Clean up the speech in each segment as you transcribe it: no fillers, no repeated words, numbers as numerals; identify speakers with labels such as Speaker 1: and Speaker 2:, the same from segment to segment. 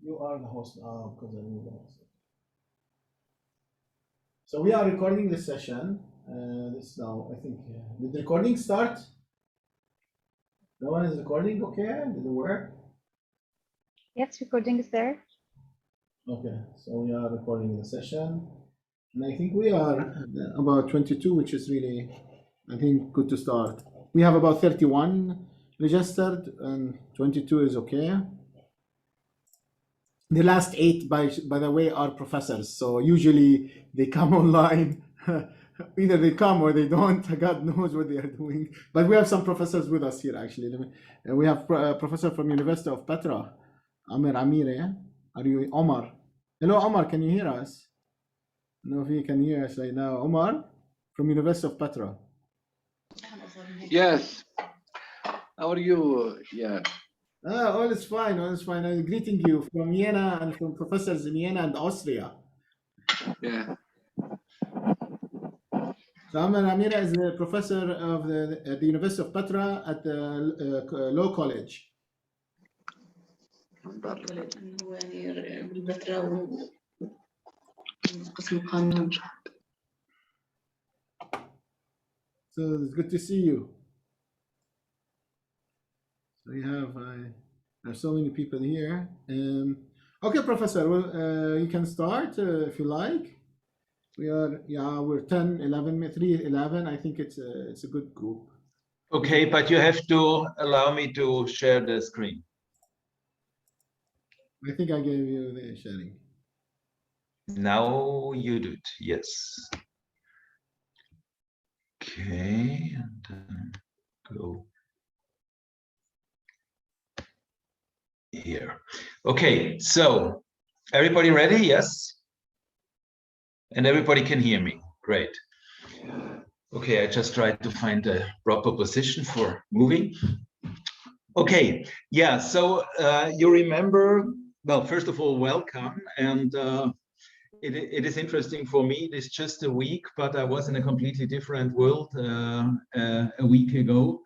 Speaker 1: You are the host now because I knew that. So we are recording this session. This now, I think, did the recording start? No one is recording, okay? Did it work?
Speaker 2: Yes, recording is there.
Speaker 1: Okay, so we are recording the session. And I think we are about 22, which is really, I think, good to start. We have about 31 registered and 22 is okay. The last 8, by the way, are professors. So usually they come online. Either they come or they don't. God knows what they are doing. But we have some professors with us here, actually. And we have a professor from University of Petra, Amir Amire. Are you Omar? Hello, Omar. Can you hear us? No, if you can hear us right now. Omar from University of Petra.
Speaker 3: Yes. How are you? Yeah.
Speaker 1: All is fine. All is fine. I'm greeting you from Vienna and from professors in Vienna and Austria.
Speaker 3: Yeah.
Speaker 1: So Amir Amira is a professor of at the University of Petra at the Law College. So it's good to see you. So we have there's so many people here. Okay, Professor, well, you can start if you like. We're 10, 11, 3, 11. I think it's a good group.
Speaker 4: Okay, but you have to allow me to share the screen.
Speaker 1: I think I gave you the sharing.
Speaker 4: Now you do it, yes. Okay, and then go here. Okay, so everybody ready? Yes? And everybody can hear me. Great. Okay, I just tried to find a proper position for moving. Okay, yeah, so you remember, well, first of all, welcome. And it is interesting for me. It is just a week, but I was in a completely different world a week ago.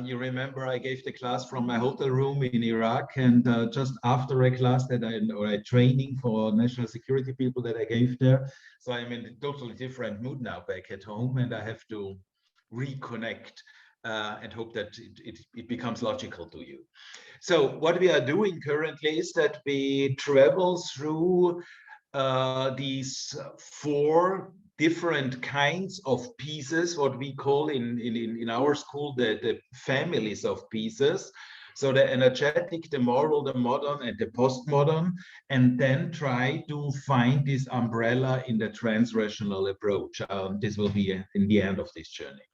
Speaker 4: You remember I gave the class from my hotel room in Iraq, and just after a class or a training for national security people that I gave there. So I'm in a totally different mood now back at home, and I have to reconnect and hope that it becomes logical to you. So what we are doing currently is that we travel through these 4 different kinds of pieces, what we call in our school the families of pieces. So the energetic, the moral, the modern, and the postmodern, and then try to find this umbrella in the transrational approach. This will be in the end of this journey.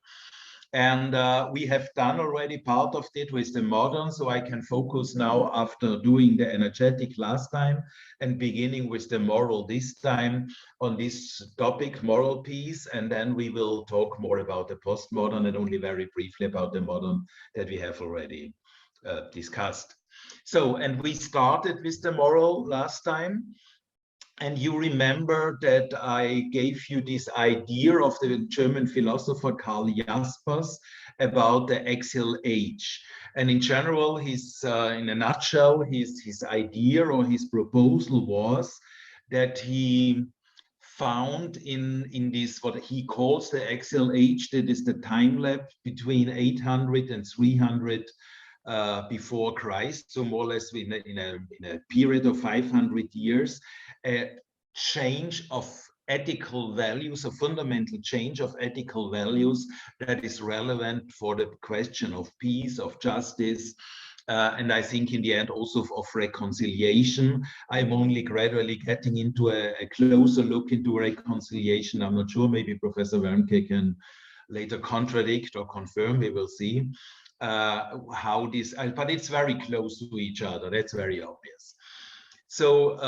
Speaker 4: And we have done already part of it with the modern, so I can focus now after doing the energetic last time and beginning with the moral this time on this topic, moral piece, and then we will talk more about the postmodern and only very briefly about the modern that we have already discussed. So, and we started with the moral last time. And you remember that I gave you this idea of the German philosopher Karl Jaspers about the Exile age. And in general, in a nutshell, his idea or his proposal was that he found in this, what he calls the Exile age, that is the time lapse between 800 and 300 before Christ, so more or less in a period of 500 years, a change of ethical values, a fundamental change of ethical values that is relevant for the question of peace, of justice, and I think in the end also of reconciliation. I'm only gradually getting into a closer look into reconciliation. I'm not sure, maybe Professor Wernke can later contradict or confirm, we will see. How this, but it's very close to each other. That's very obvious. So,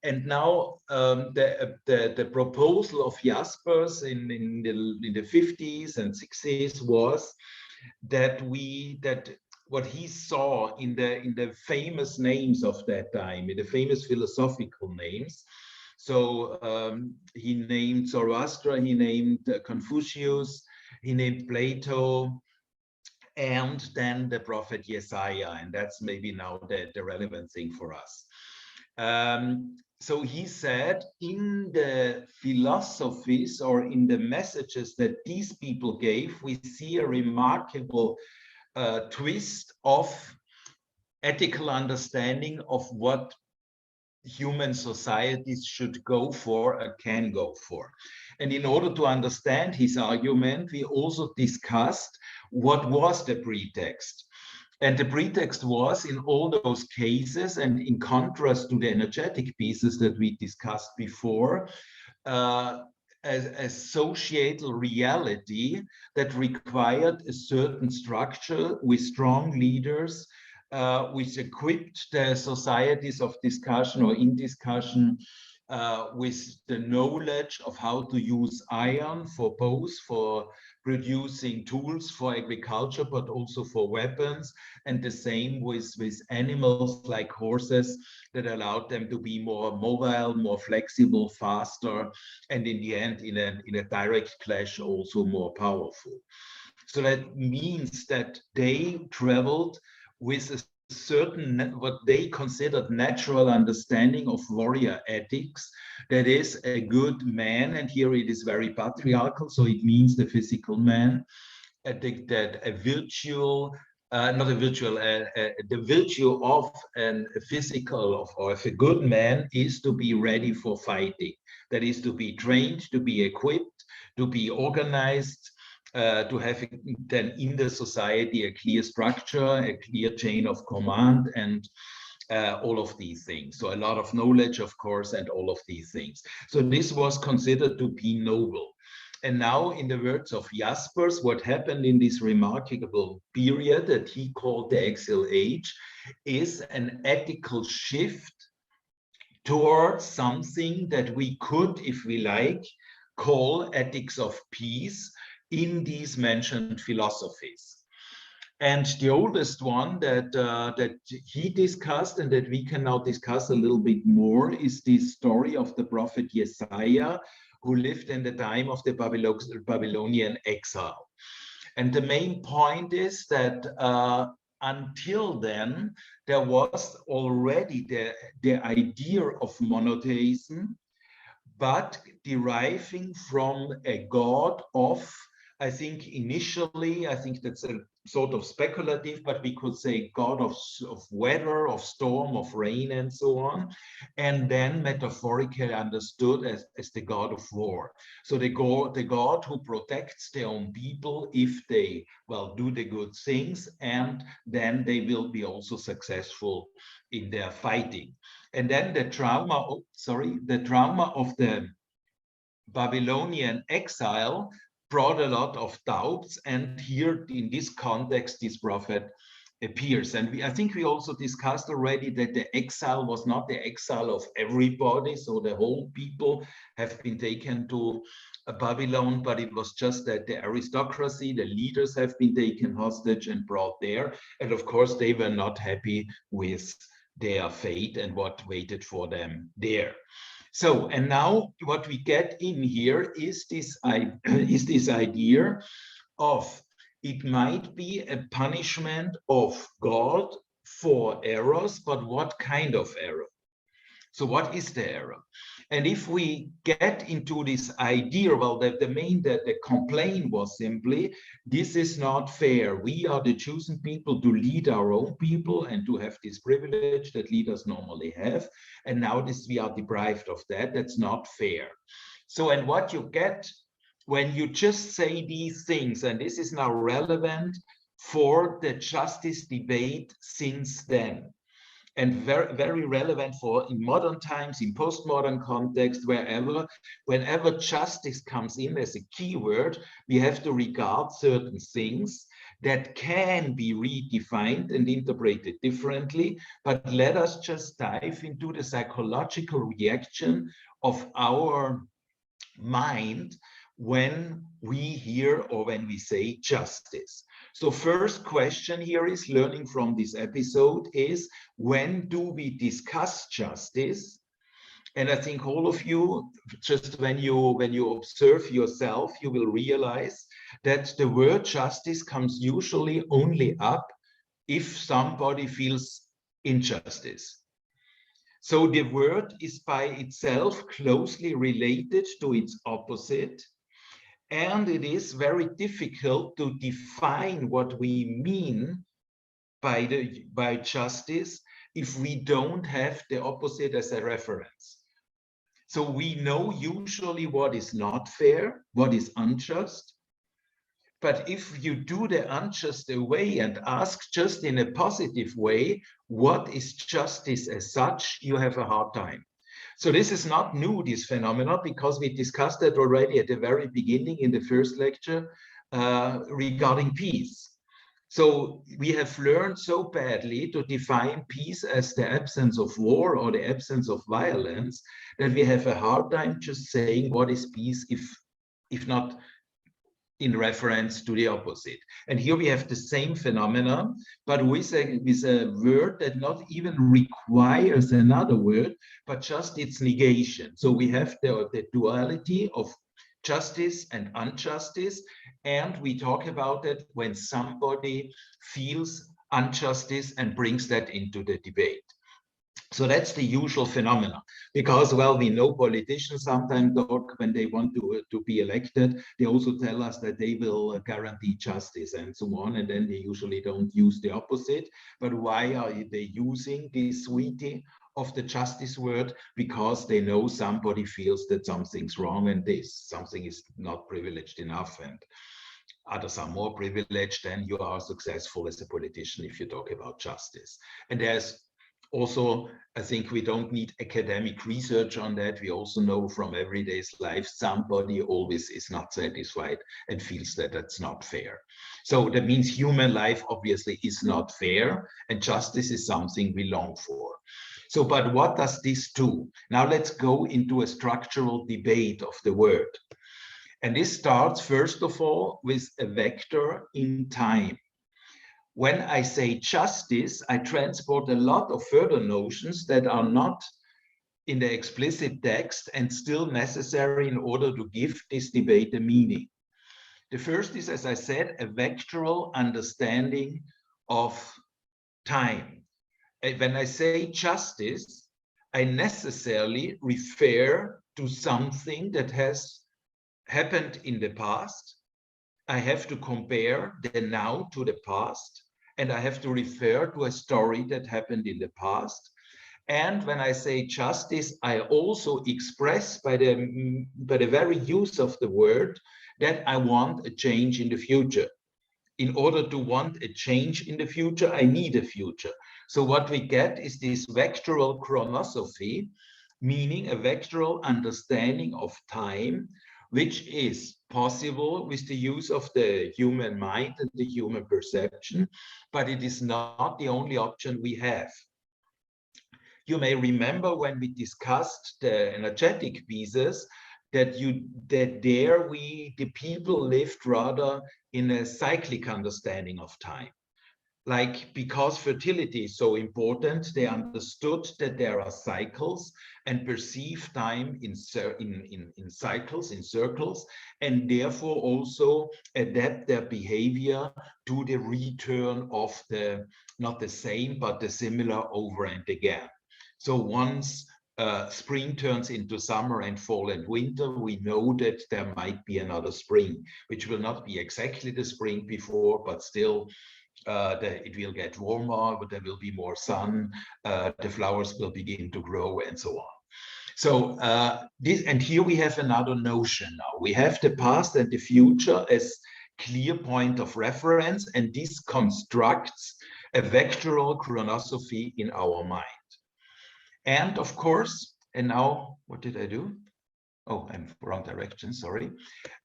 Speaker 4: and now the proposal of Jaspers in the 50s and 60s was that what he saw in the famous names of that time, in the famous philosophical names. So he named Zoroaster, he named Confucius, he named Plato, and then the prophet Yasaya, and that's maybe now the relevant thing for us. So he said, in the philosophies or in the messages that these people gave, we see a remarkable twist of ethical understanding of what human societies should go for or can go for. And in order to understand his argument, we also discussed what was the pretext. And the pretext was, in all those cases, and in contrast to the energetic pieces that we discussed before, a societal reality that required a certain structure with strong leaders, which equipped the societies of discussion or in discussion with the knowledge of how to use iron for both, for producing tools for agriculture, but also for weapons, and the same with animals like horses that allowed them to be more mobile, more flexible, faster, and in the end, in a direct clash, also more powerful. So that means that they traveled with a certain, what they considered natural understanding of warrior ethics, that is a good man, and here it is very patriarchal, so it means the physical man, that a virtual, not a virtual, the virtue of a physical or of a good man is to be ready for fighting, that is to be trained, to be equipped, to be organized, to have then in the society a clear structure, a clear chain of command, and all of these things. So a lot of knowledge, of course, and all of these things. So this was considered to be noble. And now, in the words of Jaspers, what happened in this remarkable period that he called the Exile Age is an ethical shift towards something that we could, if we like, call ethics of peace in these mentioned philosophies. And the oldest one that he discussed and that we can now discuss a little bit more is this story of the prophet Yasaya, who lived in the time of the Babylonian exile. And the main point is that until then, there was already the idea of monotheism, but deriving from a god of, I think initially, I think that's a sort of speculative, but we could say god of weather, of storm, of rain, and so on. And then metaphorically understood as the god of war. So the god who protects their own people if they, well, do the good things, and then they will be also successful in their fighting. And then the trauma of the Babylonian exile brought a lot of doubts, and here in this context this prophet appears. And I think we also discussed already that the exile was not the exile of everybody, so the whole people have been taken to Babylon, but it was just that the aristocracy, the leaders have been taken hostage and brought there, and of course they were not happy with their fate and what waited for them there. So, and now what we get in here is this idea of it might be a punishment of God for errors, but what kind of error? So what is the error? And if we get into this idea, well, the complaint was simply, this is not fair. We are the chosen people to lead our own people and to have this privilege that leaders normally have. And now we are deprived of that. That's not fair. So, and what you get when you just say these things, and this is now relevant for the justice debate since then, and very, very relevant for in modern times, in postmodern context, whenever justice comes in as a keyword, we have to regard certain things that can be redefined and interpreted differently. But let us just dive into the psychological reaction of our mind when we hear or when we say justice. So first question here is, learning from this episode, is when do we discuss justice? And I think all of you, just when you observe yourself, you will realize that the word justice comes usually only up if somebody feels injustice. So the word is by itself closely related to its opposite, and it is very difficult to define what we mean by justice if we don't have the opposite as a reference. So we know usually what is not fair, what is unjust. But if you do the unjust away and ask just in a positive way, what is justice as such, you have a hard time. So this is not new, this phenomenon, because we discussed that already at the very beginning in the first lecture regarding peace. So we have learned so badly to define peace as the absence of war or the absence of violence that we have a hard time just saying what is peace if not in reference to the opposite. And here we have the same phenomenon, but with a word that not even requires another word, but just its negation. So we have the duality of justice and injustice, and we talk about it when somebody feels injustice and brings that into the debate. So that's the usual phenomena, because, well, we know politicians sometimes talk when they want to be elected. They also tell us that they will guarantee justice and so on, and then they usually don't use the opposite. But why are they using this sweetie of the justice word? Because they know somebody feels that something's wrong and something is not privileged enough, and others are more privileged, and you are successful as a politician if you talk about justice. And there's also, I think we don't need academic research on that. We also know from everyday life, somebody always is not satisfied and feels that that's not fair. So that means human life obviously is not fair, and justice is something we long for. So, but what does this do? Now let's go into a structural debate of the word. And this starts, first of all, with a vector in time. When I say justice, I transport a lot of further notions that are not in the explicit text and still necessary in order to give this debate a meaning. The first is, as I said, a vectoral understanding of time. When I say justice, I necessarily refer to something that has happened in the past. I have to compare the now to the past, and I have to refer to a story that happened in the past. And when I say justice, I also express by the very use of the word that I want a change in the future. In order to want a change in the future, I need a future. So what we get is this vectoral chronosophy, meaning a vectoral understanding of time, which is possible with the use of the human mind and the human perception, but it is not the only option we have. You may remember when we discussed the energetic pieces that the people lived rather in a cyclic understanding of time. Like, because fertility is so important, they understood that there are cycles and perceive time in cycles, in circles, and therefore also adapt their behavior to the return of the, not the same, but the similar over and again. So once spring turns into summer and fall and winter, we know that there might be another spring, which will not be exactly the spring before, but still it will get warmer, but there will be more sun, the flowers will begin to grow, and so on. So and here we have another notion now. We have the past and the future as clear point of reference, and this constructs a vectoral chronosophy in our mind. And of course, and now what did I do? Oh, I'm wrong direction, sorry.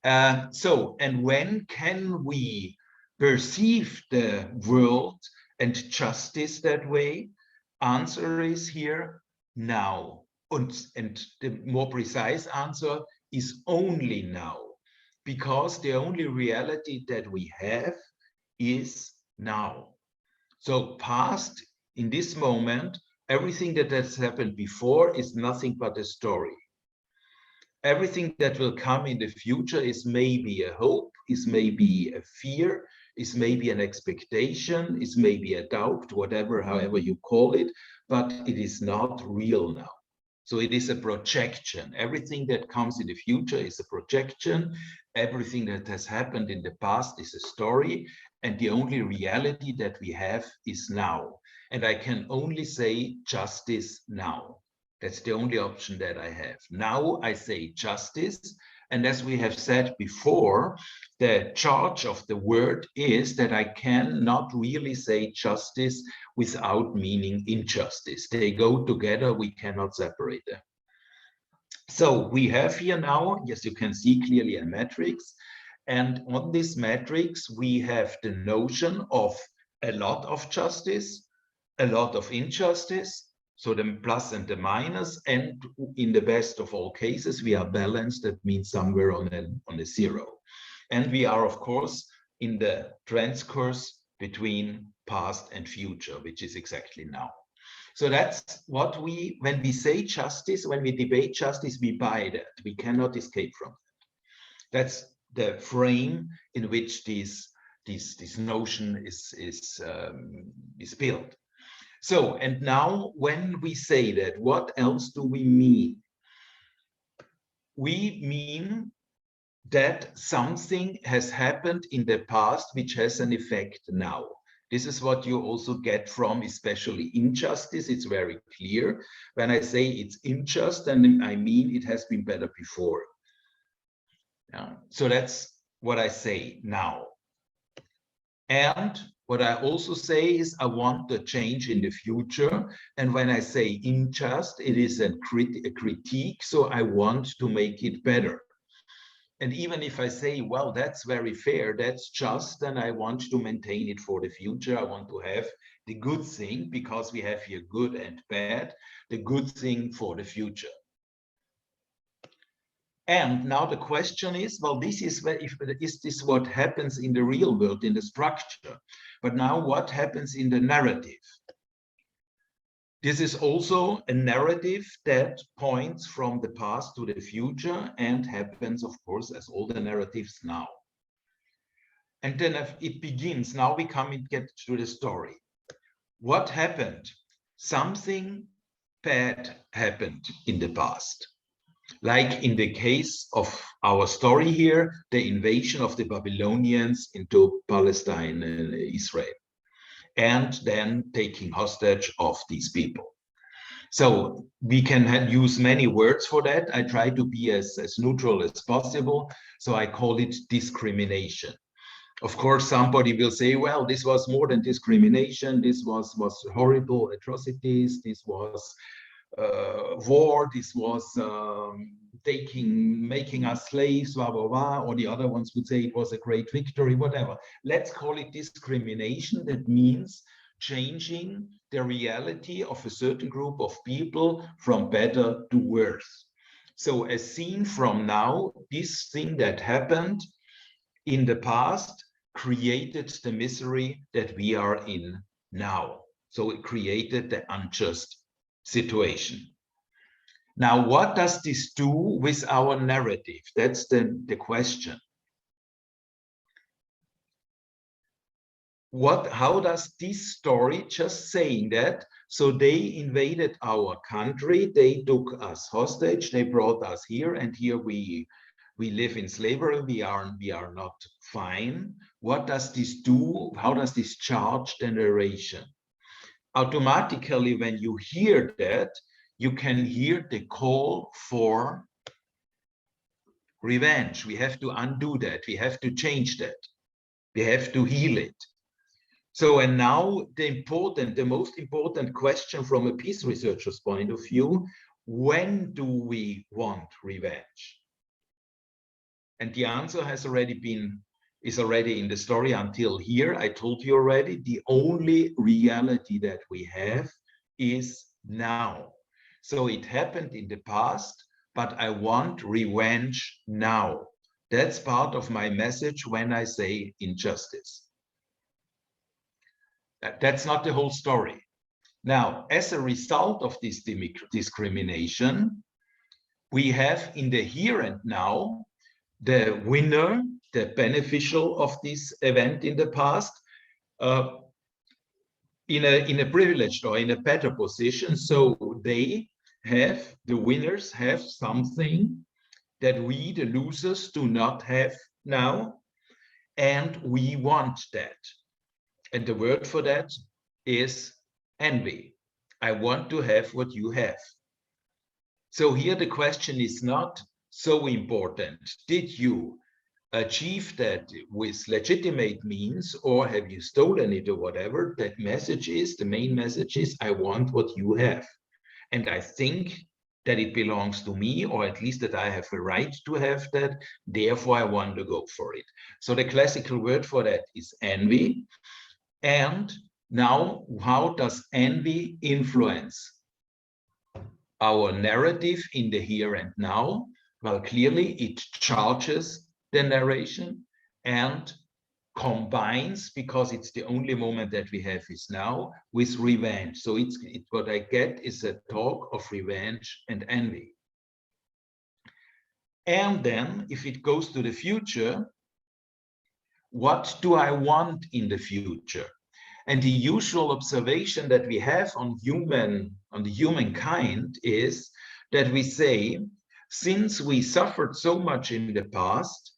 Speaker 4: And when can we perceive the world and justice that way? Answer is here, now. And the more precise answer is only now, because the only reality that we have is now. So past, in this moment, everything that has happened before is nothing but a story. Everything that will come in the future is maybe a hope, is maybe a fear, is maybe an expectation, is maybe a doubt, whatever, however you call it, but it is not real now. So it is a projection. Everything that comes in the future is a projection. Everything that has happened in the past is a story. And the only reality that we have is now. And I can only say justice now. That's the only option that I have. Now I say justice. And as we have said before, the charge of the word is that I cannot really say justice without meaning injustice. They go together, we cannot separate them. So we have here now, yes, you can see clearly a matrix. And on this matrix, we have the notion of a lot of justice, a lot of injustice, so the plus and the minus, and in the best of all cases, we are balanced. That means somewhere on a zero. And we are, of course, in the transcourse between past and future, which is exactly now. So that's what when we say justice, when we debate justice, we buy that. We cannot escape from that. That's the frame in which this notion is built. So, and now when we say that, what else do we mean? We mean that something has happened in the past which has an effect now. This is what you also get from especially injustice. It's very clear. When I say it's unjust, then I mean it has been better before. Yeah. So that's what I say now. And what I also say is I want the change in the future. And when I say unjust, it is a critique. So I want to make it better. And even if I say, well, that's very fair, that's just, then I want to maintain it for the future. I want to have the good thing, because we have here good and bad, the good thing for the future. And now the question is, well, this is this what happens in the real world, in the structure? But now what happens in the narrative? This is also a narrative that points from the past to the future and happens, of course, as all the narratives now. And then it begins. Now we come and get to the story. What happened? Something bad happened in the past. Like in the case of our story here, the invasion of the Babylonians into Palestine and Israel, and then taking hostage of these people. So we can use many words for that. I try to be as neutral as possible. So I call it discrimination. Of course, somebody will say, well, this was more than discrimination. This was horrible atrocities. This was war, this was making us slaves, blah, blah, blah, or the other ones would say it was a great victory, whatever. Let's call it discrimination. That means changing the reality of a certain group of people from better to worse. So as seen from now, this thing that happened in the past created the misery that we are in now. So it created the unjust situation. Now, what does this do with our narrative? That's the question. How does this story, just saying that, so they invaded our country, they took us hostage, they brought us here, and here we live in slavery, we are not fine. What does this do? How does this charge the narration? Automatically, when you hear that, you can hear the call for revenge. We have to undo that. We have to change that. We have to heal it. So, and now the most important question from a peace researcher's point of view, when do we want revenge? And the answer is already in the story until here. I told you already, the only reality that we have is now. So it happened in the past, but I want revenge now. That's part of my message when I say injustice. That's not the whole story. Now, as a result of this discrimination, we have in the here and now the winner, the beneficial of this event in the past, in a privileged or in a better position. So they have, the winners have something that we, the losers, do not have now, and we want that. And the word for that is envy. I want to have what you have. So here the question is not so important. Did you achieve that with legitimate means, or have you stolen it, or whatever? That message is, the main message is, I want what you have. And I think that it belongs to me, or at least that I have a right to have that. Therefore, I want to go for it. So the classical word for that is envy. And now, how does envy influence our narrative in the here and now? Well, clearly it charges the narration and combines, because it's the only moment that we have is now, with revenge. So it's what I get is a talk of revenge and envy. And then if it goes to the future, what do I want in the future? And the usual observation that we have on the humankind is that we say, since we suffered so much in the past,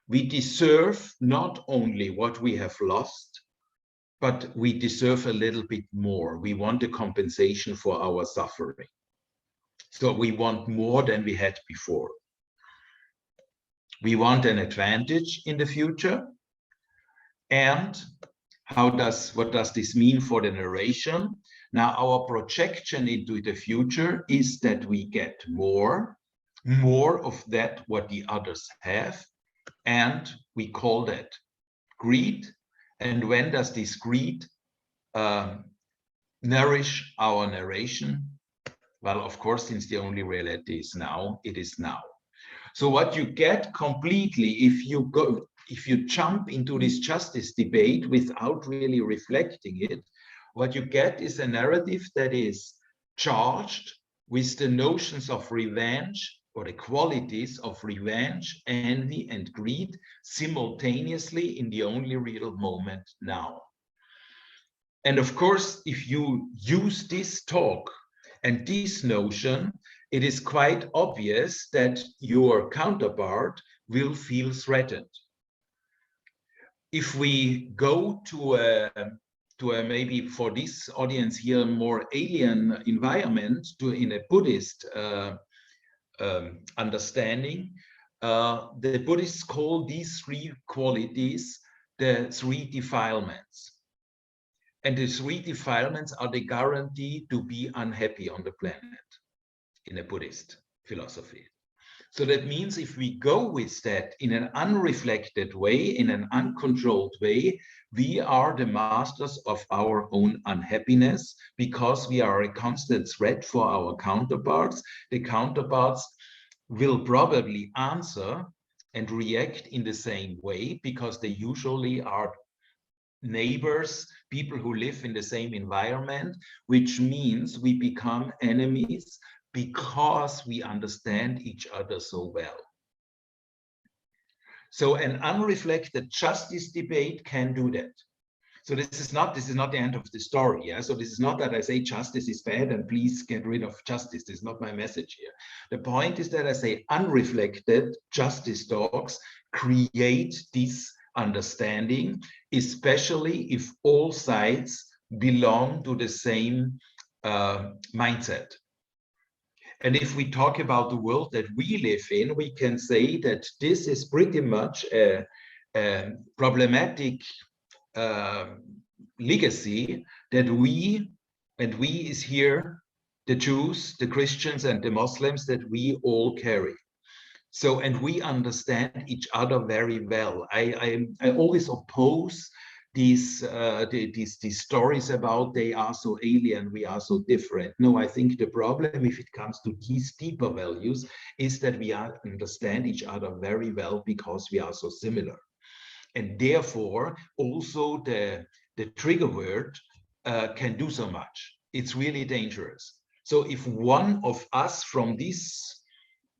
Speaker 4: we deserve not only what we have lost, but we deserve a little bit more. We want a compensation for our suffering. So we want more than we had before. We want an advantage in the future. And what does this mean for the narration? Now, our projection into the future is that we get more of that what the others have, and we call that greed. And when does this greed nourish our narration? Well, of course, since the only reality is now, it is now. So what you get completely, if you jump into this justice debate without really reflecting it, what you get is a narrative that is charged with the notions of revenge, or the qualities of revenge, envy, and greed simultaneously in the only real moment now. And of course, if you use this talk and this notion, it is quite obvious that your counterpart will feel threatened. If we go to a maybe for this audience here more alien environment, in a Buddhist understanding, the Buddhists call these three qualities the three defilements. And the three defilements are the guarantee to be unhappy on the planet in a Buddhist philosophy. So that means if we go with that in an unreflected way, in an uncontrolled way, we are the masters of our own unhappiness, because we are a constant threat for our counterparts. The counterparts will probably answer and react in the same way, because they usually are neighbors, people who live in the same environment, which means we become enemies because we understand each other so well. So an unreflected justice debate can do that. So this is not the end of the story. Yeah. So this is not that I say justice is bad and please get rid of justice. This is not my message here. The point is that I say unreflected justice talks create this understanding, especially if all sides belong to the same mindset. And if we talk about the world that we live in, we can say that this is pretty much a problematic legacy that we is here, the Jews, the Christians, and the Muslims, that we all carry. So, and we understand each other very well. I always oppose these stories about they are so alien, we are so different. No, I think the problem, if it comes to these deeper values, is that we understand each other very well because we are so similar. And therefore, also the trigger word can do so much. It's really dangerous. So if one of us from this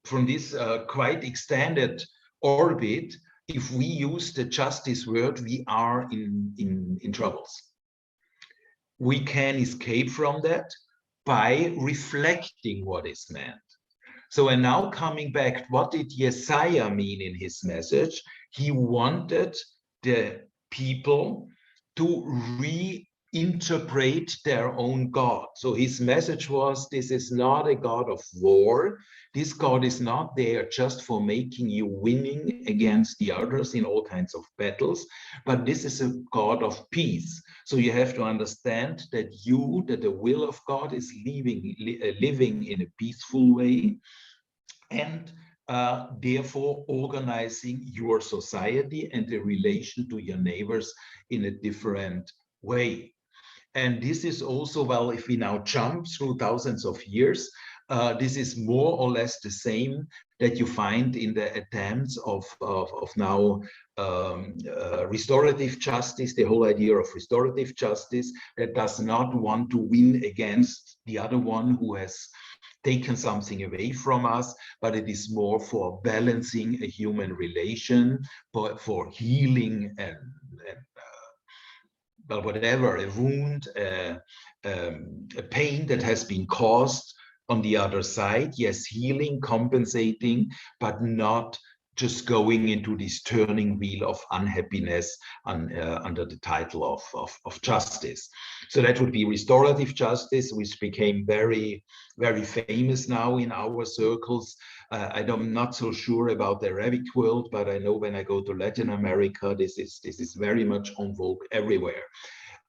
Speaker 4: quite extended orbit, if we use the justice word, we are in troubles. We can escape from that by reflecting what is meant. So, and now coming back, what did Yasaya mean in his message? He wanted the people to reinterpret their own God. So his message was, this is not a God of war. This God is not there just for making you winning against the others in all kinds of battles, but this is a God of peace. So you have to understand that the will of God is living in a peaceful way, and therefore organizing your society and the relation to your neighbors in a different way. And this is also, well, if we now jump through thousands of years, this is more or less the same that you find in the attempts of now restorative justice, the whole idea of restorative justice that does not want to win against the other one who has taken something away from us, but it is more for balancing a human relation, for healing and well, whatever, a wound, a pain that has been caused on the other side. Yes, healing, compensating, but not just going into this turning wheel of unhappiness under the title of justice. So that would be restorative justice, which became very, very famous now in our circles. I'm not so sure about the Arabic world, but I know when I go to Latin America, this is very much en vogue everywhere.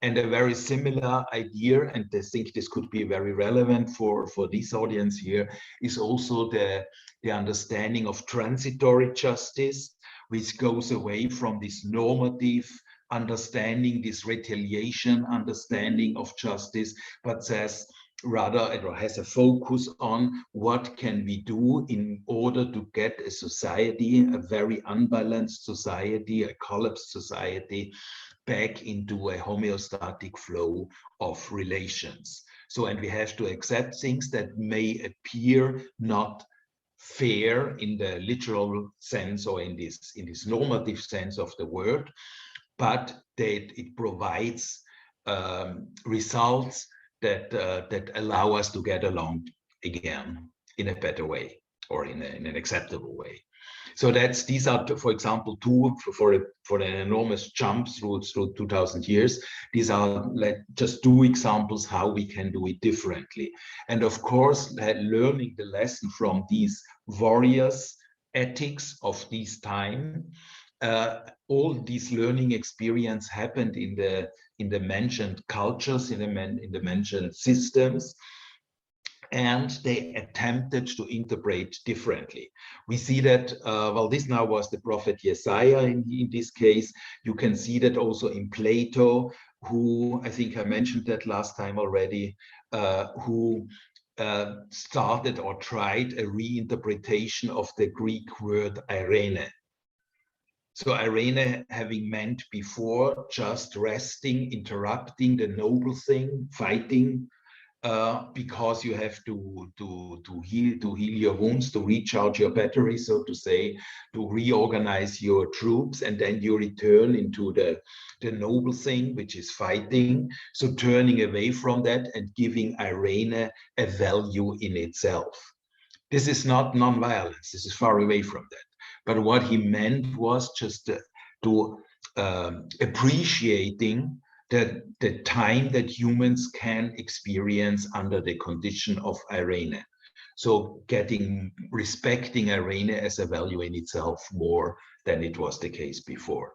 Speaker 4: And a very similar idea, and I think this could be very relevant for this audience here, is also the understanding of transitory justice, which goes away from this normative understanding, this retaliation understanding of justice, but says rather, it has a focus on what can we do in order to get a society, a very unbalanced society, a collapsed society, back into a homeostatic flow of relations. So, and we have to accept things that may appear not fair in the literal sense or in this normative sense of the word, but that it provides results that allow us to get along again in a better way or in an acceptable way. So these are, for example, two for an enormous jump through 2000 years. These are just two examples how we can do it differently. And of course, learning the lesson from these warriors' ethics of this time, all these learning experience happened in the mentioned cultures, in the mentioned systems, and they attempted to interpret differently. We see that, well, this now was the prophet Yasaya in this case. You can see that also in Plato, who, I think I mentioned that last time already, who started or tried a reinterpretation of the Greek word irene. So irene having meant before just resting, interrupting the noble thing, fighting, because you have to heal your wounds, to recharge your battery, so to say, to reorganize your troops, and then you return into the noble thing, which is fighting. So turning away from that and giving irene a value in itself. This is not nonviolence. This is far away from that. But what he meant was just to appreciating the time that humans can experience under the condition of irene. So respecting irene as a value in itself more than it was the case before.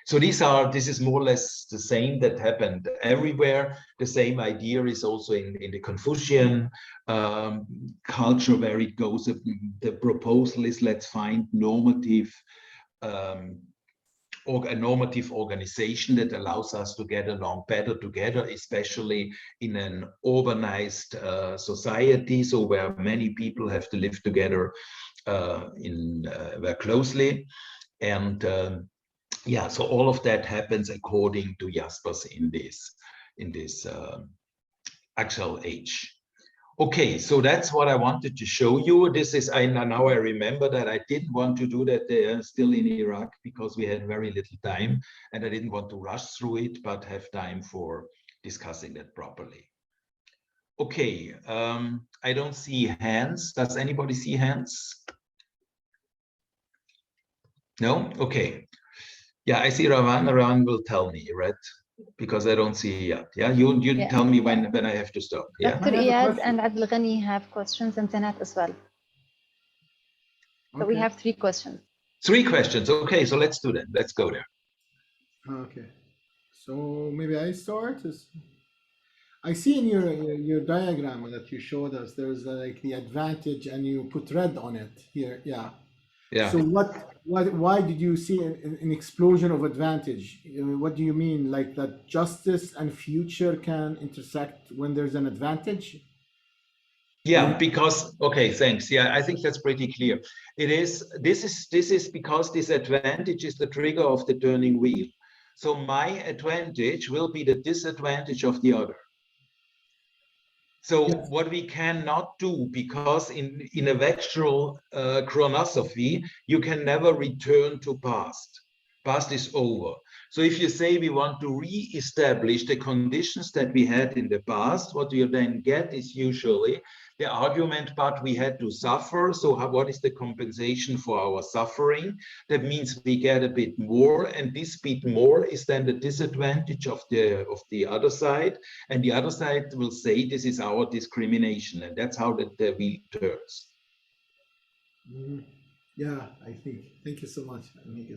Speaker 4: So this is more or less the same that happened everywhere. The same idea is also in the Confucian culture, where it goes, the proposal is, let's find a normative organization that allows us to get along better together, especially in an urbanized society, so where many people have to live together very closely. And yeah, so all of that happens according to Jaspers in this Exile age. Okay, so that's what I wanted to show you. This is, now I remember that I didn't want to do that there still in Iraq because we had very little time and I didn't want to rush through it, but have time for discussing that properly. Okay, I don't see hands. Does anybody see hands? No? Okay. Yeah, I see Ravan. Ravan will tell me, right? Because I don't see yet. Yeah, you
Speaker 2: Yeah.
Speaker 4: tell me when I have to stop. Yeah.
Speaker 2: Dr.
Speaker 1: I have a
Speaker 2: Iyad
Speaker 1: question.
Speaker 2: and Abdul Ghani have questions and Tanat as well. So we
Speaker 1: Okay.
Speaker 2: have 3 questions.
Speaker 4: 3 questions. Okay, so let's do that. Let's go there.
Speaker 1: Okay. So maybe I start. I see in your diagram that you showed us, there's like the advantage, and you put red on it here. Yeah.
Speaker 4: Yeah.
Speaker 1: So why did you see an explosion of advantage? What do you mean, like that justice and future can intersect when there's an advantage?
Speaker 4: Yeah, because, okay, thanks. Yeah, I think that's pretty clear. This is because this advantage is the trigger of the turning wheel. So my advantage will be the disadvantage of the other. So
Speaker 1: Yes.
Speaker 4: what we cannot do, because in a vectoral chronosophy, you can never return to past. Past is over. So if you say we want to re-establish the conditions that we had in the past, what you then get is usually the argument, but we had to suffer. So what is the compensation for our suffering? That means we get a bit more, and this bit more is then the disadvantage of the other side. And the other side will say this is our discrimination, and that's how the wheel turns.
Speaker 1: Yeah, I think. Thank you so much. I think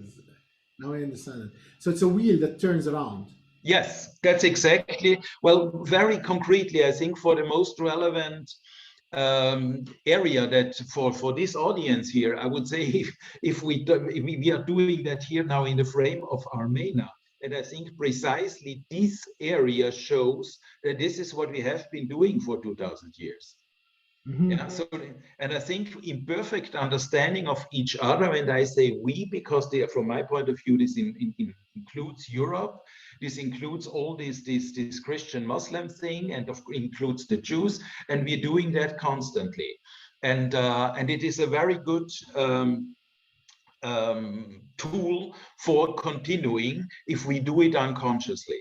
Speaker 1: now I understand it. So it's a wheel that turns around.
Speaker 4: Yes, that's exactly. Well, very concretely, I think for the most relevant area that for this audience here, I would say if we are doing that here now in the frame of Armena. And I think precisely this area shows that this is what we have been doing for 2000 years. Yeah, so, and I think imperfect understanding of each other, and I say we, because from my point of view, this includes Europe, this includes all this Christian Muslim thing, and includes the Jews, and we're doing that constantly. And it is a very good tool for continuing if we do it unconsciously.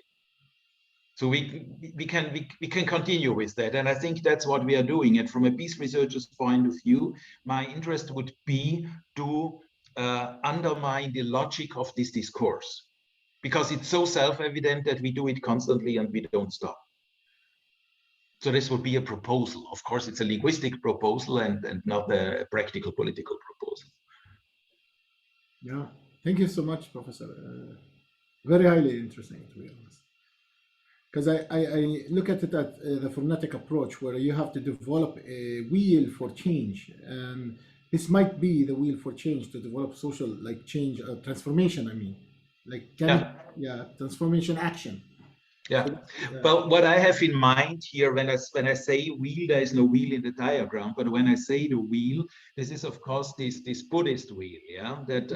Speaker 4: So we can continue with that, and I think that's what we are doing. And from a peace researcher's point of view, my interest would be to undermine the logic of this discourse, because it's so self-evident that we do it constantly and we don't stop. So this would be a proposal. Of course, it's a linguistic proposal and not a practical political proposal.
Speaker 1: Yeah, thank you so much, Professor. Very highly interesting, to be honest. Because I look at it at the phonetic approach, where you have to develop a wheel for change, and this might be the wheel for change, to develop social, like, change, transformation. I mean, like, transformation action.
Speaker 4: Yeah. Well, what I have in mind here, when I say wheel, there is no wheel in the diagram. But when I say the wheel, this is of course this Buddhist wheel, yeah, that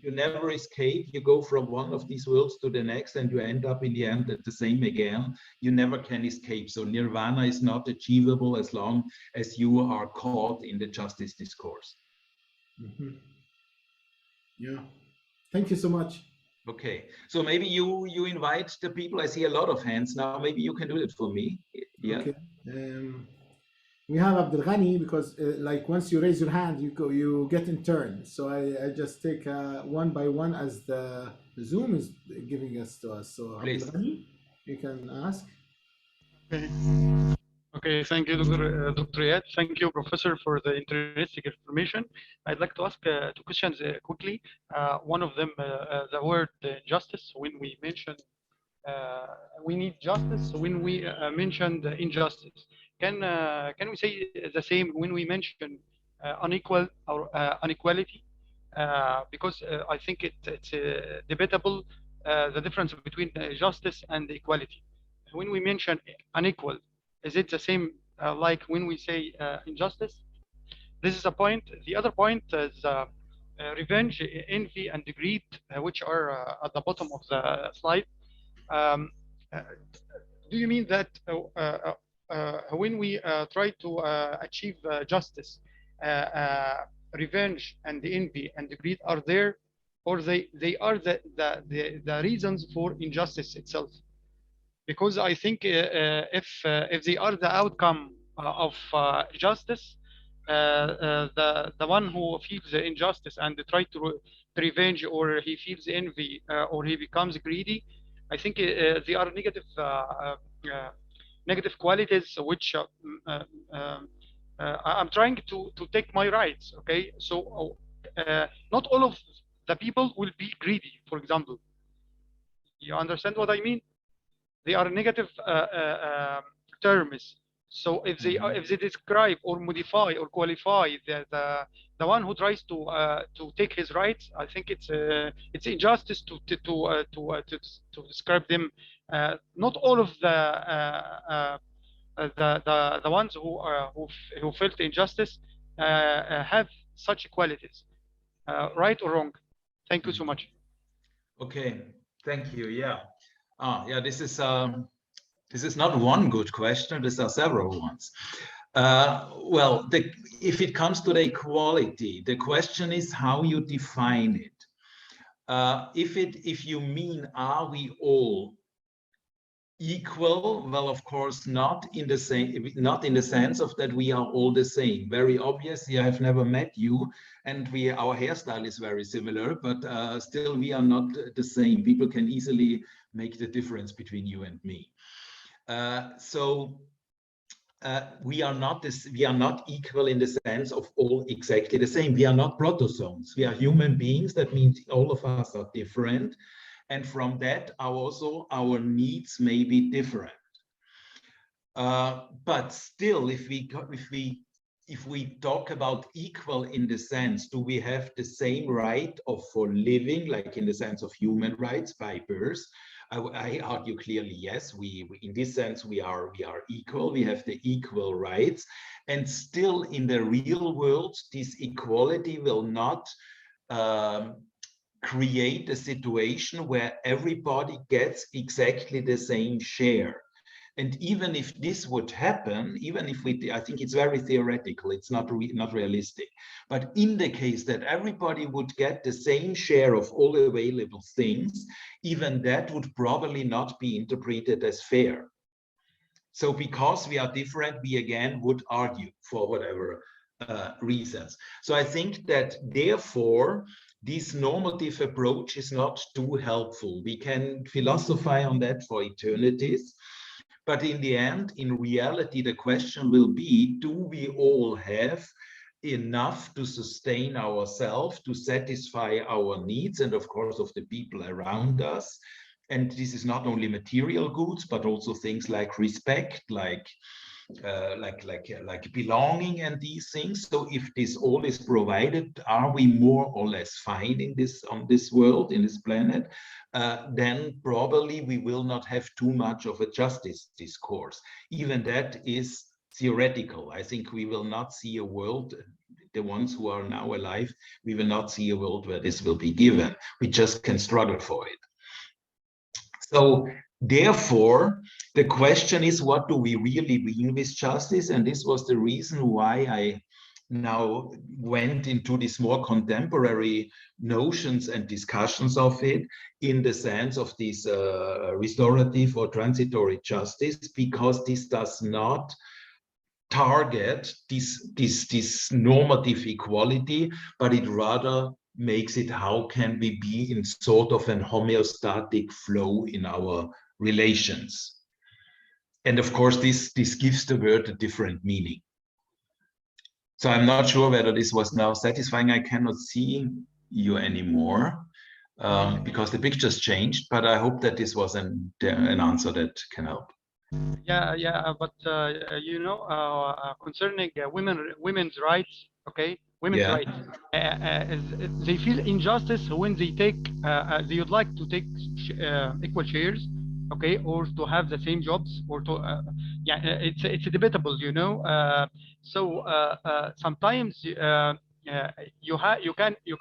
Speaker 4: you never escape. You go from one of these worlds to the next, and you end up in the end at the same again. You never can escape. So nirvana is not achievable as long as you are caught in the justice discourse.
Speaker 1: Yeah. Thank you so much.
Speaker 4: Okay, so maybe you invite the people. I see a lot of hands now. Maybe you can do it for me. Yeah.
Speaker 1: Okay. We have Abdul Ghani, because like, once you raise your hand, you get in turn. So I just take one by one as the Zoom is giving us to us. So
Speaker 4: Please.
Speaker 1: Abdul Ghani, you can ask.
Speaker 5: Okay, thank you, Dr. Iyad. Thank you, Professor, for the interesting information. I'd like to ask 2 questions quickly. One of them, the word justice. When we mention we need justice, when we mention the injustice, can we say the same when we mention unequal or inequality? Because I think it's debatable the difference between justice and equality. When we mention unequal, is it the same like when we say injustice? This is a point. The other point is revenge, envy, and greed, which are at the bottom of the slide. Do you mean that try to achieve justice, revenge and the envy and the greed are there, or they are the reasons for injustice itself. Because I think if they are the outcome of justice, the one who feels the injustice and try to revenge, or he feels envy, or he becomes greedy, I think they are negative qualities which I'm trying to take my rights. Okay, so not all of the people will be greedy, for example. You understand what I mean? They are negative terms. So if they describe or modify or qualify the one who tries to take his rights, I think it's injustice to describe them. Not all of the ones who felt injustice have such qualities, right or wrong. Thank you so much.
Speaker 4: Okay, thank you. Yeah. Yeah, this is not one good question. These are several ones. Well, if it comes to the equality, the question is how you define it. If you mean, are we all equal? Well, of course, not in the sense of that we are all the same. Very obviously, I have never met you, and our hairstyle is very similar, but still we are not the same. People can easily make the difference between you and me. We are not equal in the sense of all exactly the same. We are not protozoans. We are human beings. That means all of us are different. And from that, also our needs may be different. But still, if we talk about equal in the sense, do we have the same right for living, like in the sense of human rights by birth? I argue clearly, yes. We in this sense we are equal. We have the equal rights, and still in the real world, this equality will not create a situation where everybody gets exactly the same share. And even if this would happen, even if I think it's very theoretical, it's not realistic. But in the case that everybody would get the same share of all available things, even that would probably not be interpreted as fair. So because we are different, we again would argue for whatever reasons. So I think that therefore, this normative approach is not too helpful. We can philosophize on that for eternities. But in the end, in reality, the question will be, do we all have enough to sustain ourselves, to satisfy our needs, and of course of the people around us? And this is not only material goods, but also things like respect, like belonging and these things. So if this all is provided, are we more or less fine on this world, in this planet? Then probably we will not have too much of a justice discourse. Even that is theoretical. I think we will not see a world, the ones who are now alive, we will not see a world where this will be given. We just can struggle for it. So therefore, the question is, what do we really mean with justice? And this was the reason why I now went into these more contemporary notions and discussions of it in the sense of this restorative or transitory justice, because this does not target this normative equality, but it rather makes it, how can we be in sort of an homeostatic flow in our relations? And of course, this gives the word a different meaning. So I'm not sure whether this was now satisfying. I cannot see you anymore because the pictures changed, but I hope that this was an answer that can help.
Speaker 5: Yeah, but you know, concerning women's rights, okay, women's rights, they feel injustice when they they would like to take equal shares, okay, or to have the same jobs, or to it's debatable, you know. So sometimes you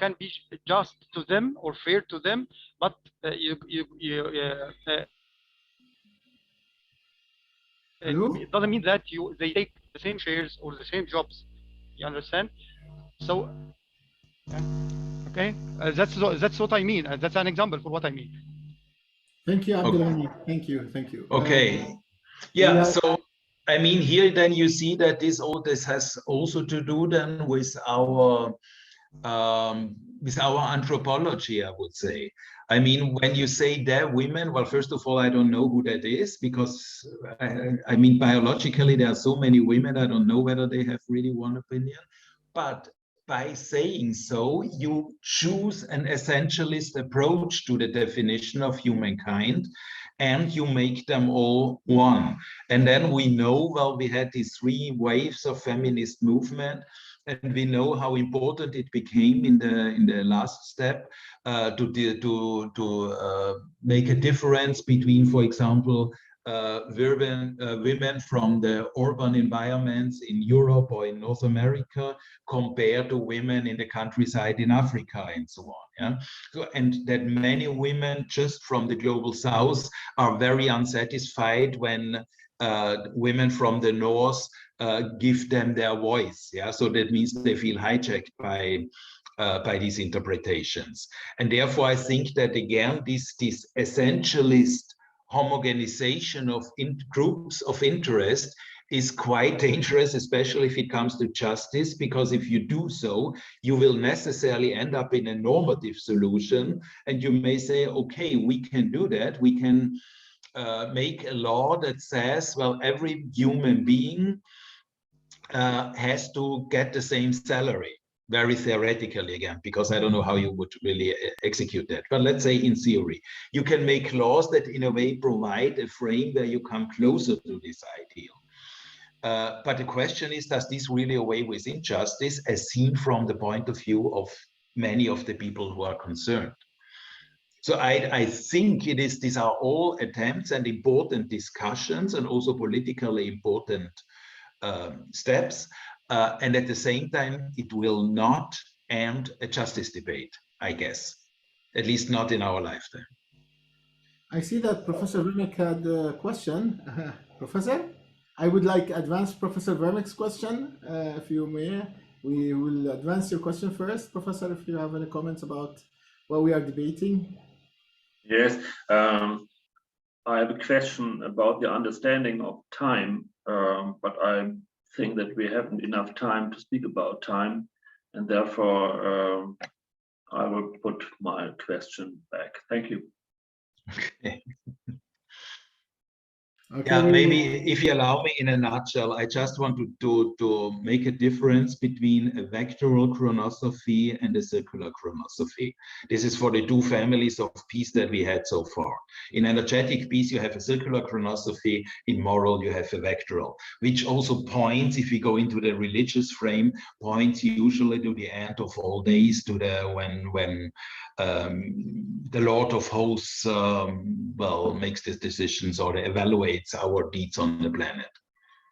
Speaker 5: can be just to them or fair to them, but
Speaker 1: Hello?
Speaker 5: It doesn't mean that they take the same shares or the same jobs. You understand? So, okay, that's what I mean. That's an example for what I mean.
Speaker 1: Thank you,
Speaker 4: Okay.
Speaker 1: Abdulhamid. Thank you. Thank you.
Speaker 4: Okay.
Speaker 1: We
Speaker 4: Yeah.
Speaker 1: are-
Speaker 4: So I mean, here then you see that this has also to do then with our anthropology, I would say. I mean, when you say they're women, well, first of all, I don't know who that is, because I mean, biologically, there are so many women, I don't know whether they have really one opinion. But by saying so, you choose an essentialist approach to the definition of humankind, and you make them all one. And then we know, well, we had these three waves of feminist movement, and we know how important it became in the last step to make a difference between, for example, women from the urban environments in Europe or in North America compared to women in the countryside in Africa and so on. Yeah? So, and that many women just from the global south are very unsatisfied when women from the north give them their voice. Yeah, so that means they feel hijacked by these interpretations, and therefore I think that again this essentialist homogenization of groups of interest is quite dangerous, especially if it comes to justice, because if you do so, you will necessarily end up in a normative solution, and you may say, okay, we can do that. We can make a law that says, well, every human being has to get the same salary, very theoretically again, because I don't know how you would really execute that. But let's say in theory, you can make laws that in a way provide a frame where you come closer to this ideal. But the question is, does this really away with injustice as seen from the point of view of many of the people who are concerned? So I think these are all attempts and important discussions and also politically important steps. And at the same time, it will not end a justice debate, I guess, at least not in our lifetime.
Speaker 1: I see that Professor Vermek had a question. Professor, I would like advance Professor Vermek's question, if you may. We will advance your question first, Professor, if you have any comments about what we are debating.
Speaker 6: Yes, I have a question about the understanding of time, but I think that we haven't enough time to speak about time, and therefore I will put my question back. Thank you.
Speaker 4: Okay.
Speaker 1: Okay,
Speaker 4: Yeah, maybe if you allow me, in a nutshell, I just want to make a difference between a vectoral chronosophy and a circular chronosophy. This is for the two families of peace that we had so far. In energetic peace, you have a circular chronosophy. In moral, you have a vectoral, which also points, if we go into the religious frame, points usually to the end of all days, to the when the Lord of Hosts well makes these decisions or evaluates our deeds on the planet.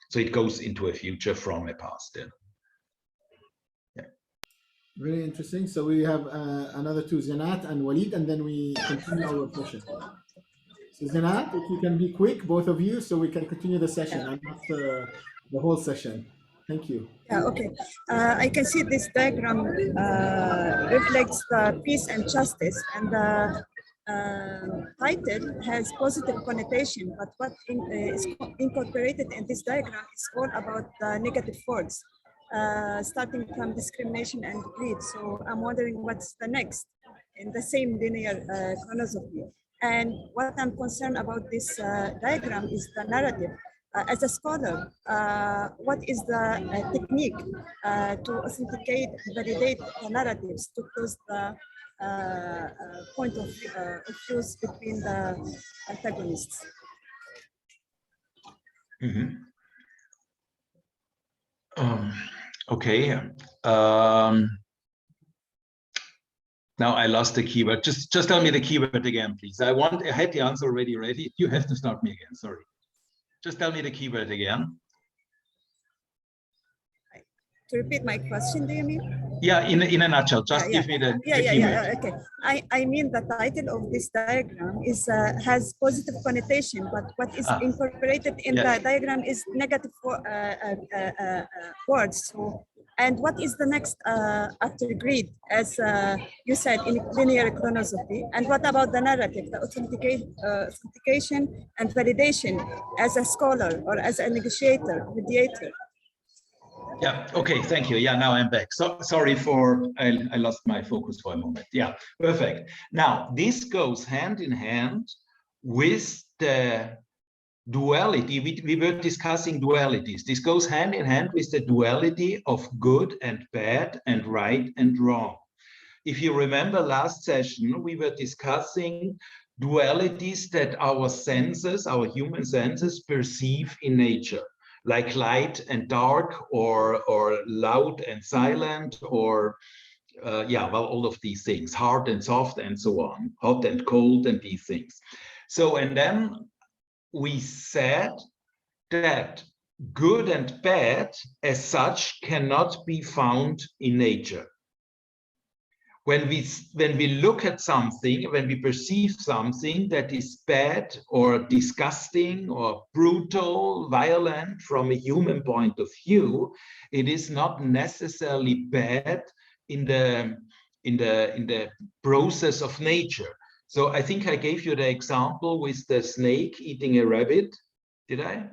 Speaker 4: So it goes into a future from a past. Yeah.
Speaker 1: very interesting. So we have another two, Zinat and Walid, and then we continue our session. So Zinat, if you can be quick, both of you, so we can continue the session and not the whole session. Thank you.
Speaker 7: Yeah, okay. I can see this diagram reflects the peace and justice, and the title has positive connotation, but what is incorporated in this diagram is all about the negative words, starting from discrimination and greed. So I'm wondering what's the next in the same linear chronology. And what I'm concerned about this diagram is the narrative. As a scholar, what is the technique to authenticate, validate the narratives to close the point of fuse between the antagonists?
Speaker 4: Mm-hmm. Okay. Now I lost the keyword. Just tell me the keyword again, please. I had the answer already ready. You have to start me again. Sorry. Just tell me the keyword again.
Speaker 7: To repeat my question, do you mean?
Speaker 4: Yeah, in a nutshell, just
Speaker 7: Yeah,
Speaker 4: give me the
Speaker 7: yeah,
Speaker 4: key
Speaker 7: yeah,
Speaker 4: word.
Speaker 7: okay. I mean the title of this diagram is has positive connotation, but what is
Speaker 4: Ah,
Speaker 7: incorporated in
Speaker 4: yeah.
Speaker 7: the diagram is negative words. So, and what is the next after greed, as you said, in linear chronosophy? And what about the narrative, the authentication and validation as a scholar or as a negotiator, mediator?
Speaker 4: Yeah, okay, thank you. Yeah, now I'm back. So sorry for, I lost my focus for a moment. Yeah, perfect. Now, this goes hand in hand with the duality. We were discussing dualities. This goes hand in hand with the duality of good and bad and right and wrong. If you remember last session, we were discussing dualities that our senses, our human senses, perceive in nature, like light and dark, or loud and silent, or yeah, well, all of these things, hard and soft and so on, hot and cold and these things. So, and then we said that good and bad as such cannot be found in nature. When we look at something, when we perceive something that is bad or disgusting or brutal, violent from a human point of view, it is not necessarily bad in the process of nature. So I think I gave you the example with the snake eating a rabbit. Did I?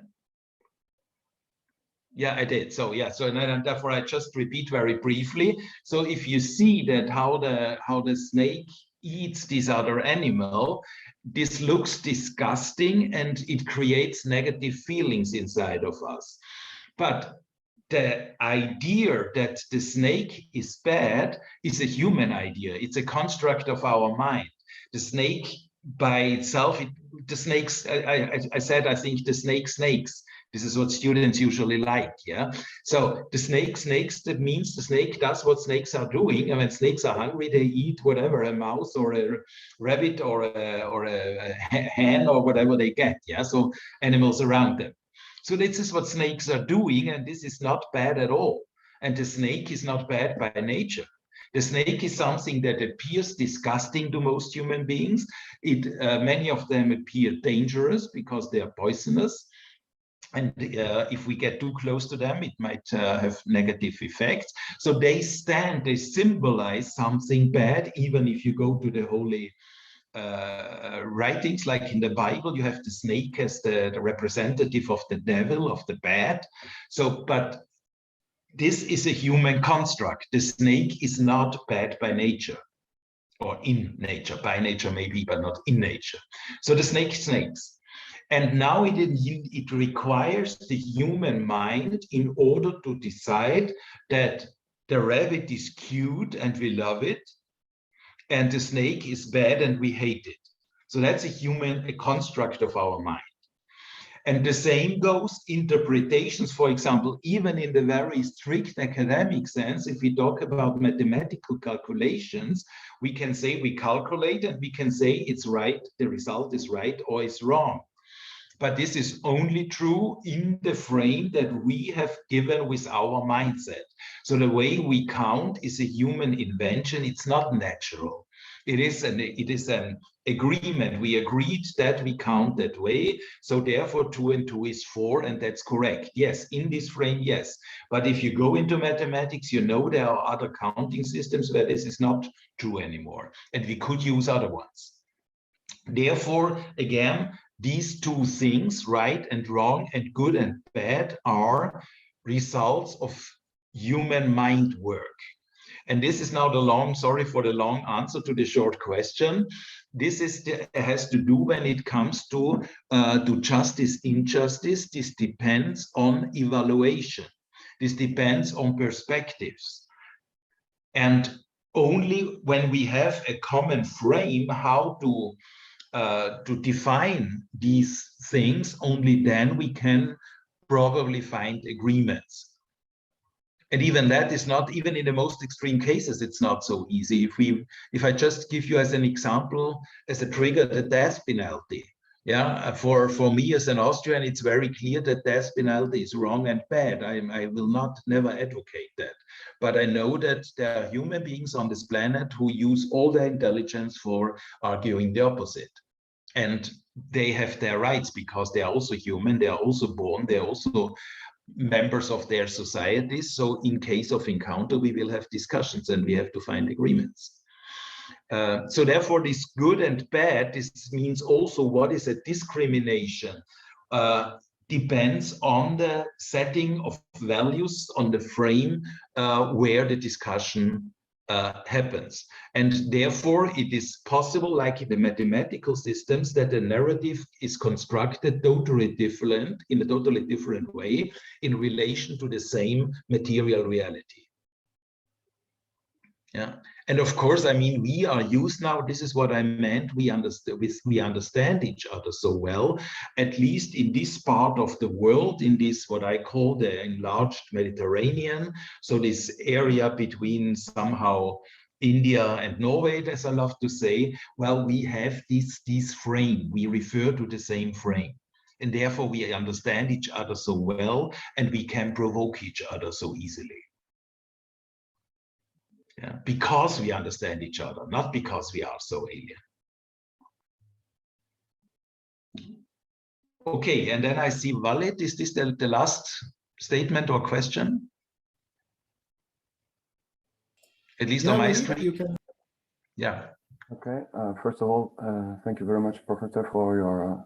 Speaker 4: Yeah, I did. So yeah, so and therefore I just repeat very briefly. So if you see that how the snake eats this other animal, this looks disgusting and it creates negative feelings inside of us. But the idea that the snake is bad is a human idea. It's a construct of our mind. The snake by itself, the snakes, I said, I think the snake snakes. This is what students usually like, yeah? So the snakes, that means the snake does what snakes are doing. And when snakes are hungry, they eat whatever, a mouse or a rabbit or a hen or whatever they get, yeah? So animals around them. So this is what snakes are doing, and this is not bad at all. And the snake is not bad by nature. The snake is something that appears disgusting to most human beings. Many of them appear dangerous because they are poisonous. And if we get too close to them, it might have negative effects. So they symbolize something bad, even if you go to the holy writings, like in the Bible, you have the snake as the representative of the devil, of the bad. So, but this is a human construct. The snake is not bad by nature, or in nature, by nature maybe, but not in nature. So the snake snakes. And now it requires the human mind in order to decide that the rabbit is cute and we love it, and the snake is bad and we hate it. So that's a construct of our mind. And the same goes interpretations, for example, even in the very strict academic sense, if we talk about mathematical calculations, we can say we calculate and we can say it's right, the result is right or is wrong. But this is only true in the frame that we have given with our mindset. So the way we count is a human invention. It's not natural. It is an agreement. We agreed that we count that way. So therefore 2 and 2 is 4, and that's correct. Yes, in this frame, yes. But if you go into mathematics, you know there are other counting systems where this is not true anymore. And we could use other ones. Therefore, again, these two things, right and wrong and good and bad, are results of human mind work. And this is now sorry for the long answer to the short question. This has to do when it comes to justice, injustice. This depends on evaluation. This depends on perspectives. And only when we have a common frame how to define these things, only then we can probably find agreements. And even that is not, even in the most extreme cases, it's not so easy. If I just give you as an example, as a trigger, the death penalty. Yeah, for me as an Austrian, it's very clear that death penalty is wrong and bad. I will never advocate that. But I know that there are human beings on this planet who use all their intelligence for arguing the opposite. And they have their rights because they are also human, they are also born, they are also members of their societies. So in case of encounter, we will have discussions and we have to find agreements. So therefore, this good and bad, this means also what is a discrimination, depends on the setting of values, on the frame where the discussion happens. And therefore, it is possible, like in the mathematical systems, that the narrative is constructed totally different, in a totally different way, in relation to the same material reality. Yeah, and of course, I mean, we are used now, this is what I meant, we understand each other so well, at least in this part of the world, in this, what I call the enlarged Mediterranean, so this area between somehow India and Norway, as I love to say, well, we have this frame, we refer to the same frame. And therefore, we understand each other so well, and we can provoke each other so easily. Yeah, because we understand each other, not because we are so alien. Okay, and then I see Walid. Is this the last statement or question? At least on my screen.
Speaker 1: You can.
Speaker 4: Yeah.
Speaker 8: Okay. First of all, thank you very much, Professor, for your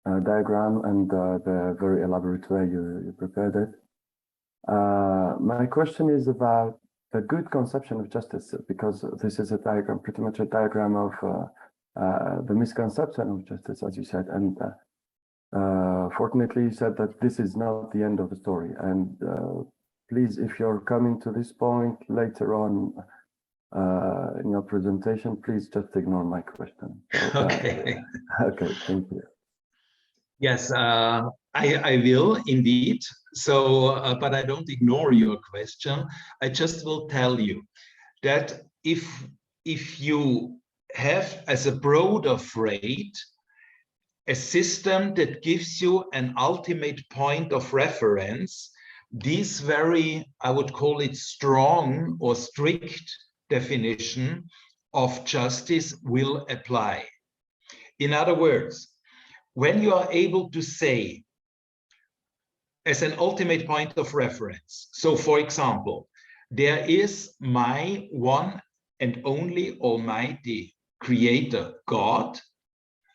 Speaker 8: diagram and the very elaborate way you prepared it. My question is about a good conception of justice, because this is a diagram, pretty much a diagram of the misconception of justice, as you said. And fortunately, you said that this is not the end of the story. And please, if you're coming to this point later on in your presentation, please just ignore my question. So,
Speaker 4: Okay.
Speaker 8: Okay, thank you.
Speaker 4: Yes, I will indeed. So, but I don't ignore your question. I just will tell you that if you have as a broader frame a system that gives you an ultimate point of reference, this very, I would call it strong or strict definition of justice will apply. In other words, when you are able to say as an ultimate point of reference, so for example, there is my one and only almighty creator, God,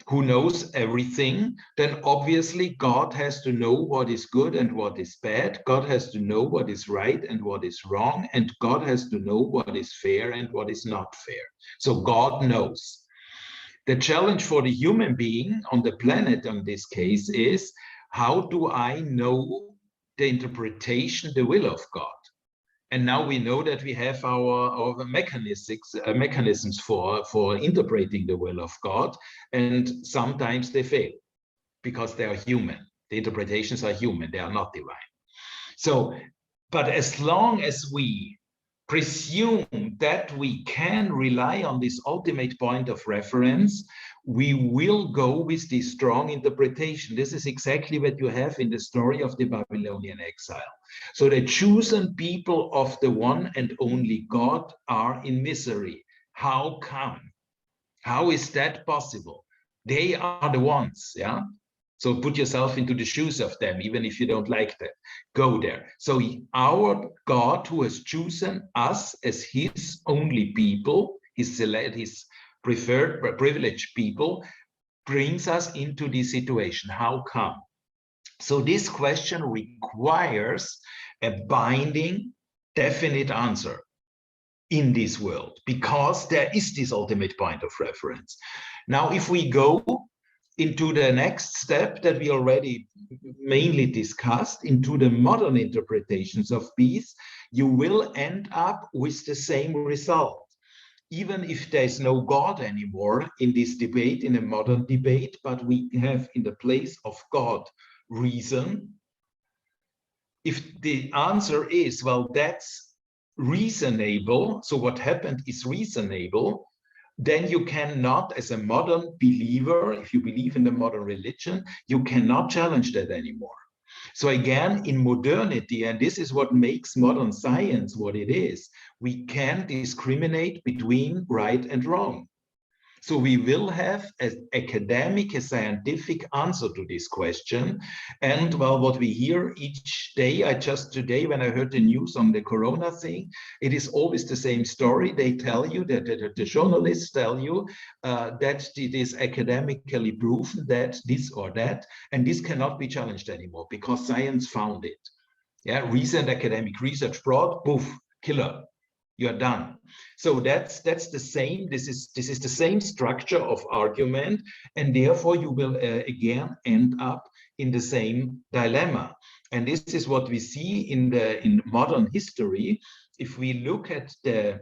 Speaker 4: who knows everything, then obviously God has to know what is good and what is bad. God has to know what is right and what is wrong. And God has to know what is fair and what is not fair. So God knows. The challenge for the human being on the planet in this case is, how do I know the interpretation, the will of God? And now we know that we have our mechanisms for interpreting the will of God, and sometimes they fail because they are human. The interpretations are human, they are not divine. So, but as long as we presume that we can rely on this ultimate point of reference, we will go with this strong interpretation. This is exactly what you have in the story of the Babylonian exile. So the chosen people of the one and only God are in misery. How come? How is that possible? They are the ones, yeah? So put yourself into the shoes of them, even if you don't like that. Go there. So our God, who has chosen us as his only people, his preferred, privileged people, brings us into this situation. How come? So this question requires a binding, definite answer in this world, because there is this ultimate point of reference. Now, if we go into the next step that we already mainly discussed, into the modern interpretations of peace, you will end up with the same result. Even if there is no God anymore in this debate, in a modern debate, but we have in the place of God reason. If the answer is, well, that's reasonable, so what happened is reasonable, then you cannot, as a modern believer, if you believe in the modern religion, you cannot challenge that anymore. So again, in modernity, and this is what makes modern science what it is, we can discriminate between right and wrong. So we will have an academic, a scientific answer to this question. And well, what we hear each day, today when I heard the news on the corona thing, it is always the same story. They tell you that the journalists tell you that it is academically proven that this or that, and this cannot be challenged anymore because science found it. Yeah, recent academic research brought, poof, killer. You're done. So that's the same. This is the same structure of argument, and therefore you will again end up in the same dilemma. And this is what we see in modern history. If we look at the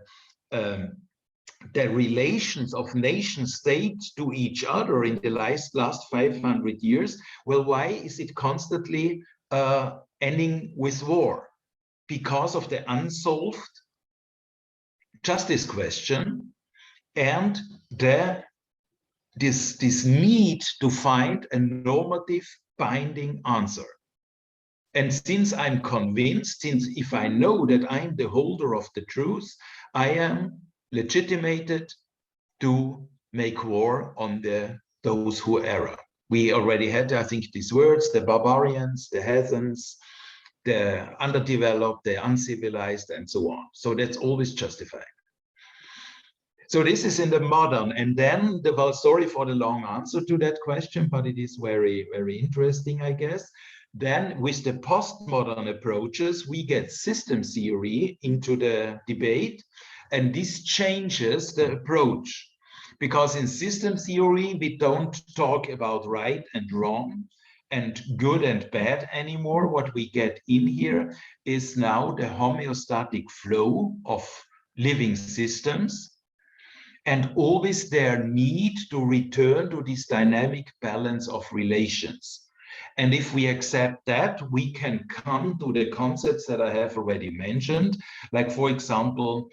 Speaker 4: relations of nation states to each other in the last 500 years, well, why is it constantly ending with war? Because of the unsolved justice question and this need to find a normative binding answer. And since I'm convinced, since if I know that I'm the holder of the truth, I am legitimated to make war on those who err. We already had, I think, these words, the barbarians, the heathens, the underdeveloped, the uncivilized, and so on. So that's always justified. So this is in the modern, and then well, sorry for the long answer to that question, but it is very, very interesting, I guess. Then with the postmodern approaches, we get system theory into the debate, and this changes the approach. Because in system theory, we don't talk about right and wrong and good and bad anymore. What we get in here is now the homeostatic flow of living systems, and always their need to return to this dynamic balance of relations. And if we accept that, we can come to the concepts that I have already mentioned, like, for example,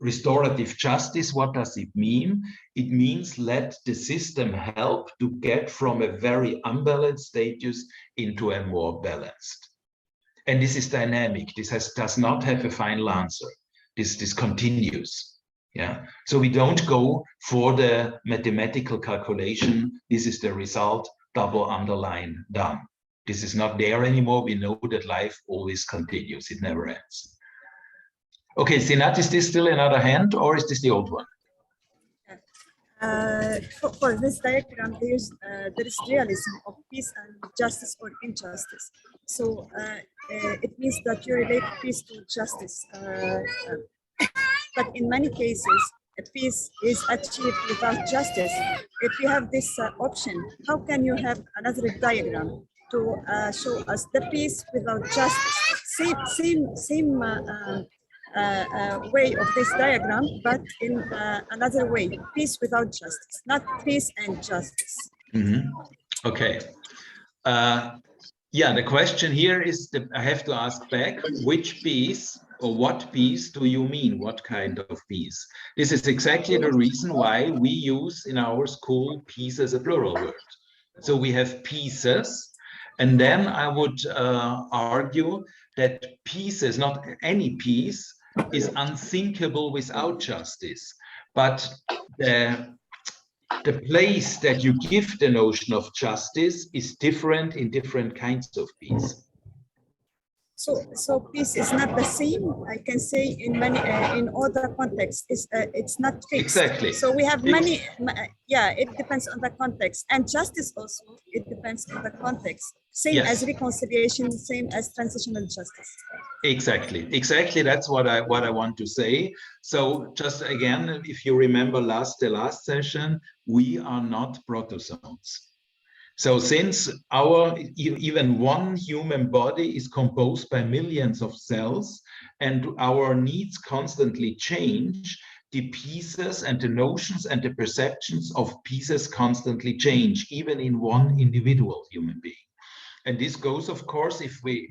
Speaker 4: restorative justice. What does it mean? It means let the system help to get from a very unbalanced status into a more balanced. And this is dynamic. This does not have a final answer. This continues. Yeah. So we don't go for the mathematical calculation. This is the result, double underline, done. This is not there anymore. We know that life always continues. It never ends. Okay, Sinat, is this still another hand or is this the old one?
Speaker 7: For this diagram, there is realism of peace and justice or injustice. So it means that you relate peace to justice. But in many cases, peace is achieved without justice. If you have this option, how can you have another diagram to show us the peace without justice? Same way of this diagram, but in another way, peace without justice, not peace and justice.
Speaker 4: Mm-hmm. Okay. Yeah, the question here is, I have to ask back, which peace or what peace do you mean? What kind of peace? This is exactly the reason why we use in our school peace as a plural word. So we have pieces, and then I would argue that pieces, not any peace, is unthinkable without justice. But the place that you give the notion of justice is different in different kinds of peace.
Speaker 7: So peace is not the same. I can say in many in other contexts, it's not fixed.
Speaker 4: Exactly.
Speaker 7: So we have many. Yeah, it depends on the context, and justice also it depends on the context. Same as reconciliation, same as transitional justice.
Speaker 4: Exactly. That's what I want to say. So just again, if you remember the last session, we are not protozoans. So since even one human body is composed by millions of cells and our needs constantly change, the pieces and the notions and the perceptions of pieces constantly change, even in one individual human being. And this goes, of course, if we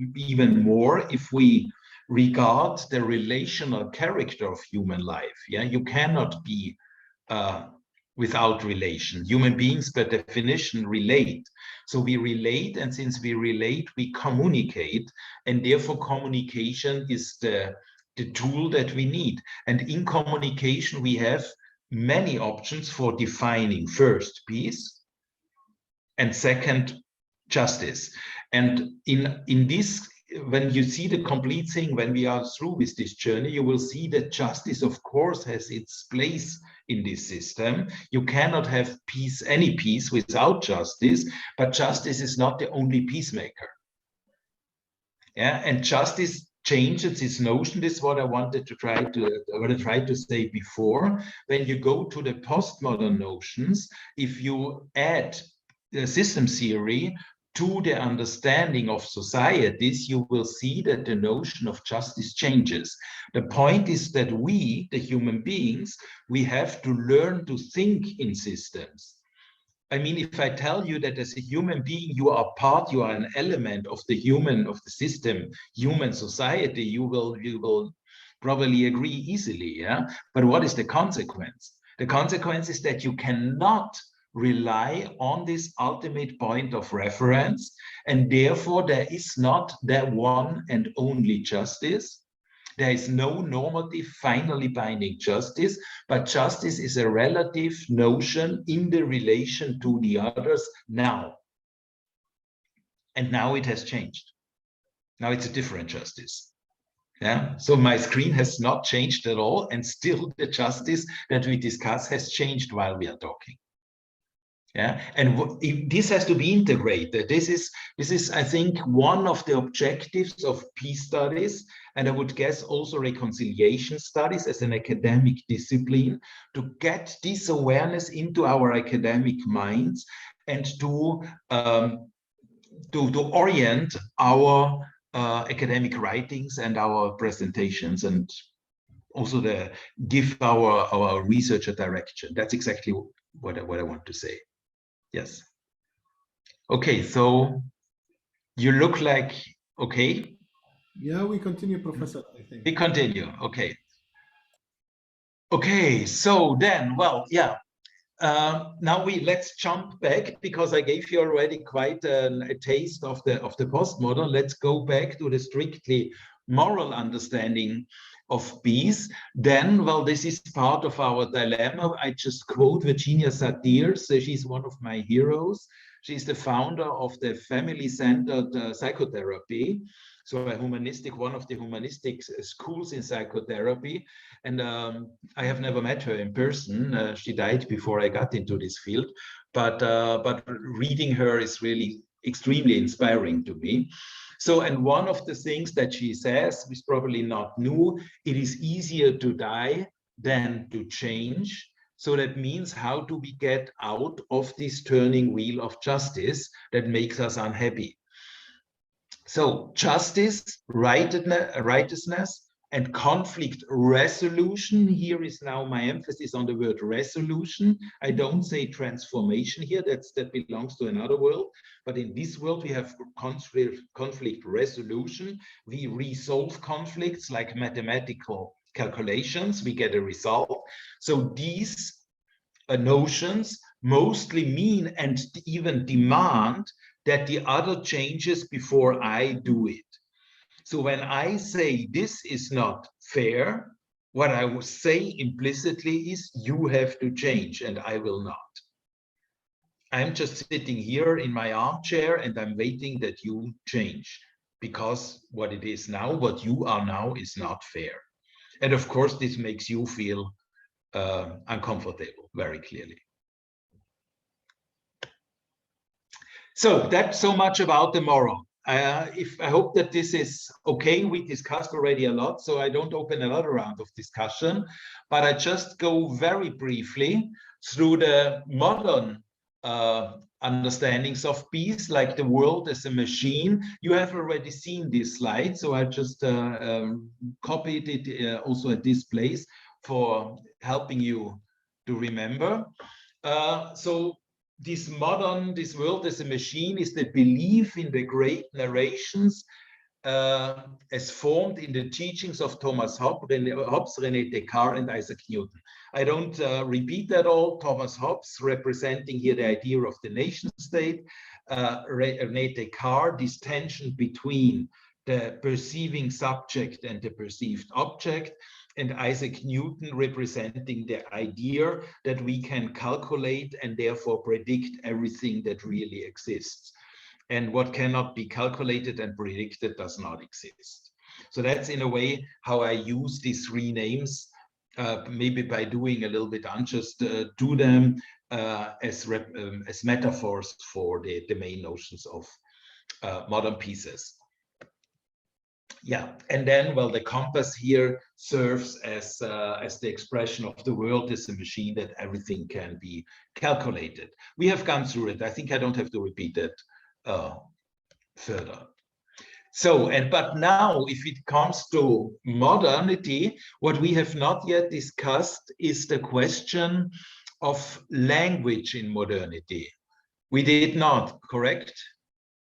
Speaker 4: regard the relational character of human life. Yeah, you cannot be without relation. Human beings, by definition, relate. So we relate, and since we relate, we communicate, and therefore communication is the tool that we need. And in communication, we have many options for defining first peace, and second justice. And in this, when you see the complete thing, when we are through with this journey, you will see that justice, of course, has its place in this system. You cannot have peace, any peace, without justice, but justice is not the only peacemaker. Yeah, and justice changes its notion. This is what I wanted to try to say before. When you go to the postmodern notions, if you add the system theory to the understanding of societies, you will see that the notion of justice changes. The point is that we, the human beings, we have to learn to think in systems. I mean, if I tell you that as a human being, you are an element of the system, human society, you will probably agree easily, yeah? But what is the consequence? The consequence is that you cannot rely on this ultimate point of reference, and therefore there is not that one and only justice. There is no normative, finally binding justice, but justice is a relative notion in the relation to the others now. And now it has changed. Now it's a different justice. Yeah. So my screen has not changed at all, and still the justice that we discuss has changed while we are talking. Yeah, and this has to be integrated. This is, I think, one of the objectives of peace studies, and I would guess also reconciliation studies as an academic discipline, to get this awareness into our academic minds and to orient our academic writings and our presentations, and also give our research a direction. That's exactly what I want to say. Yes. Okay, so you look like okay.
Speaker 1: Yeah, we continue, Professor, I think.
Speaker 4: We continue. Okay. Okay, so then, well, yeah. Now let's jump back, because I gave you already quite a taste of the postmodern. Let's go back to the strictly moral understanding of peace. Then, well, this is part of our dilemma. I just quote Virginia Satir. So she's one of my heroes. She's the founder of the family-centered psychotherapy. So one of the humanistic schools in psychotherapy. And I have never met her in person. She died before I got into this field. But reading her is really extremely inspiring to me. So, and one of the things that she says is probably not new. It is easier to die than to change. So that means, how do we get out of this turning wheel of justice that makes us unhappy? So justice, righteousness, and conflict resolution. Here is now my emphasis on the word resolution. I don't say transformation here, that belongs to another world. But in this world, we have conflict resolution. We resolve conflicts like mathematical calculations. We get a result. So these notions mostly mean and even demand that the other changes before I do it. So when I say this is not fair, what I will say implicitly is you have to change and I will not. I'm just sitting here in my armchair and I'm waiting that you change, because what it is now, what you are now, is not fair. And of course, this makes you feel uncomfortable, very clearly. So that's so much about the moral. I hope that this is okay. We discussed already a lot, so I don't open another round of discussion, but I just go very briefly through the modern understandings of peace, like the world as a machine. You have already seen this slide, so I just copied it also at this place for helping you to remember. So this world as a machine is the belief in the great narrations as formed in the teachings of Thomas Hobbes, René Descartes, and Isaac Newton. I don't repeat that all. Thomas Hobbes, representing here the idea of the nation state, René Descartes, this tension between the perceiving subject and the perceived object, and Isaac Newton representing the idea that we can calculate and therefore predict everything that really exists. And what cannot be calculated and predicted does not exist. So that's in a way how I use these three names, maybe by doing a little bit unjust to them as metaphors for the main notions of modern pieces. Yeah, and then, well, the compass here serves as the expression of the world as a machine that everything can be calculated. We have gone through it. I think I don't have to repeat it further. So, but now, if it comes to modernity, what we have not yet discussed is the question of language in modernity. We did not, correct?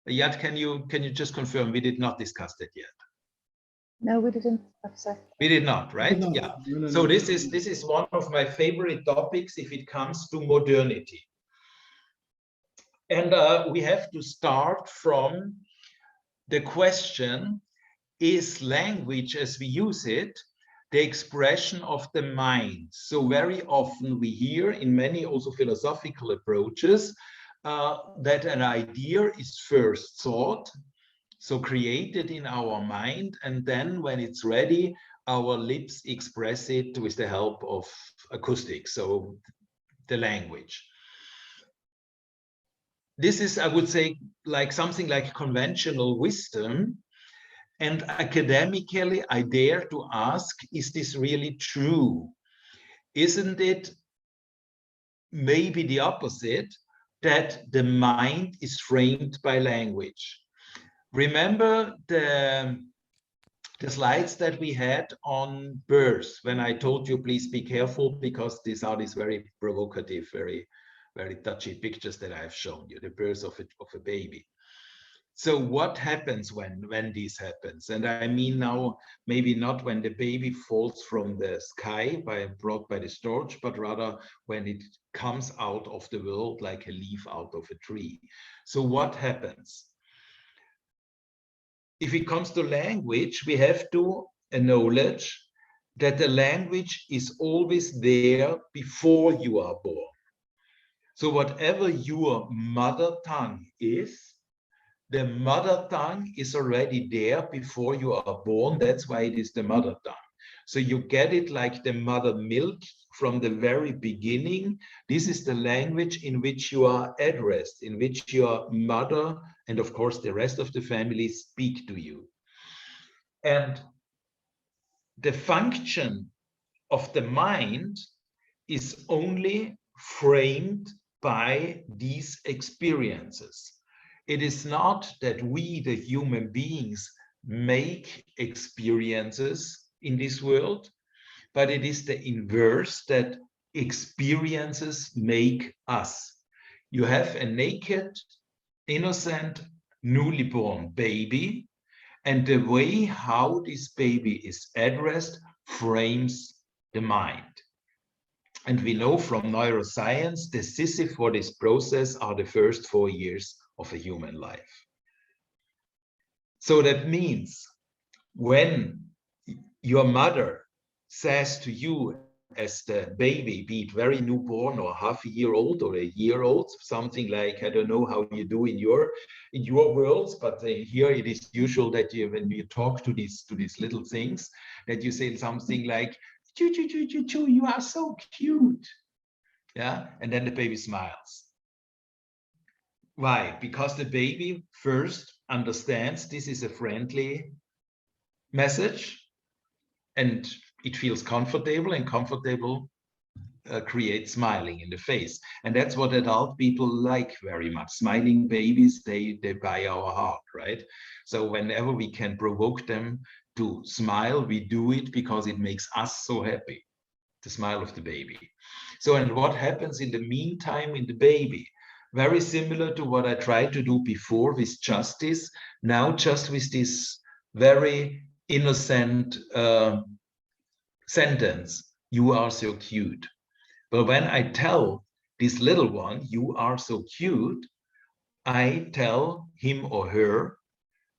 Speaker 4: Yat, can you just confirm we did not discuss that yet?
Speaker 2: No, we didn't. Sorry.
Speaker 4: We did not, right?
Speaker 1: No,
Speaker 4: Yeah.
Speaker 1: no,
Speaker 4: So
Speaker 1: no.
Speaker 4: this is one of my favorite topics if it comes to modernity. And we have to start from the question, is language as we use it the expression of the mind? So very often we hear in many also philosophical approaches that an idea is first thought, so created in our mind, and then when it's ready, our lips express it with the help of acoustics, so the language. This is, I would say, like something like conventional wisdom. And academically, I dare to ask, is this really true? Isn't it maybe the opposite, that the mind is framed by language? Remember the slides that we had on birth, when I told you, please be careful, because these are these very provocative, very, very touchy pictures that I've shown you, the birth of a baby. So what happens when this happens? And I mean now, maybe not when the baby falls from the sky brought by the storage, but rather when it comes out of the world like a leaf out of a tree. So what happens? If it comes to language, we have to acknowledge that the language is always there before you are born. So whatever your mother tongue is, the mother tongue is already there before you are born. That's why it is the mother tongue. So you get it like the mother milk from the very beginning. This is the language in which you are addressed, in which your mother and of course the rest of the family speak to you. And the function of the mind is only framed by these experiences. It is not that we, the human beings, make experiences in this world, but it is the inverse, that experiences make us. You have a naked, innocent, newly born baby, and the way how this baby is addressed frames the mind. And we know from neuroscience, decisive for this process are the first 4 years of a human life. So that means when your mother says to you as the baby, be it very newborn or half a year old or a year old, something like, I don't know how you do in your worlds, but here it is usual that you, when you talk to these little things, that you say something like, choo, choo, choo, choo, choo, you are so cute. Yeah, and then the baby smiles. Why? Because the baby first understands this is a friendly message and it feels comfortable, and comfortable creates smiling in the face. And that's what adult people like very much. Smiling babies, they buy our heart, right? So whenever we can provoke them to smile, we do it because it makes us so happy, the smile of the baby. So, and what happens in the meantime in the baby? Very similar to what I tried to do before with justice, now just with this very innocent sentence. you are so cute. But when I tell this little one, you are so cute, I tell him or her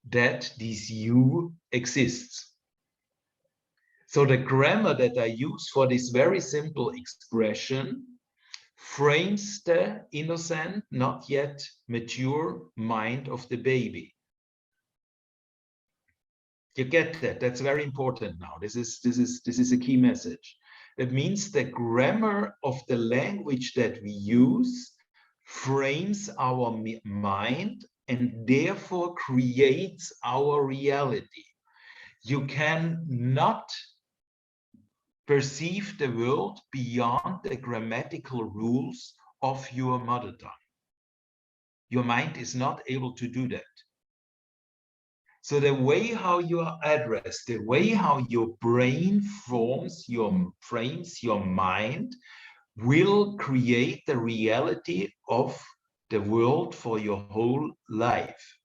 Speaker 4: that this you exists. So the grammar that I use for this very simple expression frames the innocent, not yet mature mind of the baby. You get that? That's very important now. This is a key message. That means the grammar of the language that we use frames our mind and therefore creates our reality. You can not perceive the world beyond the grammatical rules of your mother tongue. Your mind is not able to do that. So the way how you are addressed, the way how your brain frames your mind will create the reality of the world for your whole life.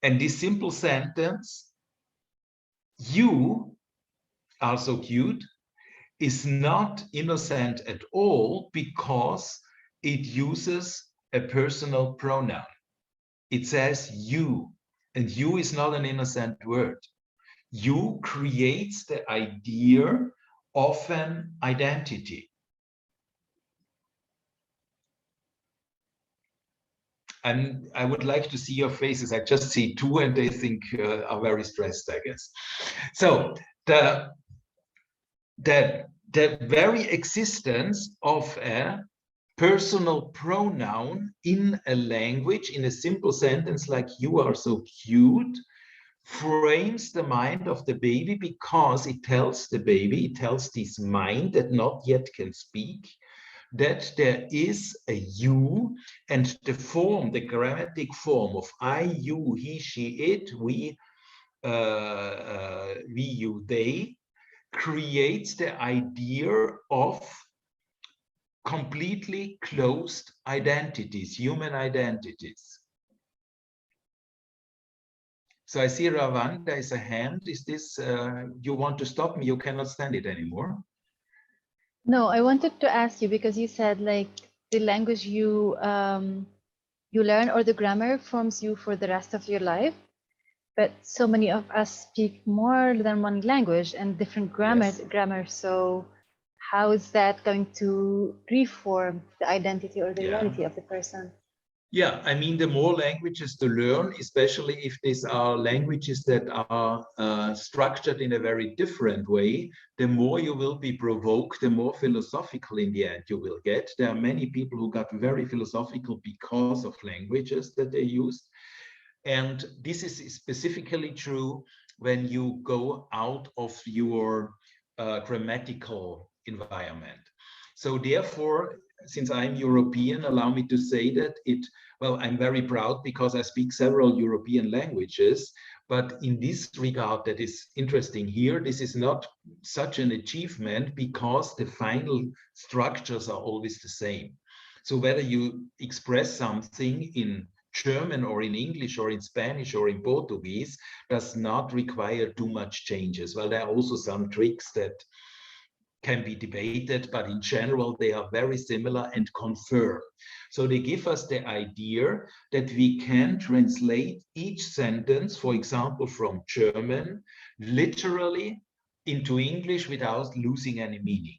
Speaker 4: And this simple sentence, you are so cute, is not innocent at all because it uses a personal pronoun. It says you, and you is not an innocent word. You creates the idea of an identity. And I would like to see your faces. I just see two and they think are very stressed, I guess. So the very existence of a personal pronoun in a language, in a simple sentence like you are so cute, frames the mind of the baby because it tells the baby, it tells this mind that not yet can speak, that there is a you, and the form, the grammatic form of I, you, he, she, it, we, you, they, creates the idea of completely closed identities, human identities. So I see Ravan, there is a hand. Is this, you want to stop me? You cannot stand it anymore.
Speaker 2: No, I wanted to ask you because you said like the language you learn or the grammar forms you for the rest of your life. But so many of us speak more than one language and different grammar. So how is that going to reform the identity or the reality of the person?
Speaker 4: Yeah, I mean, the more languages to learn, especially if these are languages that are structured in a very different way, the more you will be provoked, the more philosophical in the end you will get. There are many people who got very philosophical because of languages that they used. And this is specifically true when you go out of your grammatical environment. So therefore, since I'm European, allow me to say that well, I'm very proud because I speak several European languages, but in this regard that is interesting here, this is not such an achievement because the final structures are always the same. So whether you express something in German or in English or in Spanish or in Portuguese does not require too much changes. Well, there are also some tricks that can be debated, but in general, they are very similar and confirm. So they give us the idea that we can translate each sentence, for example, from German, literally into English without losing any meaning.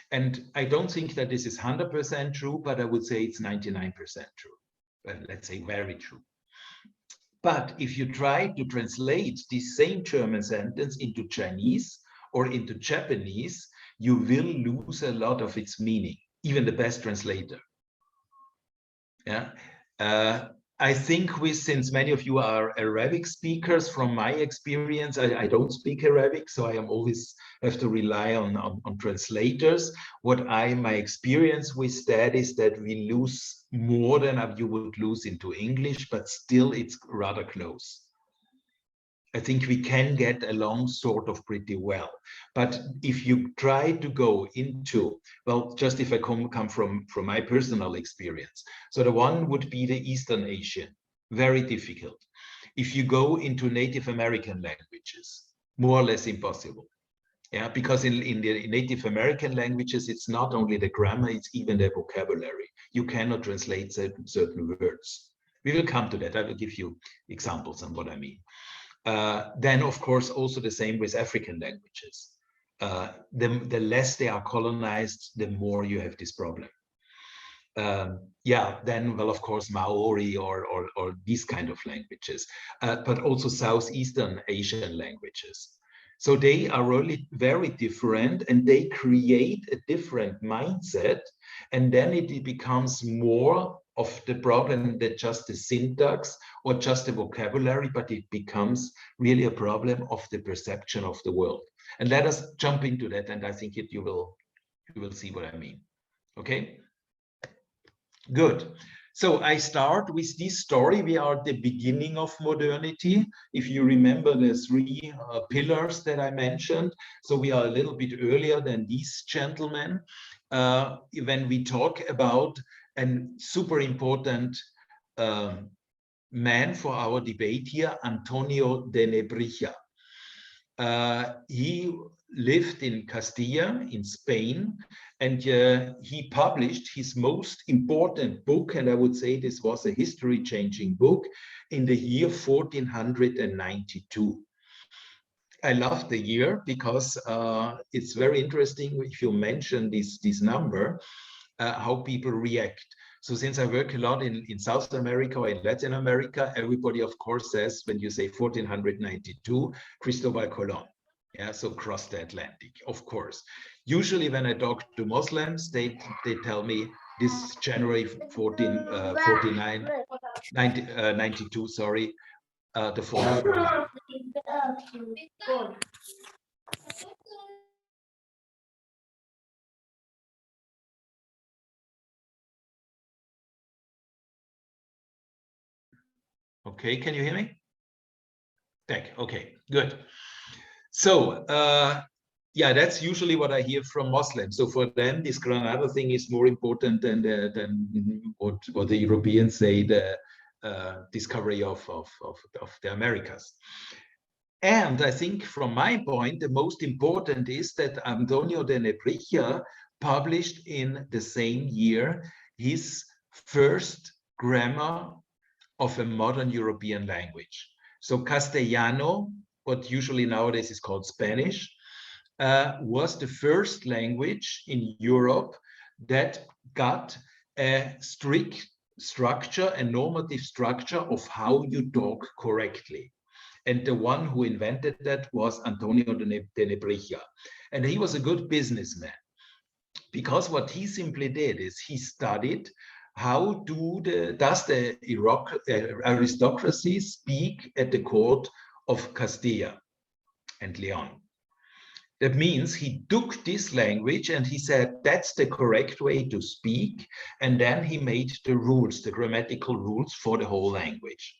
Speaker 4: And I don't think that this is 100% true, but I would say it's 99% true. Well, let's say very true. But if you try to translate this same German sentence into Chinese or into Japanese, you will lose a lot of its meaning, even the best translator. Yeah. I think since many of you are Arabic speakers, from my experience, I don't speak Arabic, so I am always have to rely on translators. My experience with that is that we lose more than you would lose into English, but still it's rather close. I think we can get along sort of pretty well. But if you try to go into, well, just if I come from my personal experience. So the one would be the Eastern Asian, very difficult. If you go into Native American languages, more or less impossible. Yeah, because in the Native American languages, it's not only the grammar, it's even the vocabulary. You cannot translate certain words. We will come to that. I will give you examples on what I mean. Then, of course, also the same with African languages. The less they are colonized, the more you have this problem. Yeah, then, well, of course, Maori or these kind of languages, but also Southeastern Asian languages. So they are really very different, and they create a different mindset, and then it becomes more of the problem than just the syntax or just the vocabulary, but it becomes really a problem of the perception of the world. And let us jump into that, and I think you will see what I mean. Okay, good. So I start with this story. We are at the beginning of modernity. If you remember the three pillars that I mentioned, so we are a little bit earlier than these gentlemen. When we talk about a super important man for our debate here, Antonio de Bricha. He lived in Castilla in Spain, and he published his most important book, and I would say this was a history-changing book, in the year 1492. I love the year because it's very interesting if you mention this number, how people react. So since I work a lot in South America or in Latin America, everybody, of course, says when you say 1492, Cristobal Colon. Yeah, so cross the Atlantic, of course. Usually when I talk to Muslims, they tell me this January 92, sorry, the fall of Berlin. Okay, can you hear me? Okay, good. So, yeah, that's usually what I hear from Muslims. So for them, this Granada thing is more important than what the Europeans say, the discovery of the Americas. And I think from my point, the most important is that Antonio de Bricha published in the same year his first grammar of a modern European language. So Castellano, what usually nowadays is called Spanish, was the first language in Europe that got a strict structure, a normative structure of how you talk correctly. And the one who invented that was Antonio de Bricha. And he was a good businessman, because what he simply did is he studied how does the aristocracy speak at the court of Castilla and Leon. That means he took this language and he said, that's the correct way to speak. And then he made the rules, the grammatical rules for the whole language.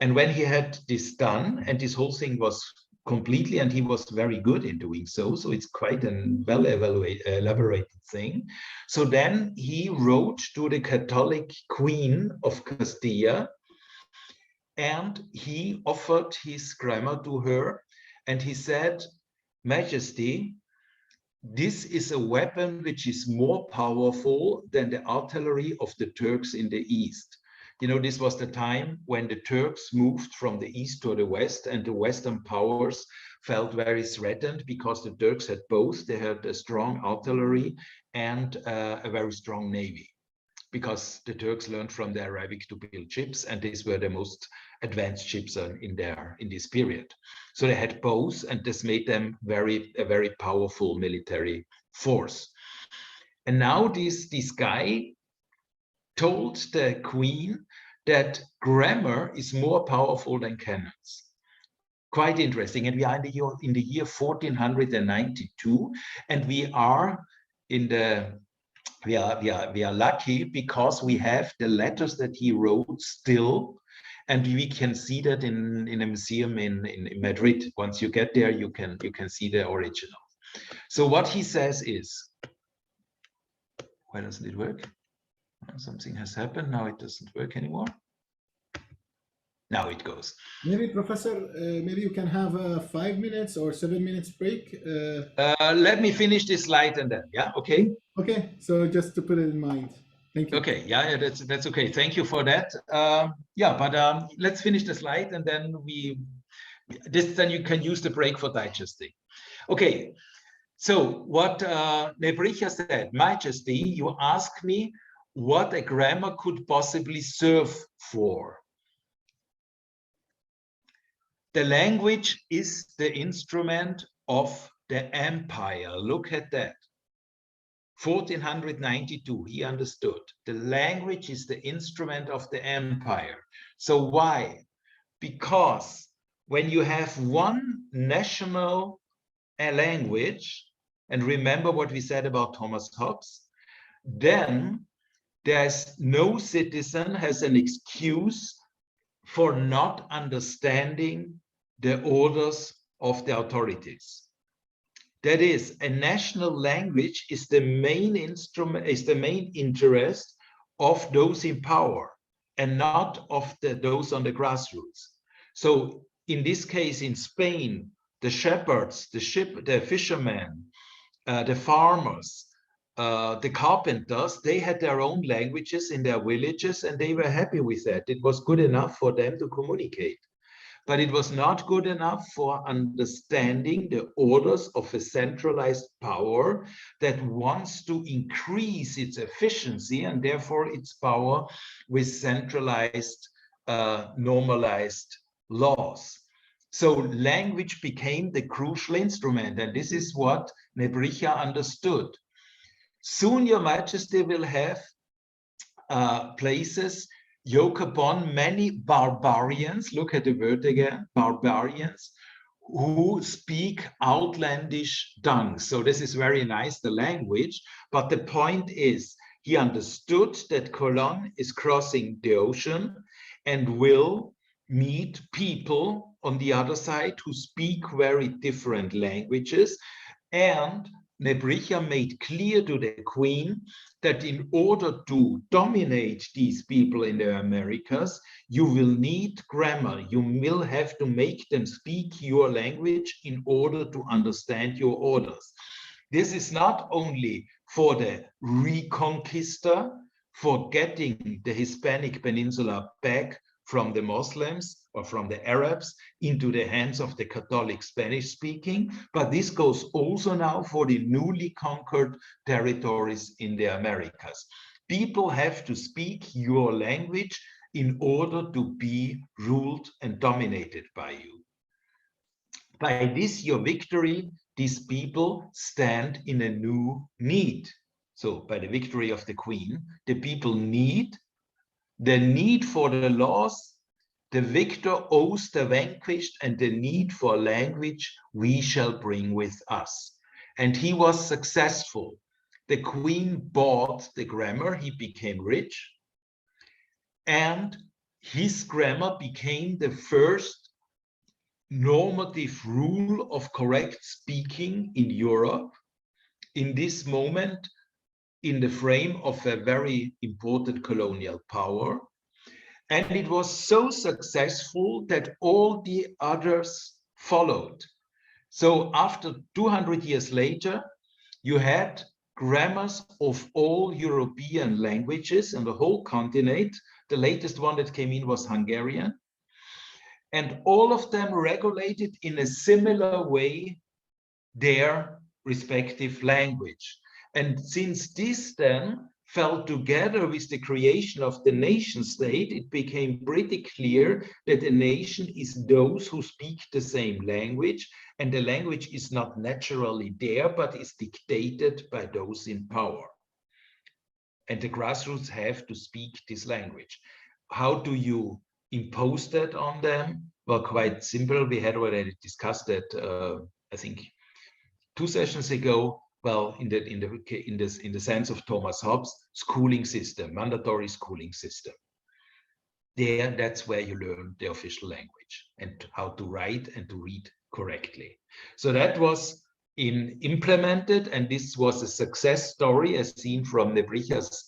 Speaker 4: And when he had this done, and this whole thing was completely, and he was very good in doing so, so it's quite a elaborated thing. So then he wrote to the Catholic Queen of Castilla, and he offered his grammar to her, and he said, Majesty, this is a weapon which is more powerful than the artillery of the Turks in the East. You know, this was the time when the Turks moved from the east to the west, and the Western powers felt very threatened because the Turks had both. They had a strong artillery and a very strong navy, because the Turks learned from the Arabic to build ships, and these were the most advanced ships in this period. So they had both, and this made them a very powerful military force. And now this guy told the queen that grammar is more powerful than canons. Quite interesting. And we are in the year 1492, and we are lucky because we have the letters that he wrote still, and we can see that in a museum in Madrid. Once you get there, you can see the original. So what he says is, why doesn't it work? Something has happened. Now it doesn't work anymore. Now it goes.
Speaker 1: Maybe, Professor, maybe you can have a 5 minutes or 7 minutes break.
Speaker 4: Let me finish this slide and then, yeah, okay?
Speaker 1: Okay, so just to put it in mind. Thank you.
Speaker 4: Okay, yeah, that's okay. Thank you for that. Yeah, but let's finish the slide and then then you can use the break for digesting. Okay, so what Bricha said, Majesty, you asked me what a grammar could possibly serve for. The language is the instrument of the empire. Look at that. 1492, he understood. The language is the instrument of the empire. So why? Because when you have one national language, and remember what we said about Thomas Hobbes, then there's no citizen has an excuse for not understanding the orders of the authorities. That is, a national language is the main instrument, is the main interest of those in power and not of those on the grassroots. So in this case, in Spain, the shepherds, the fishermen, the farmers, the carpenters, they had their own languages in their villages and they were happy with that. It was good enough for them to communicate. But it was not good enough for understanding the orders of a centralized power that wants to increase its efficiency and therefore its power with centralized, normalized laws. So language became the crucial instrument, and this is what Bricha understood. Soon, Your Majesty will have places yoke upon many barbarians, look at the word again, barbarians, who speak outlandish tongues. So this is very nice, the language, but the point is, he understood that Cologne is crossing the ocean and will meet people on the other side who speak very different languages. And Bricha made clear to the Queen that in order to dominate these people in the Americas, you will need grammar. You will have to make them speak your language in order to understand your orders. This is not only for the reconquista, for getting the Hispanic Peninsula back from the Muslims or from the Arabs into the hands of the Catholic Spanish speaking, but this goes also now for the newly conquered territories in the Americas. People have to speak your language in order to be ruled and dominated by you. By this, your victory, these people stand in a new need. So by the victory of the Queen, the people need the need for the laws, the victor owes the vanquished, and the need for language we shall bring with us. And he was successful. The Queen bought the grammar, he became rich, and his grammar became the first normative rule of correct speaking in Europe in this moment, in the frame of a very important colonial power. And it was so successful that all the others followed. So after 200 years later, you had grammars of all European languages on the whole continent. The latest one that came in was Hungarian. And all of them regulated in a similar way their respective language. And since this then fell together with the creation of the nation state, it became pretty clear that a nation is those who speak the same language, and the language is not naturally there, but is dictated by those in power. And the grassroots have to speak this language. How do you impose that on them? Well, quite simple. We had already discussed that, I think, 2 sessions ago. Well, in the sense of Thomas Hobbes, schooling system, mandatory schooling system. There, that's where you learn the official language and how to write and to read correctly. So that was implemented, and this was a success story as seen from Bricha's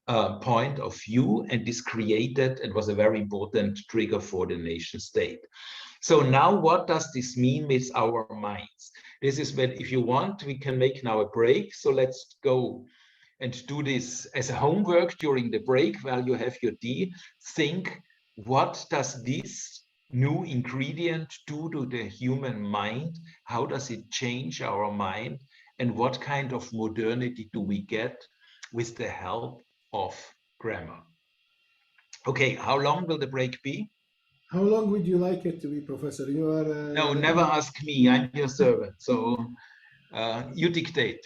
Speaker 4: point of view, and this created and was a very important trigger for the nation state. So now what does this mean with our minds? This is when, if you want, we can make now a break. So let's go and do this as a homework during the break while you have your tea. Think, what does this new ingredient do to the human mind? How does it change our mind? And what kind of modernity do we get with the help of grammar? Okay, how long will the break be?
Speaker 1: How long would you like it to be, Professor? You are.
Speaker 4: No, never ask me. I'm your servant. So you dictate.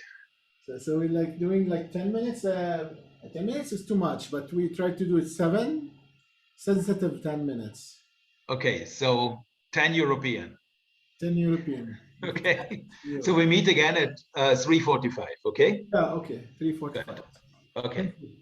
Speaker 1: So we're like doing like 10 minutes. 10 minutes is too much, but we try to do it seven sensitive 10 minutes.
Speaker 4: Okay, so 10 European.
Speaker 1: 10 European.
Speaker 4: Okay,
Speaker 1: Yeah.
Speaker 4: so we meet again at 3:45, okay?
Speaker 1: Yeah, okay. 3:45.
Speaker 4: Good. Okay.
Speaker 1: Thank you.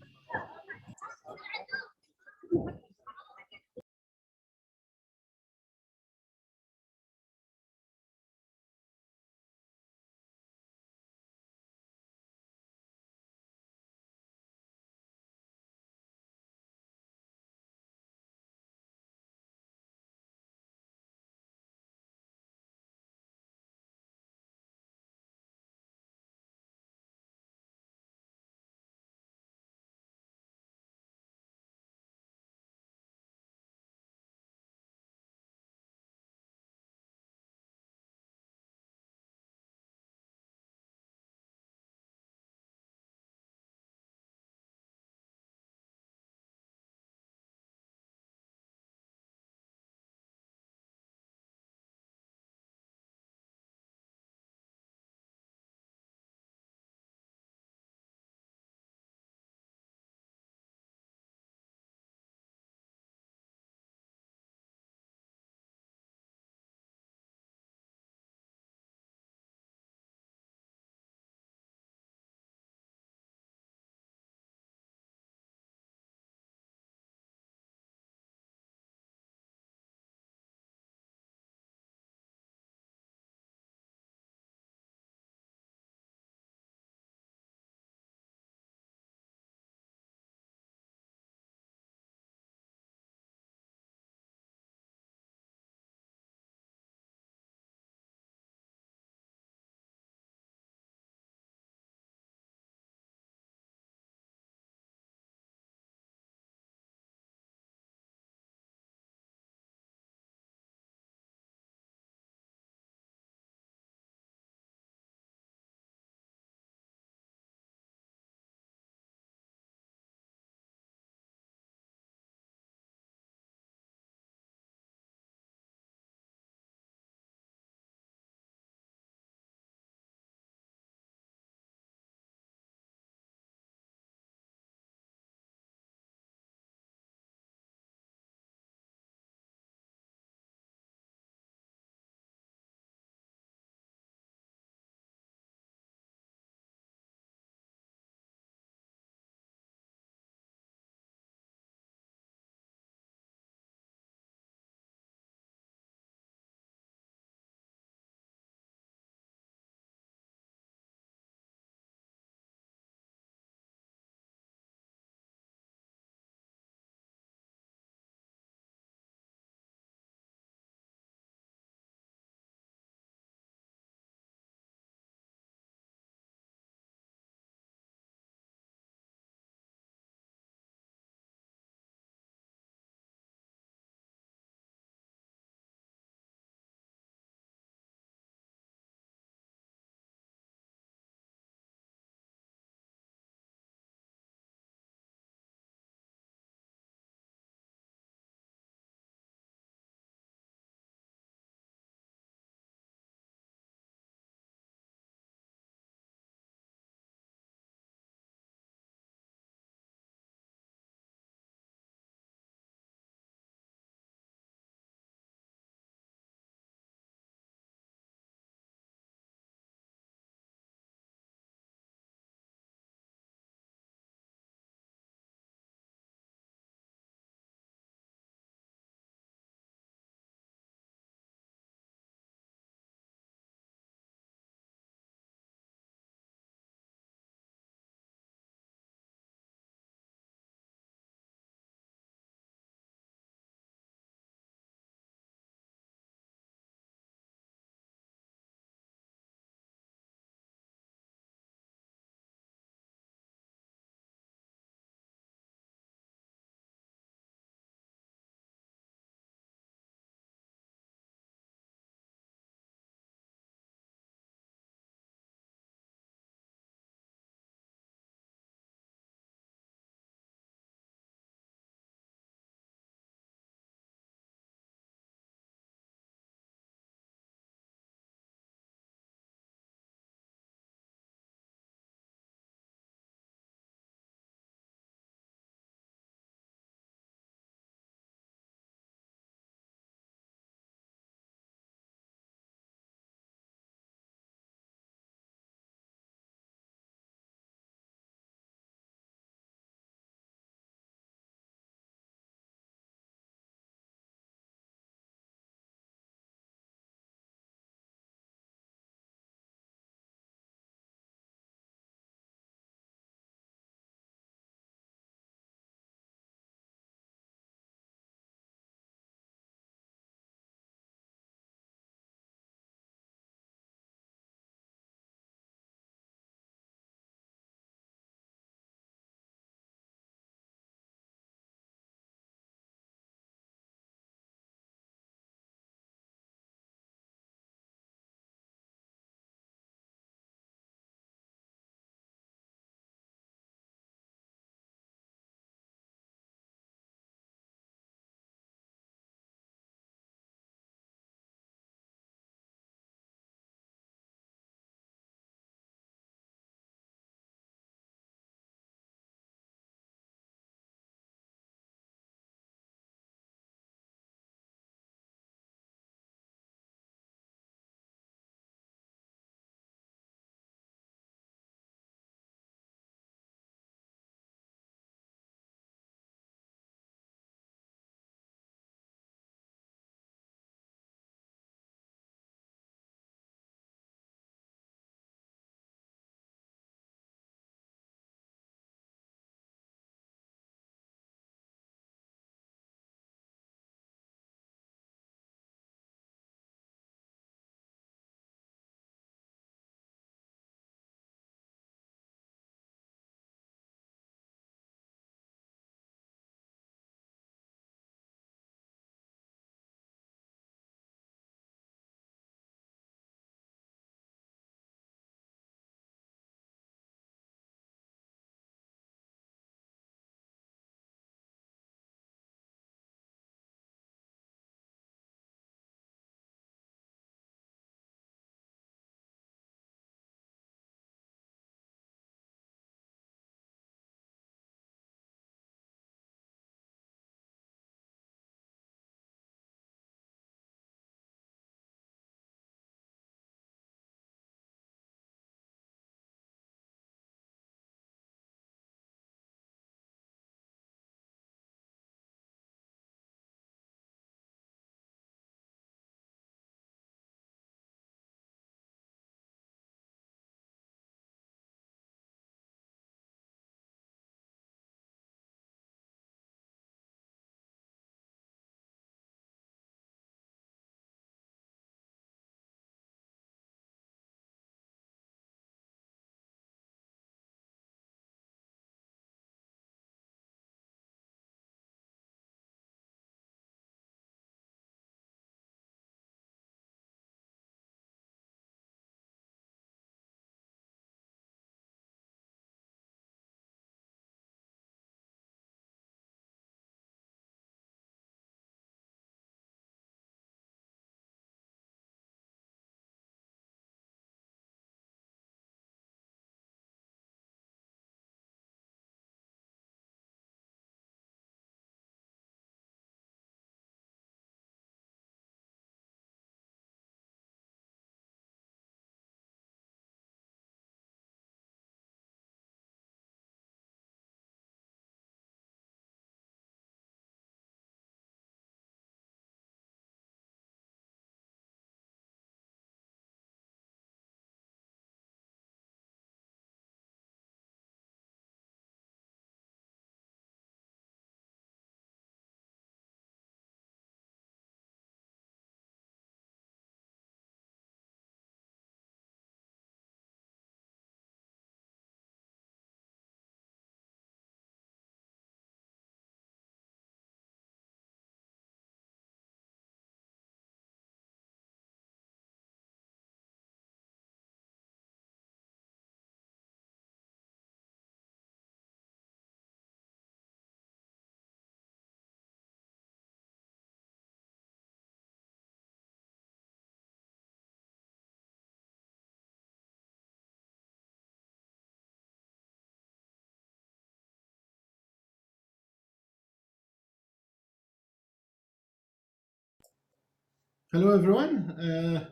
Speaker 1: Hello, everyone.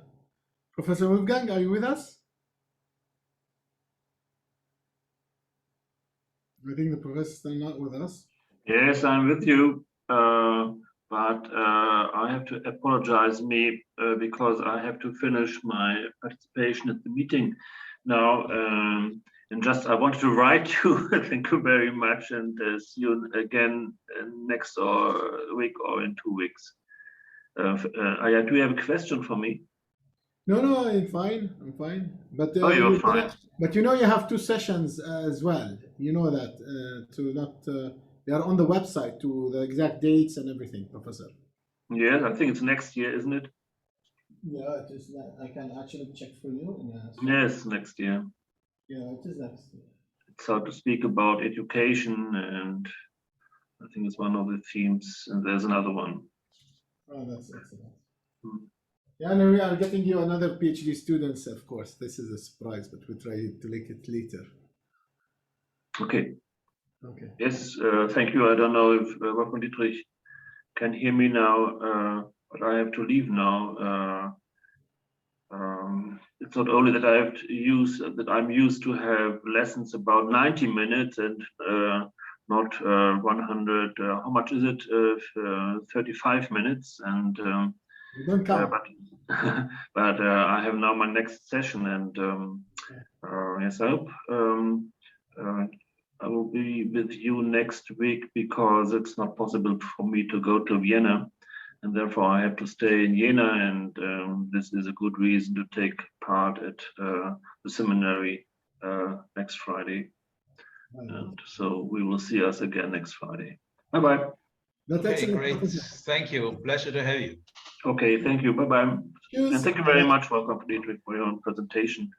Speaker 1: Professor Wolfgang, are you with us? I think the professor is still not with us.
Speaker 6: Yes, I'm with you, but I have to apologize because I have to finish my participation at the meeting now. And just I wanted to write you. Thank you very much, and see you again next week or in 2 weeks. Aya, do you have a question for me?
Speaker 1: No, I'm fine. I'm fine. But
Speaker 6: Oh, you're fine.
Speaker 1: But you know, you have 2 sessions as well. You know that to not they are on the website to the exact dates and everything, Professor.
Speaker 6: Yes, I think it's next year, isn't it?
Speaker 1: Yeah, it is. I can actually check for you.
Speaker 6: Yes, next year.
Speaker 1: Yeah, it is next year.
Speaker 6: So to speak about education, and I think it's one of the themes, and there's another one.
Speaker 1: Oh, that's excellent.
Speaker 6: Hmm.
Speaker 1: Yeah, no, we are getting you another PhD students, of course. This is a surprise, but we'll try to make it later.
Speaker 6: Okay.
Speaker 1: Okay.
Speaker 6: Yes, thank you. I don't know if Wolfgang Dietrich can hear me now, but I have to leave now. It's not only that I have to use that I'm used to have lessons about 90 minutes and not 100. How much is it? 35 minutes, and
Speaker 1: You don't count.
Speaker 6: but I have now my next session, and yes, I hope I will be with you next week because it's not possible for me to go to Vienna, and therefore I have to stay in Jena, and this is a good reason to take part at the seminary next Friday. And so we will see us again next Friday. Bye-bye.
Speaker 1: That's
Speaker 4: Okay,
Speaker 1: excellent,
Speaker 4: great.
Speaker 1: Professor.
Speaker 4: Thank you. Pleasure to have you.
Speaker 6: Okay, thank you. Bye-bye.
Speaker 1: Cheers.
Speaker 6: And thank you very much, Wolfgang Dietrich, for your presentation.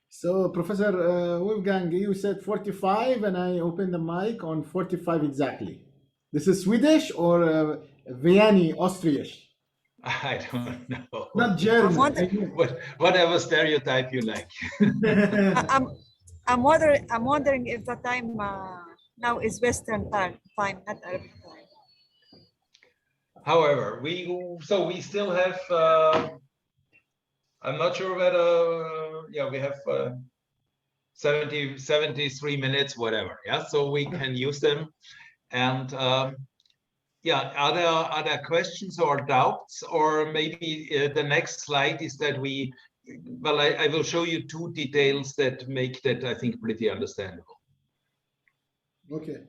Speaker 1: So, Professor Wolfgang, you said 45, and I opened the mic on 45 exactly. This is Swedish or Viennese, Austrian?
Speaker 4: I don't know.
Speaker 1: Not German.
Speaker 4: Whatever stereotype you like.
Speaker 7: I'm wondering if the time now is Western time, not Arabic time.
Speaker 4: However, we still have. I'm not sure whether we have 73 minutes, whatever. Yeah, so we can use them. And are there questions or doubts, or maybe the next slide is that I will show you 2 details that make that, I think, pretty understandable.
Speaker 1: Okay.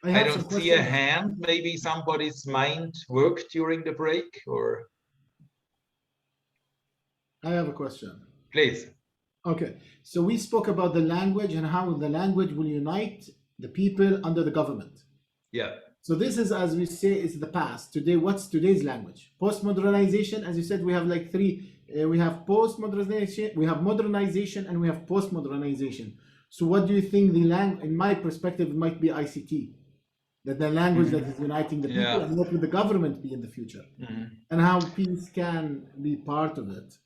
Speaker 4: I don't see a hand. Maybe somebody's mind worked during the break, or?
Speaker 1: I have a question.
Speaker 4: Please.
Speaker 1: Okay. So we spoke about the language and how the language will unite the people under the government.
Speaker 4: Yeah.
Speaker 1: So this is, as we say, is the past. Today, what's today's language? Postmodernization, as you said, we have like 3. We have postmodernization, we have modernization, and we have postmodernization. So what do you think the language, in my perspective, it might be ICT, that the language that is uniting the people, and what will the government be in the future, and how peace can be part of it.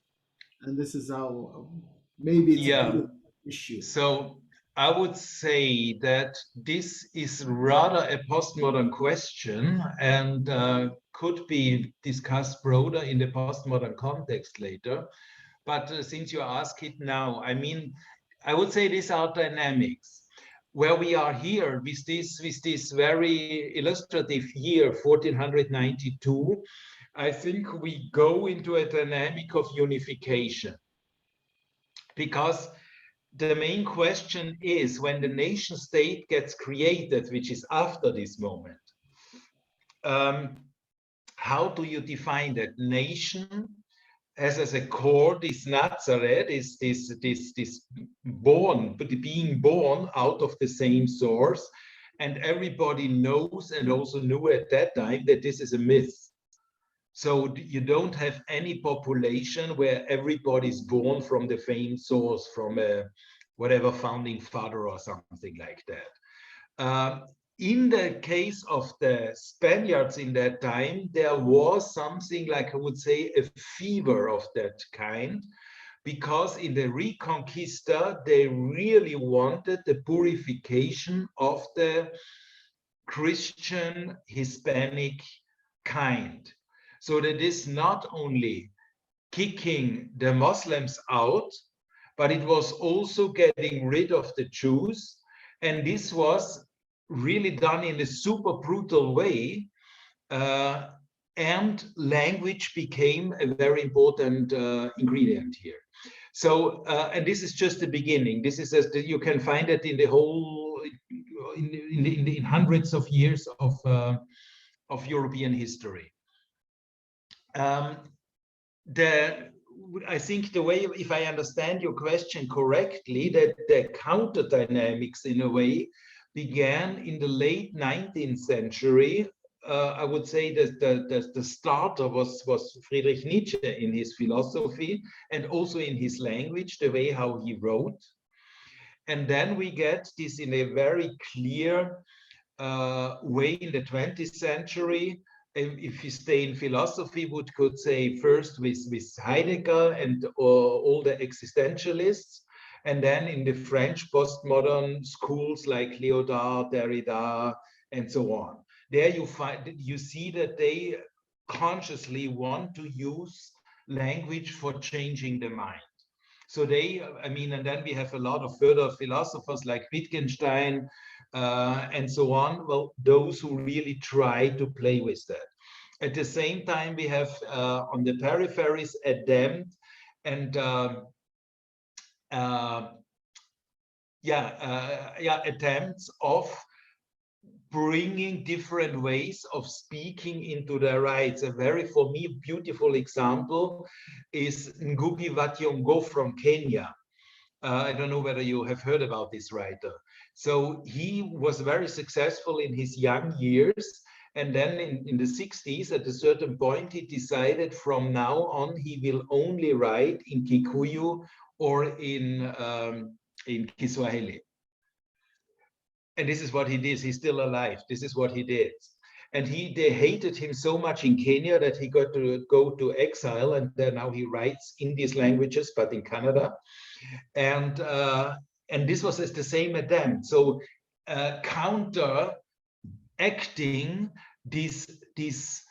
Speaker 1: And this is how maybe it's a big issue.
Speaker 4: So I would say that this is rather a postmodern question, and could be discussed broader in the postmodern context later. But since you ask it now, I mean, I would say these are dynamics. Where we are here with this very illustrative year, 1492, I think we go into a dynamic of unification. Because the main question is, when the nation state gets created, which is after this moment, how do you define that? Nation has as a core this Nazareth, this being born out of the same source, and everybody knows, and also knew at that time, that this is a myth. So you don't have any population where everybody is born from the same source, from a whatever founding father or something like that. In the case of the Spaniards in that time, there was something like, I would say, a fever of that kind, because in the Reconquista, they really wanted the purification of the Christian Hispanic kind. So that is not only kicking the Muslims out, but it was also getting rid of the Jews. And this was really done in a super brutal way. And language became a very important ingredient here. So, and this is just the beginning. This is you can find it in the whole, in hundreds of years of European history. I think the way, if I understand your question correctly, that the counter dynamics in a way began in the late 19th century. I would say that the starter was Friedrich Nietzsche in his philosophy and also in his language, the way how he wrote. And then we get this in a very clear way in the 20th century. If you stay in philosophy, we could say first with Heidegger and all the existentialists, and then in the French postmodern schools like Lyotard, Derrida, and so on. There you see that they consciously want to use language for changing the mind. So and then we have a lot of further philosophers like Wittgenstein and so on. Well, those who really try to play with that. At the same time, we have on the peripheries attempt and attempts of bringing different ways of speaking into their rights. A very, for me, beautiful example is Ngugi wa Thiong'o from Kenya. I don't know whether you have heard about this writer. So he was very successful in his young years. And then in the 60s, at a certain point, he decided from now on, he will only write in Kikuyu or in Kiswahili. And this is what he did. He's still alive. This is what he did. And they hated him so much in Kenya that he got to go to exile. And then now he writes in these languages, but in Canada. And this was the same attempt. So counteracting this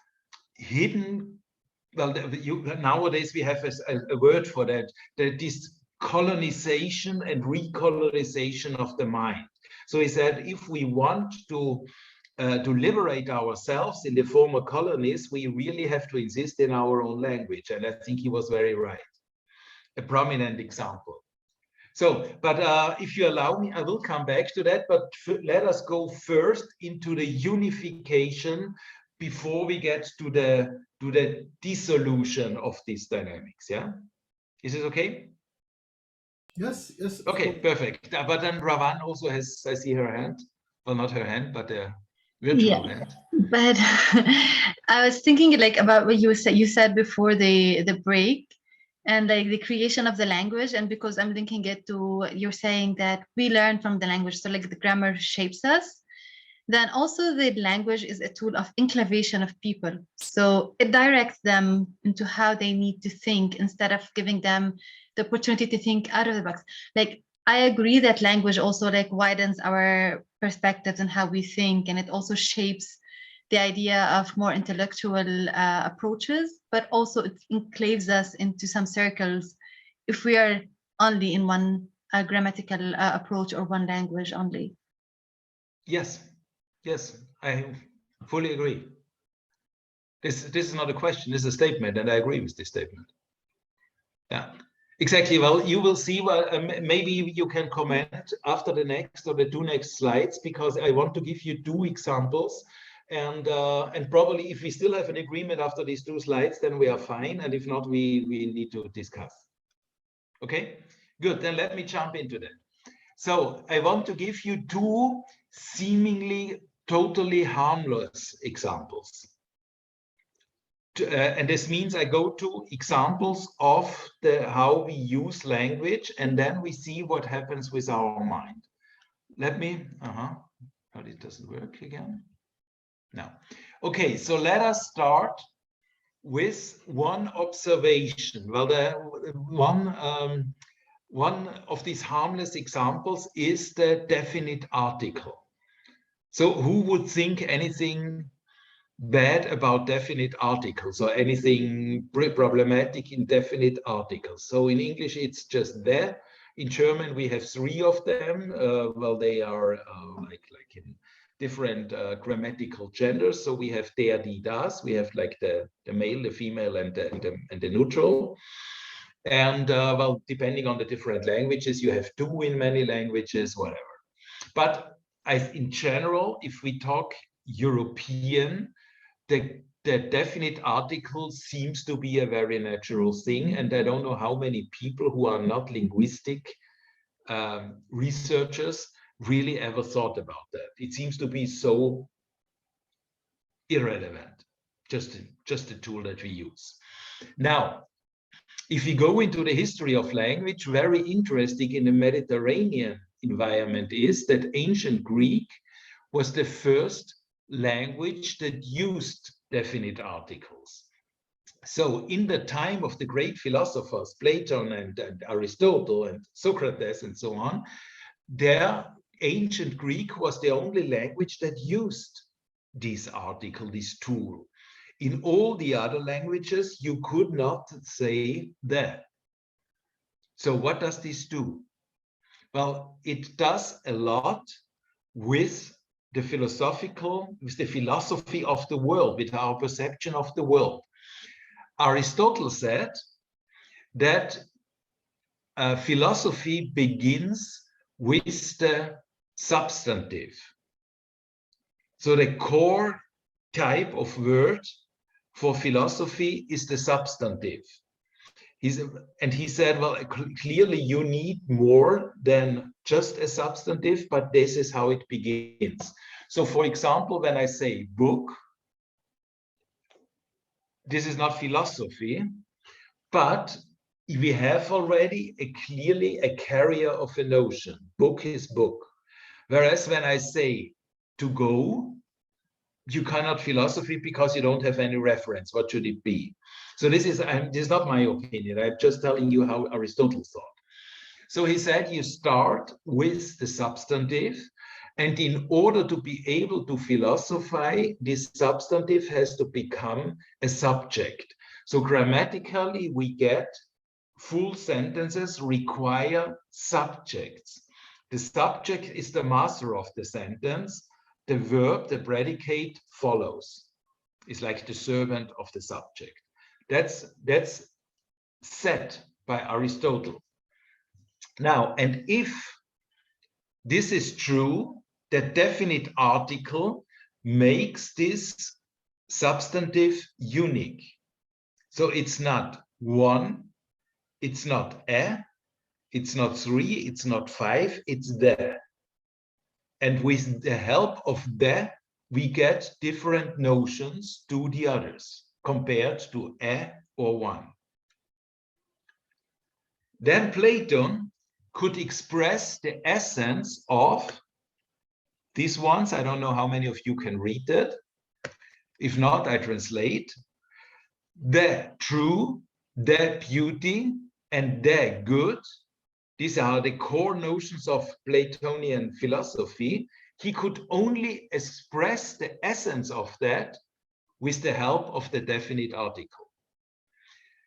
Speaker 4: hidden, well, nowadays we have a word for that, this colonization and recolonization of the mind. So he said, if we want to liberate ourselves in the former colonies, we really have to insist in our own language. And I think he was very right. A prominent example. So, but if you allow me, I will come back to that, but let us go first into the unification before we get to the dissolution of these dynamics, yeah? Is it okay?
Speaker 1: Yes, yes.
Speaker 4: Okay, perfect. But then Ravan also has, I see her hand. Well, not her hand, but the virtual hand.
Speaker 2: But I was thinking like about what you said before the break, and like the creation of the language. And because I'm linking it to, you're saying that we learn from the language, so like the grammar shapes us, then also the language is a tool of enclavation of people. So it directs them into how they need to think instead of giving them the opportunity to think out of the box. Like, I agree that language also like widens our perspectives and how we think, and it also shapes the idea of more intellectual approaches, but also it enclaves us into some circles if we are only in one grammatical approach or one language only.
Speaker 4: Yes, yes, I fully agree. This is not a question, this is a statement, and I agree with this statement. Yeah, exactly. Well, you will see, well, maybe you can comment after the next or the two next slides, because I want to give you two examples. And probably if we still have an agreement after these two slides, then we are fine. And if not, we need to discuss. Okay, good. Then let me jump into that. So I want to give you two seemingly totally harmless examples. And this means I go to examples of how we use language, and then we see what happens with our mind. Let me, oh, it doesn't work again. No. Okay, so let us start with one observation. Well, one of these harmless examples is the definite article. So who would think anything bad about definite articles or anything problematic in definite articles? So in English, it's just there. In German, we have 3 of them. Well, they are like in different grammatical genders. So we have der, die, das. We have like the male, the female, and the neutral. And well, depending on the different languages, you have 2 in many languages, whatever. But in general, if we talk European, the definite article seems to be a very natural thing. And I don't know how many people who are not linguistic researchers really ever thought about that. It seems to be so irrelevant, just a tool that we use. Now, if we go into the history of language, very interesting in the Mediterranean environment is that ancient Greek was the first language that used definite articles. So in the time of the great philosophers, Plato and Aristotle and Socrates and so on, their ancient Greek was the only language that used this article, this tool. In all the other languages, you could not say that. So what does this do? Well, it does a lot with the philosophy of the world, with our perception of the world. Aristotle said that philosophy begins with the substantive. So the core type of word for philosophy is the substantive. And he said, well, clearly you need more than just a substantive, but this is how it begins. So for example, when I say book, this is not philosophy, but we have already clearly a carrier of a notion. Book is book. Whereas when I say to go, you cannot philosophy because you don't have any reference. What should it be? So this is not my opinion. I'm just telling you how Aristotle thought. So he said you start with the substantive, and in order to be able to philosophize, this substantive has to become a subject. So grammatically, we get full sentences require subjects. The subject is the master of the sentence. The verb, the predicate, follows. It's like the servant of the subject. That's set by Aristotle. Now, and if this is true, the definite article makes this substantive unique. So it's not 1, it's not a, it's not 3, it's not 5, it's the. And with the help of the, we get different notions to the others compared to a or 1. Then Plato could express the essence of these ones. I don't know how many of you can read that. If not, I translate. The true, the beauty, and the good. These are the core notions of Platonian philosophy. He could only express the essence of that with the help of the definite article.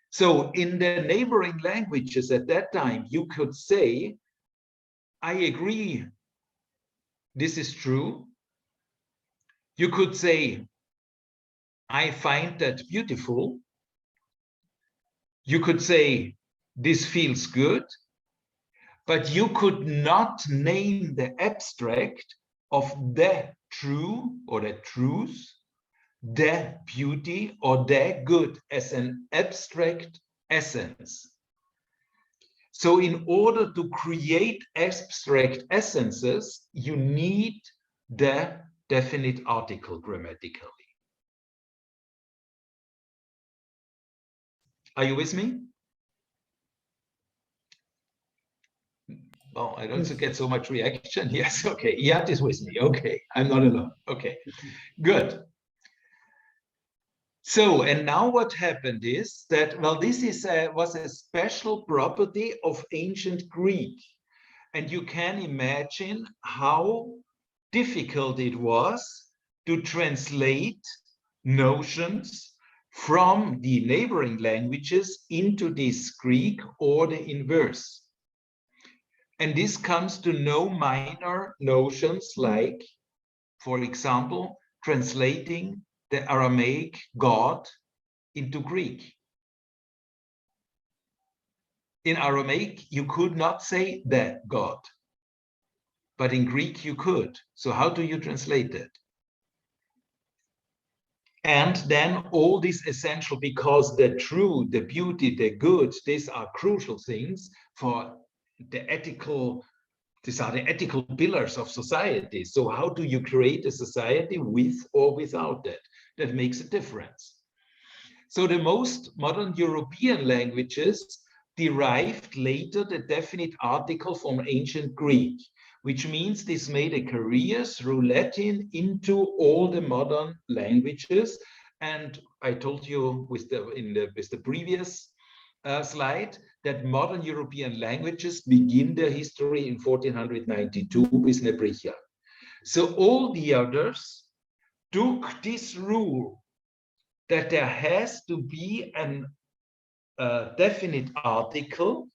Speaker 4: So in the neighboring languages at that time, you could say, I agree, this is true. You could say, I find that beautiful. You could say, this feels good. But you could not name the abstract of the true or the truth, the beauty or the good as an abstract essence. So in order to create abstract essences, you need the definite article grammatically. Are you with me? Oh, I don't get so much reaction. Yes, okay. Yat is with me. Okay, I'm not alone. Okay, good. So, and now what happened is that, well, this was a special property of ancient Greek. And you can imagine how difficult it was to translate notions from the neighboring languages into this Greek or the inverse. And this comes to no minor notions like, for example, translating the Aramaic God into Greek. In Aramaic, you could not say that God, but in Greek you could. So how do you translate that? And then all this essential, because the true, the beauty, the good, these are crucial things for the ethical, these are the ethical pillars of society. So how do you create a society with or without that? That makes a difference. So the most modern European languages derived later the definite article from ancient Greek, which means this made a career through Latin into all the modern languages. And I told you with the previous slide that modern European languages begin their history in 1492 with Bricha. So all the others took this rule that there has to be a definite article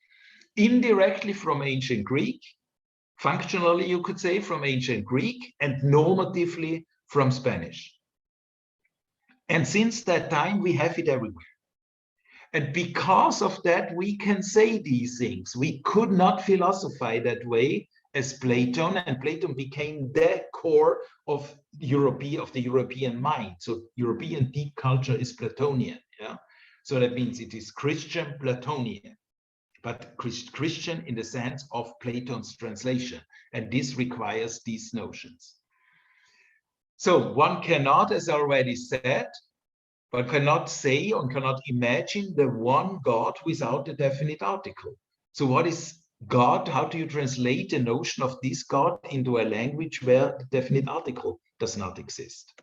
Speaker 4: indirectly from ancient Greek, functionally you could say from ancient Greek, and normatively from Spanish. And since that time we have it everywhere. And because of that we can say these things. We could not philosophize that way as Plato, and Plato became the core of the European mind. So European deep culture is Platonian. Yeah. So that means it is Christian Platonian, but Christian in the sense of Platon's translation. And this requires these notions. So one cannot, as I already said, one cannot say or cannot imagine the one God without a definite article. So what is God? How do you translate the notion of this God into a language where the definite article does not exist?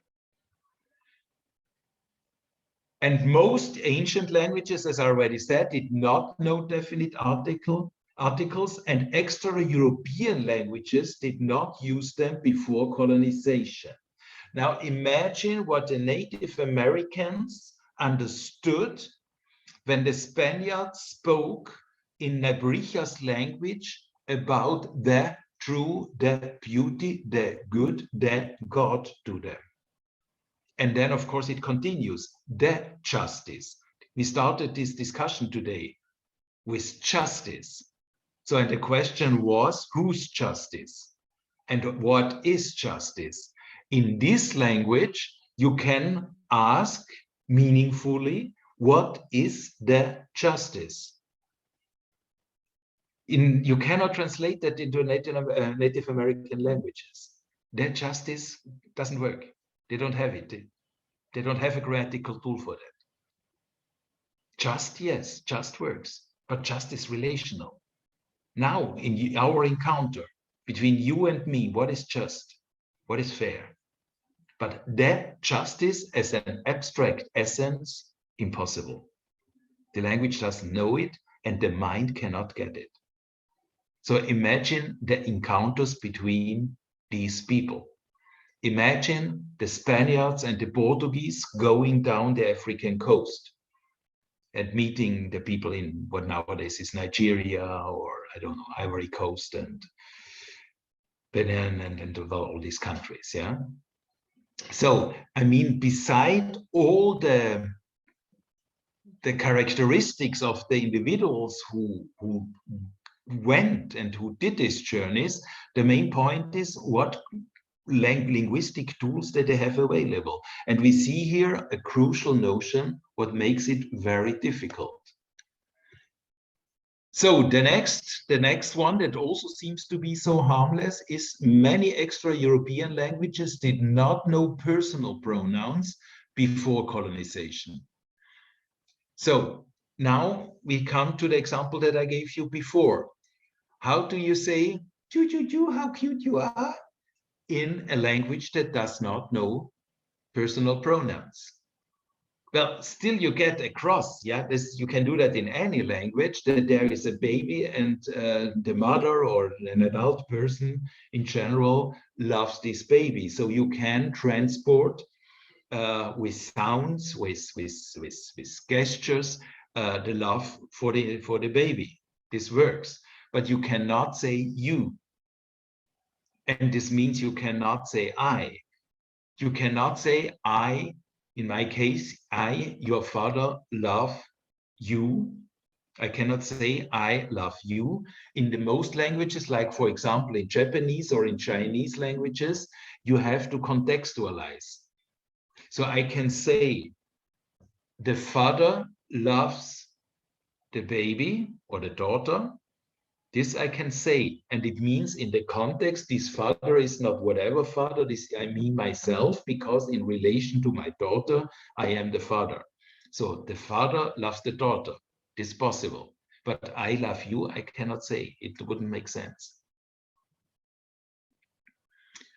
Speaker 4: And most ancient languages, as I already said, did not know definite articles, and extra-European languages did not use them before colonization. Now imagine what the Native Americans understood when the Spaniards spoke in Bricha's language about the true, the beauty, the good that God to them. And then, of course, it continues, the justice. We started this discussion today with justice. So, and the question was, whose justice? And what is justice? In this language, you can ask meaningfully, what is the justice? You cannot translate that into Native American languages. Their justice doesn't work. They don't have it. They don't have a grammatical tool for that. Just, yes, just works, but just is relational. Now, in our encounter between you and me, what is just? What is fair? But that justice as an abstract essence, impossible. The language doesn't know it, and the mind cannot get it. So imagine the encounters between these people. Imagine the Spaniards and the Portuguese going down the African coast and meeting the people in what nowadays is Nigeria, or I don't know, Ivory Coast and Benin and all these countries, yeah? So, I mean, beside all the characteristics of the individuals who went and who did these journeys, the main point is what linguistic tools that they have available. And we see here a crucial notion, what makes it very difficult. So the next one that also seems to be so harmless is many extra-European languages did not know personal pronouns before colonization. So now we come to the example that I gave you before. How do you say, "Choo, choo, choo, how cute you are," in a language that does not know personal pronouns? well, still you get across, yeah, this, you can do that in any language, that there is a baby and the mother or an adult person in general loves this baby. So you can transport with sounds, with gestures, the love for the baby. This works, but you cannot say you. And this means you cannot say I. You cannot say I, in my case, I, your father, love you. I cannot say I love you. In the most languages, like for example, in Japanese or in Chinese languages, you have to contextualize. So I can say the father loves the baby or the daughter. This I can say, and it means in the context, this father is not whatever father, this I mean myself, because in relation to my daughter, I am the father. So the father loves the daughter, this is possible. But I love you, I cannot say, it wouldn't make sense.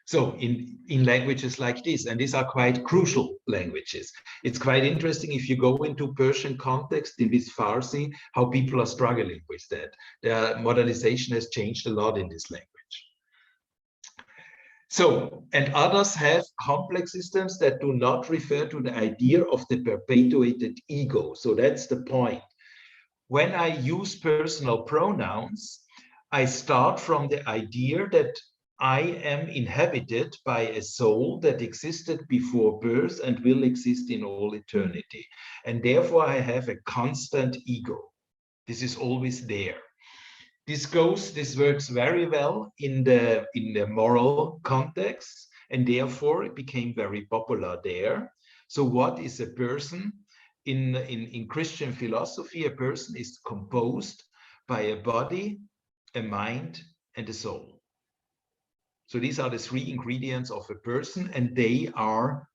Speaker 4: So in languages like this, and these are quite crucial languages, it's quite interesting if you go into Persian context in this Farsi, how people are struggling with that. The modernization has changed a lot in this language. So, and others have complex systems that do not refer to the idea of the perpetuated ego. So that's the point. When I use personal pronouns, I start from the idea that I am inhabited by a soul that existed before birth and will exist in all eternity. And therefore I have a constant ego. This is always there. This works very well in the moral context, and therefore it became very popular there. So what is a person? In Christian philosophy, a person is composed by a body, a mind, and a soul. So these are the three ingredients of a person, and they are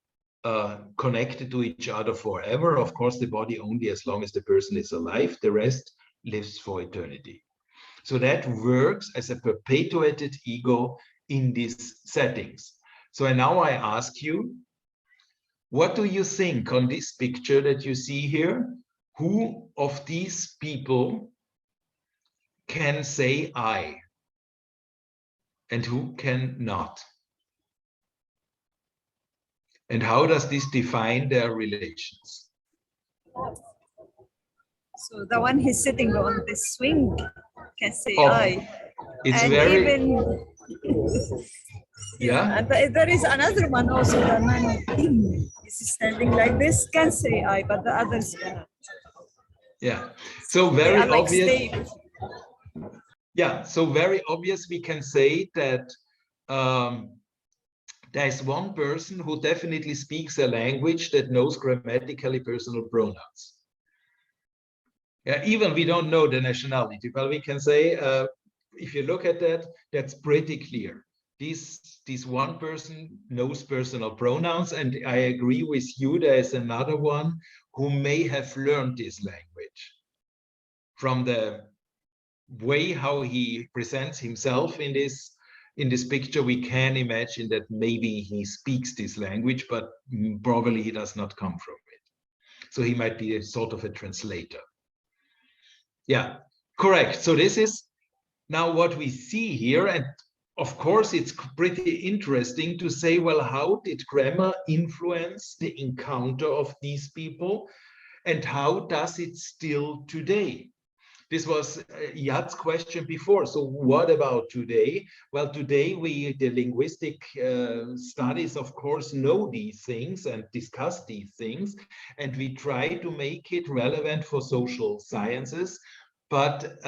Speaker 4: connected to each other forever. Of course, the body only as long as the person is alive, the rest lives for eternity. So that works as a perpetuated ego in these settings. So now I ask you, what do you think on this picture that you see here? Who of these people can say I? And who cannot? And how does this define their relations?
Speaker 7: So the one who's sitting on the swing can say
Speaker 4: Oh,
Speaker 7: I.
Speaker 4: it's
Speaker 7: And
Speaker 4: very,
Speaker 7: even,
Speaker 4: yeah.
Speaker 7: And there is another one also, the man is standing like this, can say I, but the others cannot.
Speaker 4: Yeah. So
Speaker 7: They
Speaker 4: very
Speaker 7: are like
Speaker 4: obvious.
Speaker 7: stable.
Speaker 4: Yeah. So very obvious. We can say that there's one person who definitely speaks a language that knows grammatically personal pronouns. Yeah. Even we don't know the nationality, but we can say if you look at that, that's pretty clear. This one person knows personal pronouns, and I agree with you. There is another one who may have learned this language from the way how he presents himself in this picture. We can imagine that maybe he speaks this language, but probably he does not come from it. So he might be a sort of a translator. Yeah, correct. So this is now what we see here, and of course, it's pretty interesting to say, well, how did grammar influence the encounter of these people, and how does it still today? This was Yad's question before. So what about today? Well, today the linguistic studies, of course, know these things and discuss these things, and we try to make it relevant for social sciences. But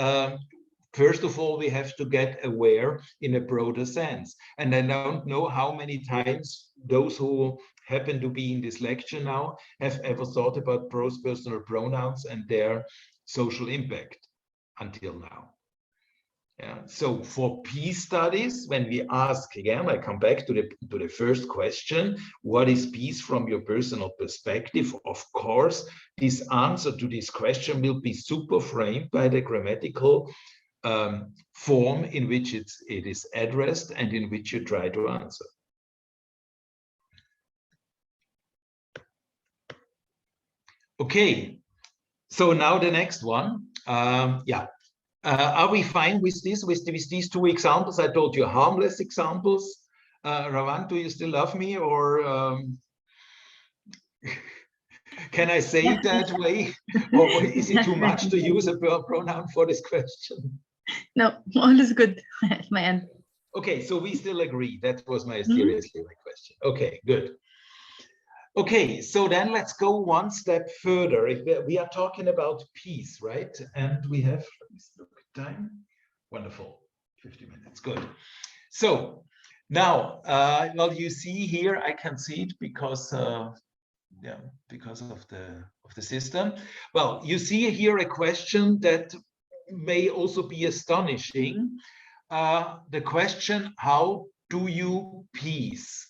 Speaker 4: first of all, we have to get aware in a broader sense. And I don't know how many times those who happen to be in this lecture now have ever thought about personal pronouns and their social impact until now. Yeah. So for peace studies, when we ask, again, I come back to the first question, what is peace from your personal perspective? Of course, this answer to this question will be super framed by the grammatical form in which it is addressed and in which you try to answer. Okay, so now the next one. Yeah. Are we fine with this, with these two examples? I told you harmless examples. Ravan, do you still love me, or can I say it that way? Or is it too much to use a pronoun for this question?
Speaker 9: No, all is good at my end.
Speaker 4: Okay, so we still agree. That was my seriously my question. Okay, good. Okay, so then let's go one step further. If we are talking about peace, right? And we have, let me look at time. Wonderful, 50 minutes, good. So now, well, you see here, I can see it because, yeah, because of the system. Well, you see here a question that may also be astonishing. The question, how do you peace?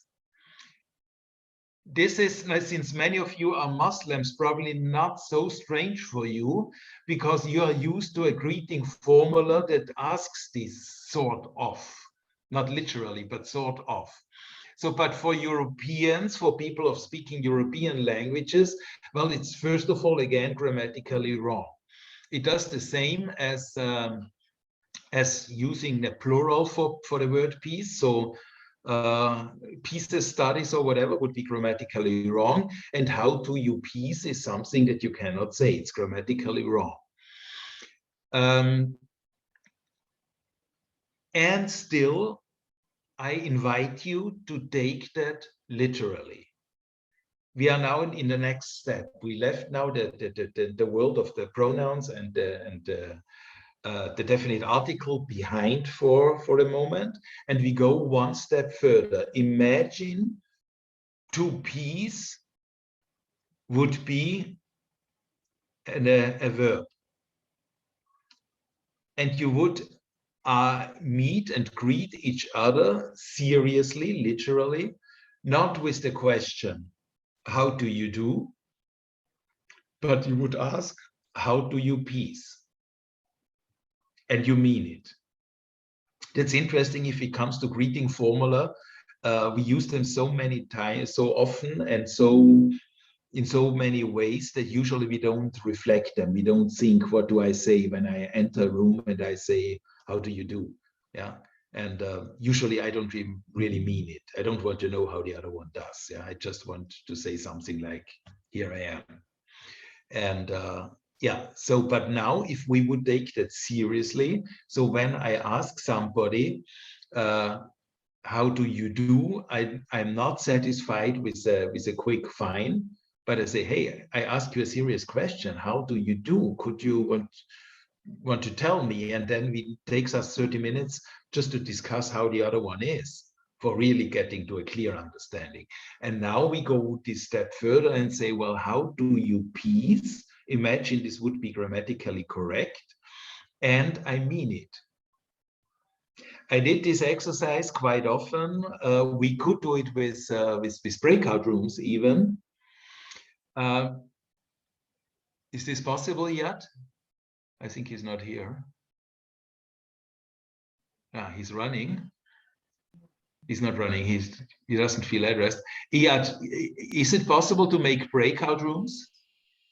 Speaker 4: This is, since many of you are Muslims, probably not so strange for you, because you are used to a greeting formula that asks this sort of, not literally, but sort of. So, but for Europeans, for people of speaking European languages, well, it's first of all, again, grammatically wrong. It does the same as using the plural for the word peace. So pieces, studies, or whatever would be grammatically wrong. And how do you peace is something that you cannot say. It's grammatically wrong. And still, I invite you to take that literally. We are now in the next step. We left now the world of the pronouns and the definite article behind for a moment, and we go one step further. Imagine to peace would be a verb, and you would meet and greet each other seriously, literally, not with the question, how do you do? But you would ask, how do you peace? And you mean it. That's interesting. If it comes to greeting formula, we use them so many times, so often, and so in so many ways that usually we don't reflect them. We don't think, what do I say when I enter a room and I say, how do you do? Yeah. And usually I don't really mean it. I don't want to know how the other one does. Yeah. I just want to say something like, here I am. And yeah, so, but now if we would take that seriously, so when I ask somebody, how do you do? I'm not satisfied with a quick fine, but I say, hey, I ask you a serious question. How do you do? Could you want to tell me? And then it takes us 30 minutes just to discuss how the other one is, for really getting to a clear understanding. And now we go this step further and say, well, how do you peace? Imagine this would be grammatically correct, and I mean it. I did this exercise quite often. We could do it with breakout rooms even. Is this possible yet? I think he's not here. He's running. He's not running. He doesn't feel at rest. Is it possible to make breakout rooms?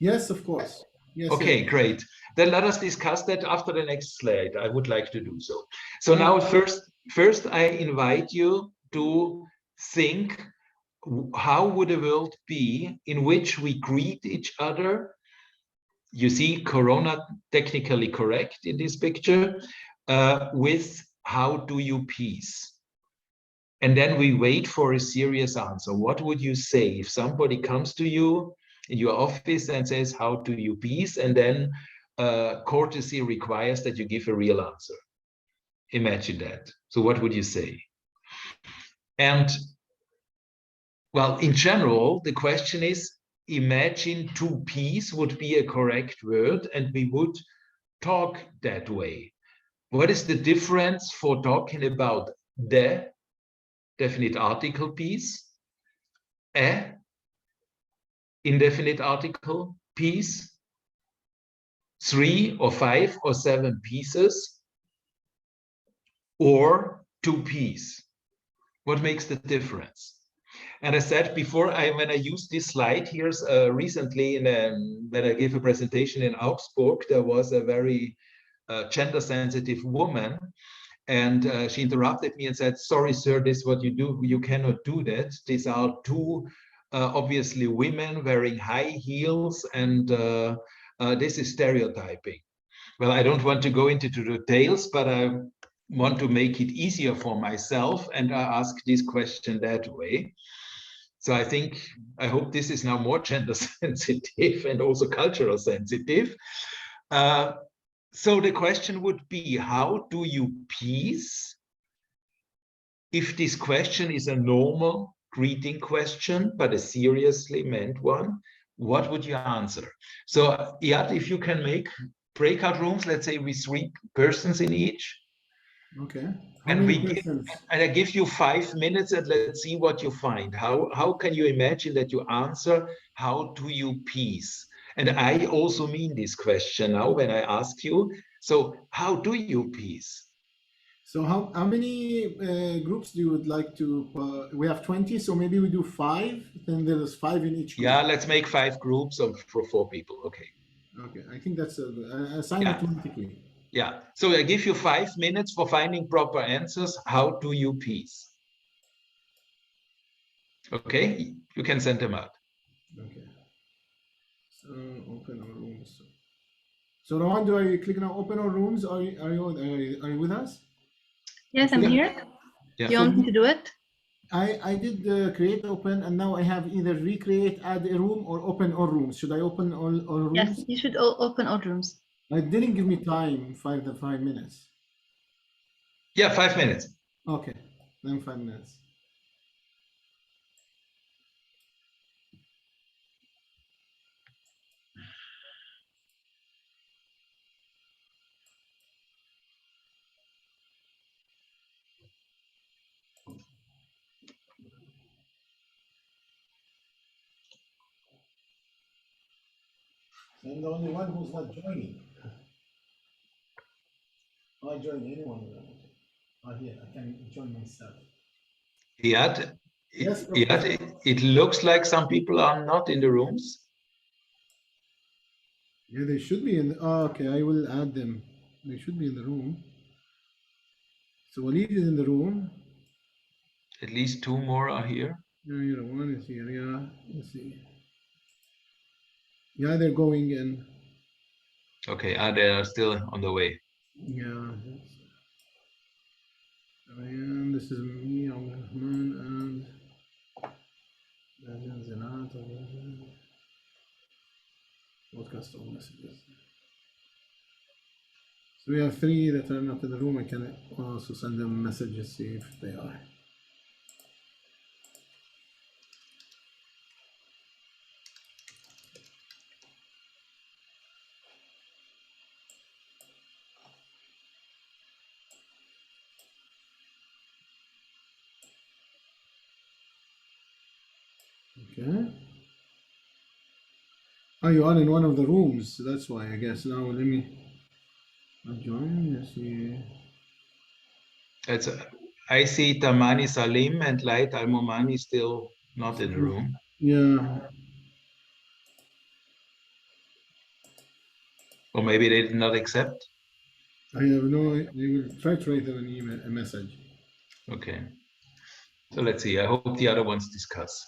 Speaker 1: Yes, of course. Yes.
Speaker 4: Okay,
Speaker 1: yes.
Speaker 4: great. Then let us discuss that after the next slide. I would like to do so. So now first I invite you to think, how would a world be in which we greet each other? You see Corona technically correct in this picture, with how do you peace? And then we wait for a serious answer. What would you say if somebody comes to you in your office and says, how do you peace? And then courtesy requires that you give a real answer. Imagine that. So what would you say? And well, in general, the question is, imagine to peace would be a correct word, and we would talk that way. What is the difference for talking about the definite article piece, a indefinite article piece, 3 or 5 or 7 pieces, or 2 piece? What makes the difference? And I said before, when I used this slide here recently, when I gave a presentation in Augsburg, there was a very gender-sensitive woman, and she interrupted me and said, "Sorry, sir, this is what you do. You cannot do that. These are two obviously women wearing high heels, and this is stereotyping." Well, I don't want to go into the details, but I want to make it easier for myself, and I ask this question that way. So I hope this is now more gender sensitive and also cultural sensitive. So the question would be, how do you peace? If this question is a normal greeting question, but a seriously meant one, what would you answer? So Iyad, if you can make breakout rooms, let's say with 3 persons in each.
Speaker 1: Okay.
Speaker 4: And I give you 5 minutes and let's see what you find. How can you imagine that you answer, how do you peace? And I also mean this question now when I ask you, so how do you peace?
Speaker 1: So how many groups do you would like to, we have 20, so maybe we do 5, then there's 5 in each group.
Speaker 4: Yeah, let's make 5 groups for 4 people, okay.
Speaker 1: Okay, I think that's assign automatically.
Speaker 4: Yeah, so I give you 5 minutes for finding proper answers. How do you peace? Okay, you can send them out.
Speaker 1: Okay. So open our rooms. So Rohan, do I click now open our rooms? Are you with us?
Speaker 9: Yes, I'm here.
Speaker 4: Yeah.
Speaker 9: Do you want me to do it?
Speaker 1: I did create open, and now I have either recreate, add a room, or open all rooms. Should I open all rooms?
Speaker 9: Yes, you should open all rooms.
Speaker 1: It didn't give me time, 5 minutes.
Speaker 4: Yeah, 5 minutes.
Speaker 1: Okay, then 5 minutes. I'm the only one who's not joining. I'll join anyone. Here, I can join myself.
Speaker 4: Iyad,
Speaker 1: Yes,
Speaker 4: it looks like some people are not in the rooms.
Speaker 1: Yeah, they should be in. Okay, I will add them. They should be in the room. So Walid is in the room.
Speaker 4: At least 2 more are here.
Speaker 1: Yeah, one is here. Yeah, let's see. Yeah, they're going in.
Speaker 4: Okay, they are still on the way.
Speaker 1: Yeah. And this is me, Rahman, and Zinat, podcast all messages. So we have 3 that are not in the room. I can also send them messages, see if they are. Okay. Oh, you are in one of the rooms. So that's why, I guess. Now let me join. Let's see.
Speaker 4: I see Tamani Salim and Light Al-Momani still not in the room.
Speaker 1: Yeah.
Speaker 4: Or maybe they did not accept.
Speaker 1: I have no. You will try to write them an email, a message.
Speaker 4: Okay. So let's see. I hope the other ones discuss.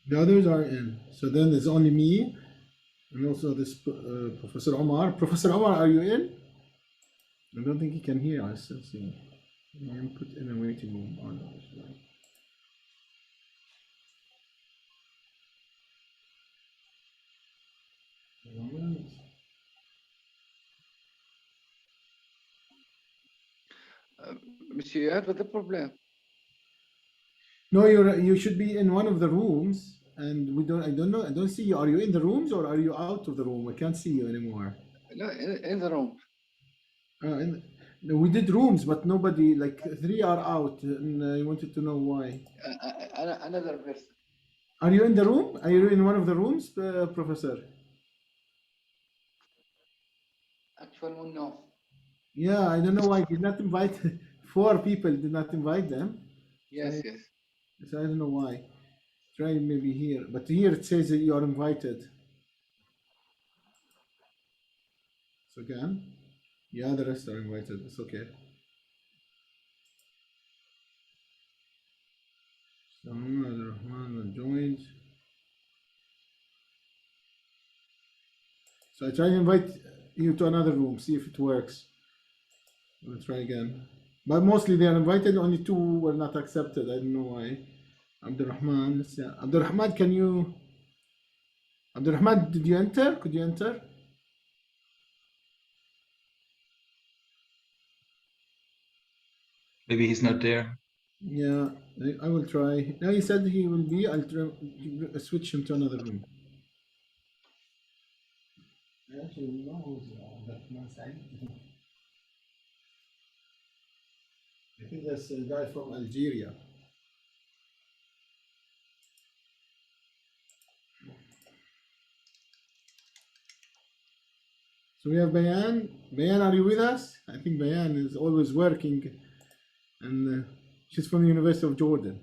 Speaker 1: The others are in. So then there's only me, and also this Professor Omar. Professor Omar, are you in? I don't think he can hear us. Let's see. I'm put in a waiting room. Oh, no, it's not.
Speaker 3: Monsieur, you have the problem.
Speaker 1: No, you should be in one of the rooms, and we don't. I don't know. I don't see you. Are you in the rooms or are you out of the room? I can't see you anymore.
Speaker 3: No, in the room.
Speaker 1: No, we did rooms, but nobody. Like 3 are out, and I wanted to know why.
Speaker 3: Another person.
Speaker 1: Are you in the room? Are you in one of the rooms, Professor?
Speaker 3: actuellement, non.
Speaker 1: Yeah, I don't know why did not invite 4 people did not invite them.
Speaker 3: Yes, yes.
Speaker 1: So I don't know why. Try maybe here, but here it says that you are invited. So again, yeah, the rest are invited. It's okay. So Rahman joined. So I try to invite you to another room, see if it works. We'll try again. But mostly they are invited, only 2 were not accepted. I don't know why. Abdurrahman, let's see. Abdurrahman, can you? Abdurrahman, did you enter? Could you enter?
Speaker 4: Maybe he's not there.
Speaker 1: Yeah, I will try. No, he said he will be. I'll try, switch him to another room. I actually know who's Abdurrahman Said. I think that's a guy from Algeria. So we have Bayan. Bayan, are you with us? I think Bayan is always working, and she's from the University of Jordan.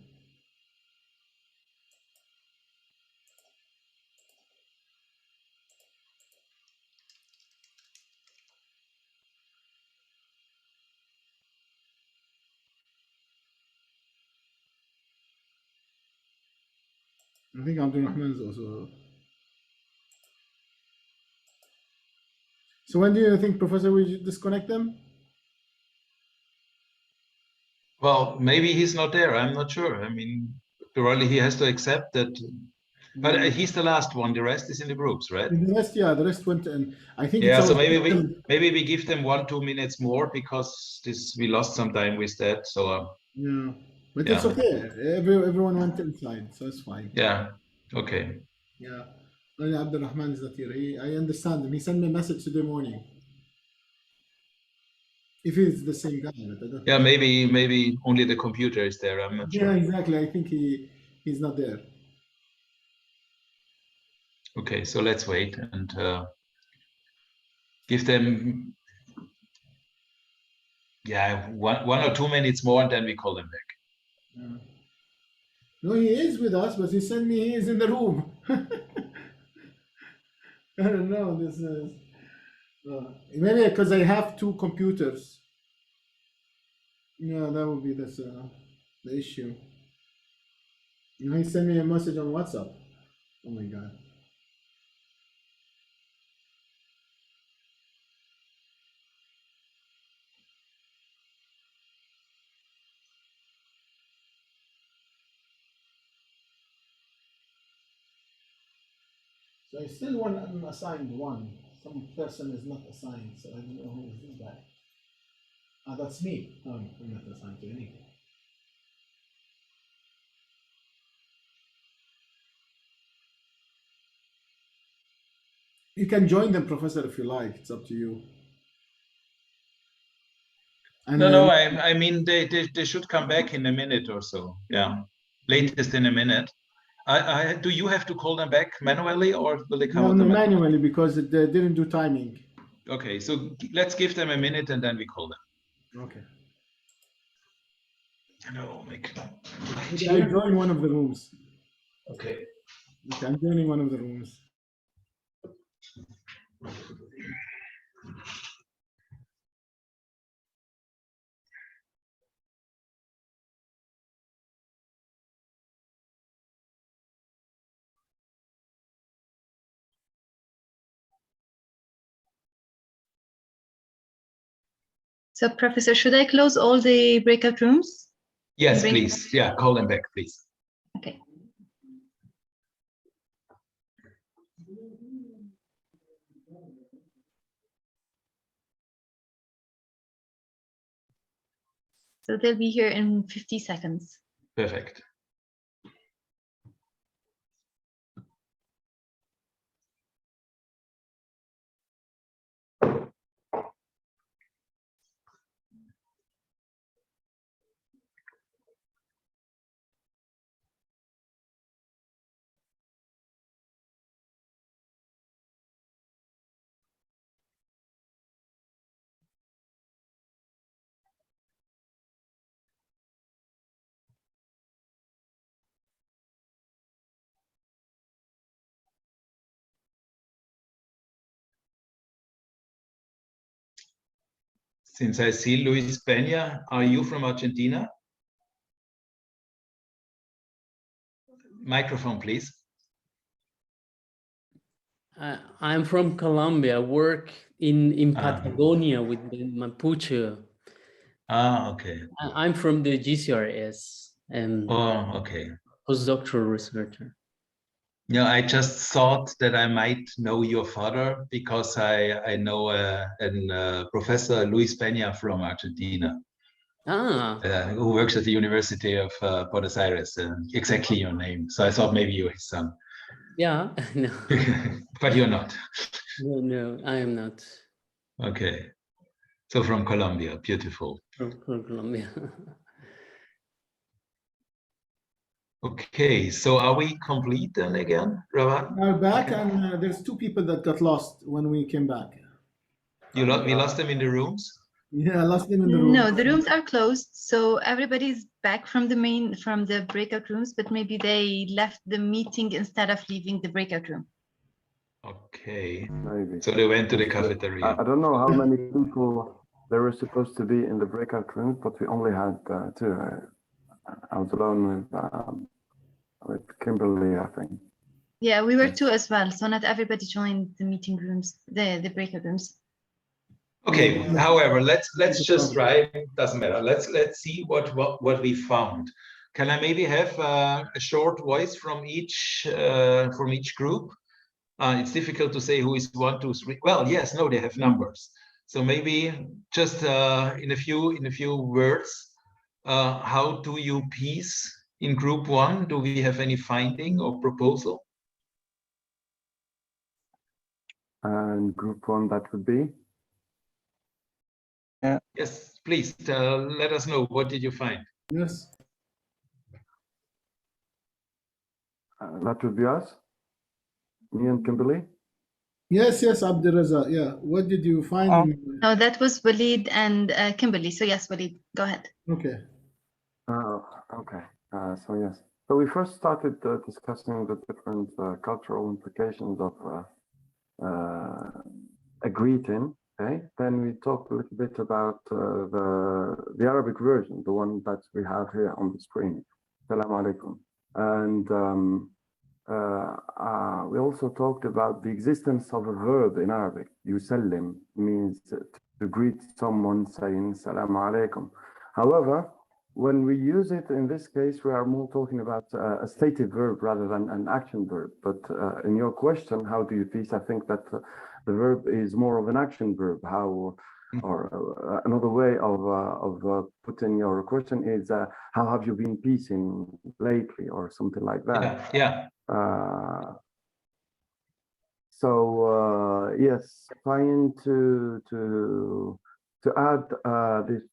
Speaker 1: I think Abdurrahman is also. So when do you think, Professor, we should disconnect them?
Speaker 4: Well, maybe he's not there. I'm not sure. I mean, probably he has to accept that. But he's the last one. The rest is in the groups, right?
Speaker 1: The rest, yeah, the rest went in. I think
Speaker 4: Yeah.
Speaker 1: it's
Speaker 4: So
Speaker 1: our
Speaker 4: maybe we give them 1-2 minutes more because we lost some time with that. So
Speaker 1: yeah, but
Speaker 4: yeah.
Speaker 1: it's okay. Everyone went inside, so it's fine.
Speaker 4: Yeah. Okay.
Speaker 1: Yeah. Only Abdurrahman is not here. I understand him. He sent me a message today morning. If he's the same guy, but I don't
Speaker 4: Yeah.
Speaker 1: know.
Speaker 4: Maybe only the computer is there. I'm not
Speaker 1: Yeah,
Speaker 4: sure.
Speaker 1: exactly. I think he's not there.
Speaker 4: Okay. So let's wait and give them. Yeah, 1 or 2 minutes more, and then we call them back.
Speaker 1: Yeah. No, he is with us, but he sent me he is in the room. I don't know. This is maybe because I have 2 computers. Yeah, that would be the issue. You know, he sent me a message on WhatsApp. Oh my God. So I still want unassigned one. Some person is not assigned, so I don't know who is this guy. Ah, that's me. No, I'm not assigned to anything. You can join them, Professor, if you like. It's up to you. And
Speaker 4: No. I mean they should come back in a minute or so. Yeah, latest in a minute. Do you have to call them back manually, or will they come
Speaker 1: no,
Speaker 4: automatically?
Speaker 1: manually because they didn't do timing.
Speaker 4: Okay, so let's give them a minute and then we call them.
Speaker 1: Okay.
Speaker 4: Hello, Mick.
Speaker 1: I'll join one of the rooms.
Speaker 4: Okay.
Speaker 1: Okay, I'm joining one of the rooms.
Speaker 9: So, Professor, should I close all the breakout rooms?
Speaker 4: Yes,
Speaker 9: Bring-
Speaker 4: please. Yeah, call them back, please.
Speaker 9: Okay. So they'll be here in 50 seconds.
Speaker 4: Perfect. Since I see Luis Peña, are you from Argentina? Microphone, please.
Speaker 10: I'm from Colombia. I work in Patagonia with the Mapuche.
Speaker 4: Okay.
Speaker 10: I'm from the GCRS and
Speaker 4: Okay.
Speaker 10: postdoctoral researcher.
Speaker 4: Yeah, I just thought that I might know your father because I know Professor Luis Peña from Argentina. Who works at the University of Buenos Aires, exactly your name. So I thought maybe you're his son.
Speaker 10: Yeah, no.
Speaker 4: But you're not.
Speaker 10: No, I am not.
Speaker 4: Okay. So from Colombia, beautiful.
Speaker 10: From Colombia.
Speaker 4: Okay, so are we complete then again, Ravan?
Speaker 1: Now back, and there's two people that got lost when we came back.
Speaker 4: We lost them in the rooms?
Speaker 1: Yeah, I lost them in the room.
Speaker 9: No, the rooms are closed, so everybody's back from the breakout rooms, but maybe they left the meeting instead of leaving the breakout room.
Speaker 4: Okay.
Speaker 8: Maybe.
Speaker 4: So they went to the cafeteria.
Speaker 8: I don't know how many people there were supposed to be in the breakout rooms, but we only had two. I was alone with Kimberly, I think.
Speaker 9: Yeah, we were two as well, so not everybody joined the meeting rooms, the breakout rooms.
Speaker 4: Okay. However, let's just try. Doesn't matter. Let's see what we found. Can I maybe have a short voice from each group? It's difficult to say who is 1, 2, 3. Well, yes, no, they have numbers. So maybe just in a few words, how do you piece in group 1? Do we have any finding or proposal?
Speaker 8: And group 1, that would be?
Speaker 11: Yeah.
Speaker 4: Yes, please let us know. What did you find?
Speaker 1: Yes.
Speaker 8: That would be us? Me and Kimberly?
Speaker 1: Yes, Abdurraza. Yeah. What did you find?
Speaker 9: No, that was Walid and Kimberly. So yes, Walid, go ahead.
Speaker 1: Okay.
Speaker 8: Okay. So yes. So we first started discussing the different cultural implications of a greeting. Okay. Then we talked a little bit about the Arabic version, the one that we have here on the screen. Assalamu alaikum. And we also talked about the existence of a verb in Arabic. Yusallim means to greet someone saying Assalamu alaikum. However, when we use it in this case, we are more talking about a stated verb rather than an action verb. But in your question, how do you piece? I think that the verb is more of an action verb. How, or another way of putting your question is, how have you been piecing lately, or something like that?
Speaker 4: Yeah.
Speaker 8: So yes, trying to add this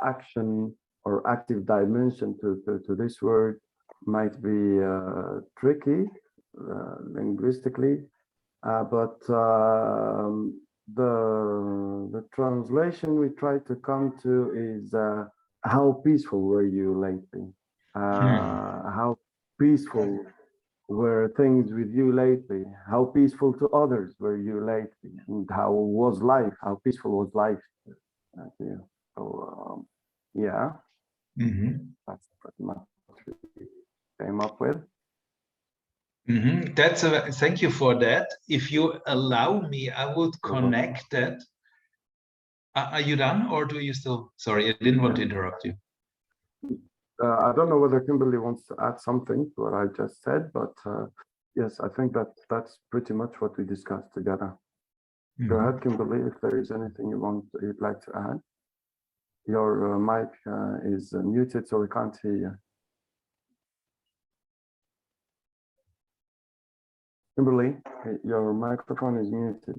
Speaker 8: action or active dimension to this word might be tricky linguistically, but the translation we try to come to is how peaceful were you lately? How peaceful were things with you lately? How peaceful to others were you lately? And how was life? How peaceful was life? So yeah, that's pretty much what we came up with.
Speaker 4: That's thank you for that. If you allow me, I would connect that. Are you done, or do you still? Sorry, I didn't want to interrupt you.
Speaker 8: I don't know whether Kimberly wants to add something to what I just said, but yes, I think that's pretty much what we discussed together. Go ahead, Kimberly, if there is anything you'd like to add. Your mic is muted, so we can't hear you. Kimberly, your microphone is muted.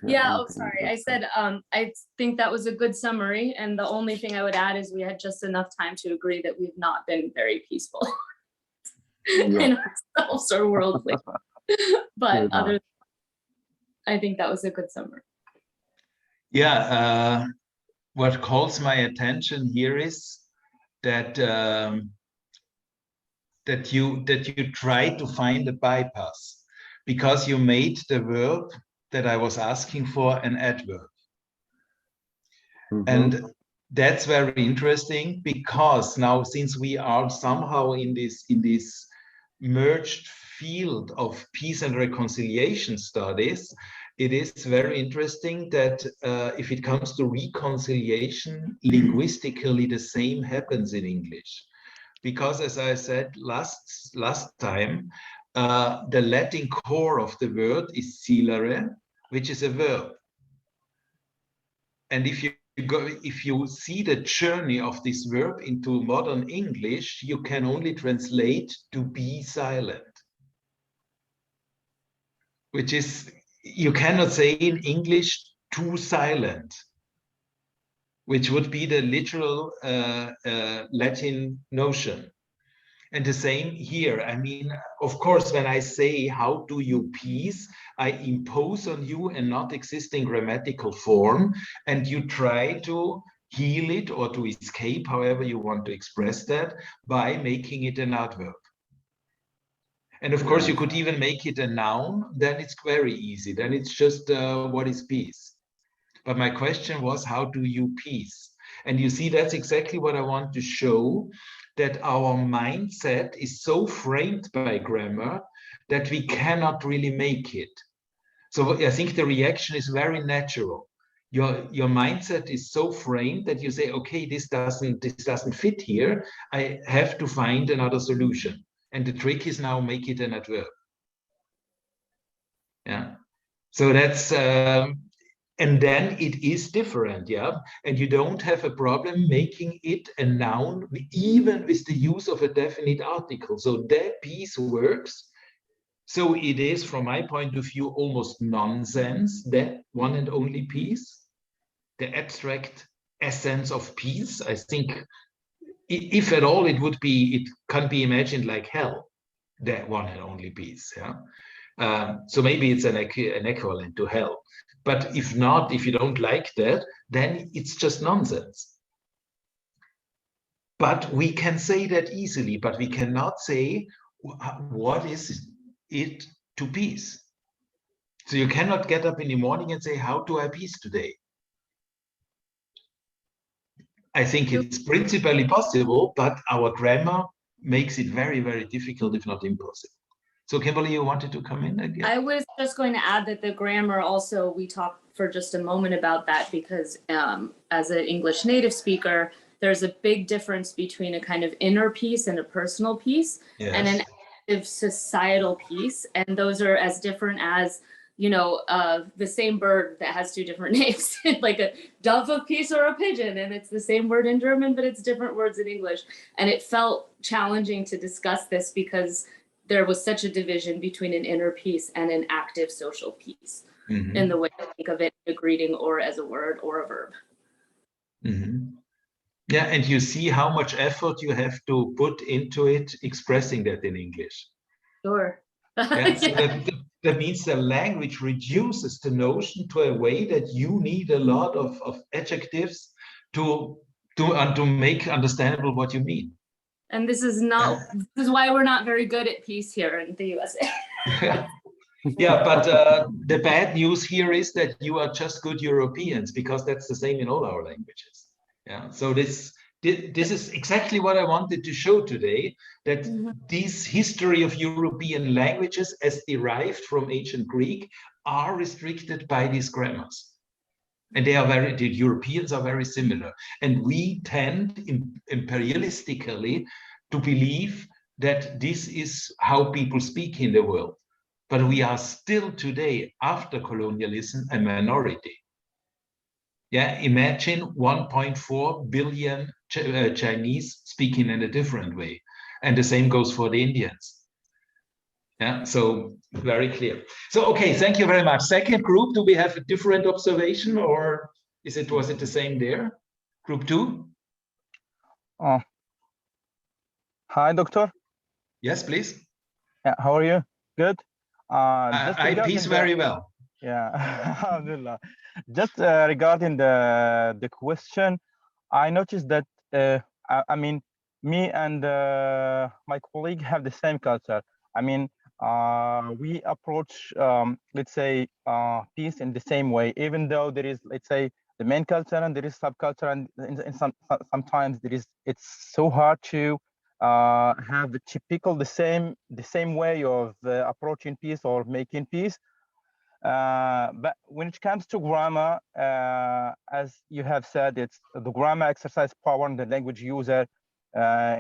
Speaker 12: Yeah, oh, sorry. I said I think that was a good summary, and the only thing I would add is we had just enough time to agree that we've not been very peaceful in ourselves or worldly. But I think that was a good summary.
Speaker 4: Yeah, what calls my attention here is that that you try to find a bypass, because you made the verb that I was asking for an adverb. And that's very interesting, because now, since we are somehow in this merged field of peace and reconciliation studies, it is very interesting that if it comes to reconciliation, linguistically the same happens in English. Because, as I said last time, the Latin core of the word is silere, which is a verb. And if you see the journey of this verb into modern English, you can only translate to be silent, which is, you cannot say in English too silent, which would be the literal Latin notion. And the same here. I mean, of course, when I say, how do you peace, I impose on you a not existing grammatical form, and you try to heal it or to escape, however you want to express that, by making it an adverb. And of course, you could even make it a noun, then it's very easy. Then it's just what is peace? But my question was, how do you peace? And you see, that's exactly what I want to show, that our mindset is so framed by grammar that we cannot really make it. So I think the reaction is very natural. Your mindset is so framed that you say, okay, this doesn't fit here. I have to find another solution. And the trick is now make it an adverb. Yeah. So that's and then it is different, yeah? And you don't have a problem making it a noun, even with the use of a definite article. So that piece works. So it is, from my point of view, almost nonsense, that one and only piece, the abstract essence of peace. I think, if at all, it can be imagined like hell, that one and only peace, yeah? So maybe it's an equivalent to hell. But if not, if you don't like that, then it's just nonsense. But we can say that easily, but we cannot say what is it to peace. So you cannot get up in the morning and say, how do I peace today? I think it's principally possible, but our grammar makes it very, very difficult, if not impossible. So Kimberly, you wanted to come in again?
Speaker 12: I was just going to add that the grammar also, we talked for just a moment about that, because as an English native speaker, there's a big difference between a kind of inner peace and a personal peace, and an active societal peace. And those are as different as, you know, the same bird that has two different names, like a dove of peace or a pigeon. And it's the same word in German, but it's different words in English. And it felt challenging to discuss this because there was such a division between an inner peace and an active social peace in the way I think of it, a greeting or as a word or a verb.
Speaker 4: Yeah, and you see how much effort you have to put into it, expressing that in English.
Speaker 12: Sure.
Speaker 4: Yeah, so that means the language reduces the notion to a way that you need a lot of adjectives to make understandable what you mean.
Speaker 12: And this is why we're not very good at peace here in the USA.
Speaker 4: Yeah, but the bad news here is that you are just good Europeans, because that's the same in all our languages. Yeah, so this is exactly what I wanted to show today, that this history of European languages as derived from ancient Greek are restricted by these grammars. And the Europeans are very similar. And we tend imperialistically to believe that this is how people speak in the world. But we are still today, after colonialism, a minority. Yeah, imagine 1.4 billion Chinese speaking in a different way. And the same goes for the Indians. Yeah, so very clear. So, okay, thank you very much. Second group, do we have a different observation, or was it the same there? Group 2?
Speaker 11: Hi, doctor.
Speaker 4: Yes, please.
Speaker 11: Yeah, how are you? Good.
Speaker 4: I peace very well.
Speaker 11: Yeah, alhamdulillah. Just regarding the question, I noticed that I mean, me and my colleague have the same culture. I mean, we approach, let's say, peace in the same way, even though there is, let's say, the main culture and there is subculture, and sometimes it's so hard to have the typical the same way of approaching peace or making peace. But when it comes to grammar, as you have said, it's the grammar exercise power and the language user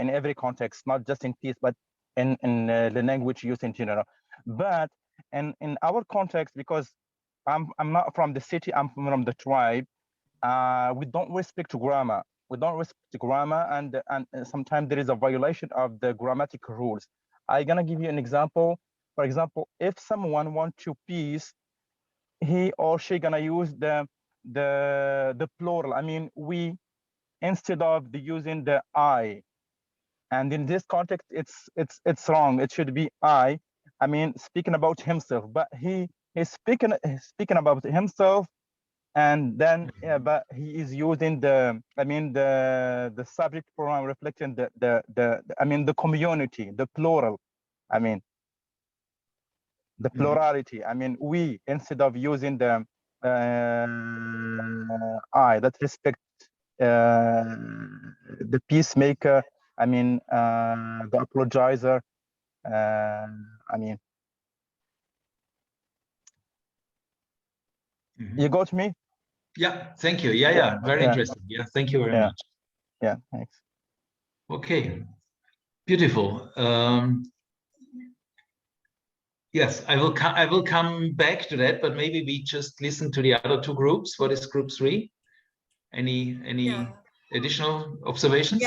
Speaker 11: in every context, not just in peace, but in the language use in general. But in our context, because I'm not from the city, I'm from the tribe, we don't respect grammar. We don't respect grammar, and sometimes there is a violation of the grammatical rules. I'm gonna give you an example. For example, if someone wants to peace, he or she gonna use the plural. I mean, we, instead of using the I, and in this context, it's wrong. It should be I. I mean, speaking about himself, but he's speaking about himself, and then but he is using the subject pronoun reflecting the community, the plural. I mean, the plurality. I mean, we, instead of using the I, that respect the peacemaker. I mean, the apologizer. I mean, you got me?
Speaker 4: Yeah, thank you. Yeah, very interesting. Yeah, thank you very much.
Speaker 11: Yeah, thanks.
Speaker 4: Okay, beautiful. Yes, I will come back to that, but maybe we just listen to the other two groups. What is group 3? Any additional observations?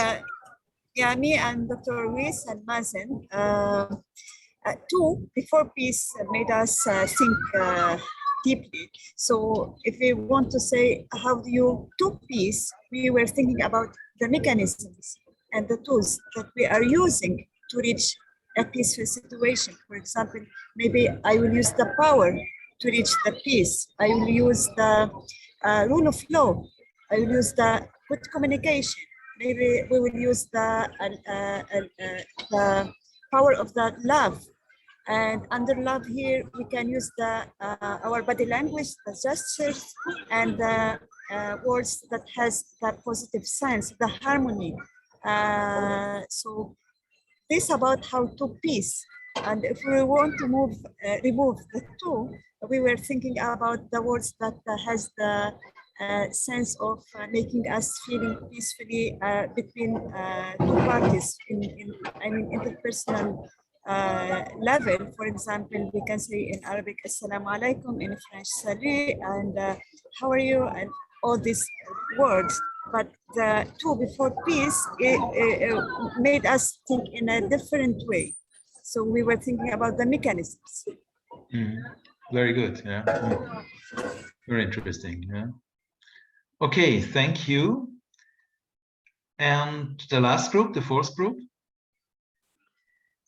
Speaker 7: Yeah, me and Dr. Ruiz and Mazen, two before peace made us think deeply. So if we want to say, how do you do peace? We were thinking about the mechanisms and the tools that we are using to reach a peaceful situation. For example, maybe I will use the power to reach the peace. I will use the rule of law. I will use the good communication. Maybe we will use the power of the love. And under love here, we can use the our body language, the gestures, and the words that has that positive sense, the harmony. So this about how to peace. And if we want to remove the two, we were thinking about the words that has the sense of making us feeling peacefully between two parties I mean, interpersonal level. For example, we can say in Arabic, Assalamu alaikum, in French, salut, and how are you, and all these words. But the two before peace made us think in a different way. So we were thinking about the mechanisms.
Speaker 4: Very good. Yeah. Very interesting. Yeah. Okay, thank you. And the last group, the fourth group.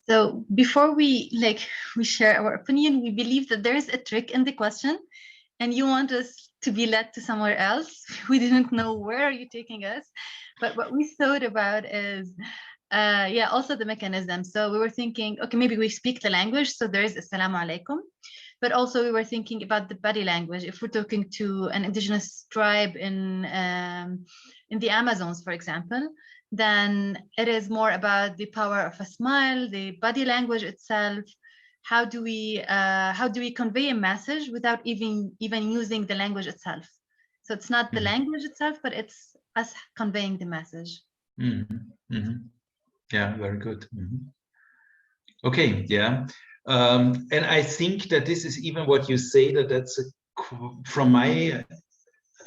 Speaker 9: So before we share our opinion, we believe that there is a trick in the question, and you want us to be led to somewhere else. We didn't know where are you taking us, but what we thought about is, also the mechanism. So we were thinking, okay, maybe we speak the language, so there is Assalamu alaikum, but also we were thinking about the body language. If we're talking to an indigenous tribe in the Amazons, for example, then it is more about the power of a smile, the body language itself. How do we convey a message without even using the language itself? So it's not the language itself, but it's us conveying the message.
Speaker 4: Yeah, very good. Okay, yeah. And I think that this is even what you say, that's from my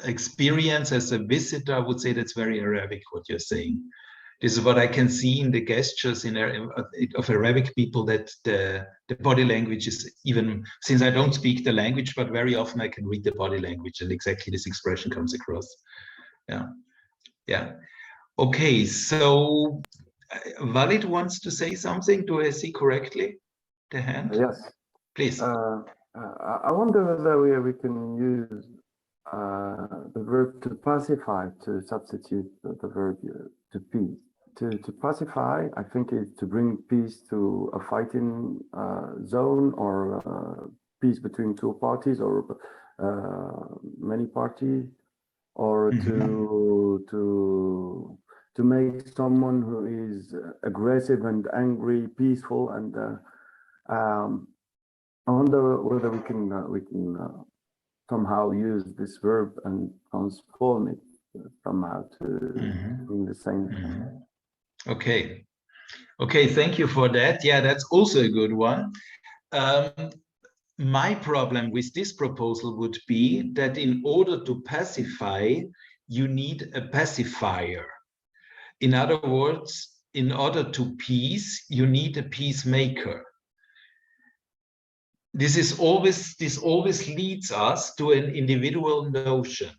Speaker 4: experience as a visitor, I would say that's very Arabic, what you're saying. This is what I can see in the gestures of Arabic people, that the body language is, even since I don't speak the language, but very often I can read the body language, and exactly this expression comes across. Yeah. Okay, so Walid wants to say something. Do I see correctly the hand?
Speaker 8: Yes.
Speaker 4: Please.
Speaker 8: I wonder whether we can use the verb to pacify to substitute the verb to peace. To pacify, I think, is to bring peace to a fighting zone, or peace between two parties, or many parties. or to make someone who is aggressive and angry peaceful. And I wonder whether we can somehow use this verb and transform it somehow to mean the same thing.
Speaker 4: Okay. Okay, thank you for that. Yeah, that's also a good one. My problem with this proposal would be that in order to pacify, you need a pacifier. In other words, in order to peace, you need a peacemaker. This always leads us to an individual notion.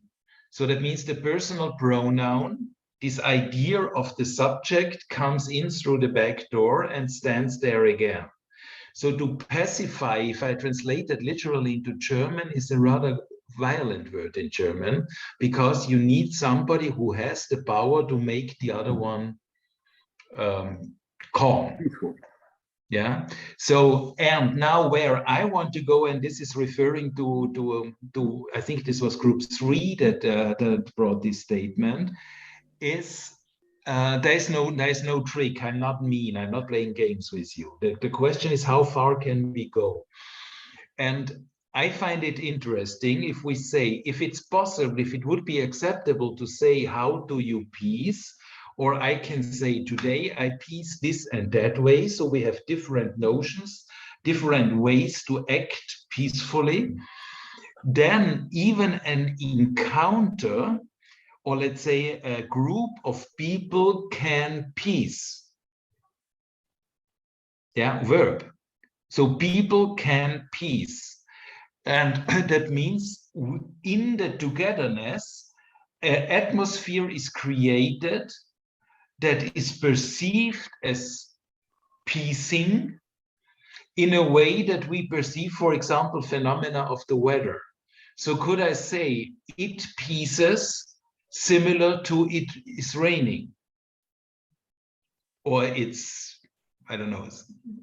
Speaker 4: So that means the personal pronoun, this idea of the subject, comes in through the back door and stands there again. So to pacify, if I translate it literally into German, is a rather violent word in German, because you need somebody who has the power to make the other one calm. Yeah. So, and now where I want to go, and this is referring to I think this was group 3 that brought this statement, is there's no trick. I'm not mean. I'm not playing games with you. The question is, how far can we go? And I find it interesting if we say, if it's possible, if it would be acceptable to say, how do you peace? Or I can say, today I peace this and that way. So we have different notions, different ways to act peacefully. Then even an encounter, or let's say a group of people, can peace. Yeah, verb. So people can peace. And that means in the togetherness, an atmosphere is created that is perceived as peacing in a way that we perceive, for example, phenomena of the weather. So could I say it peaces similar to it is raining? Or it's, I don't know,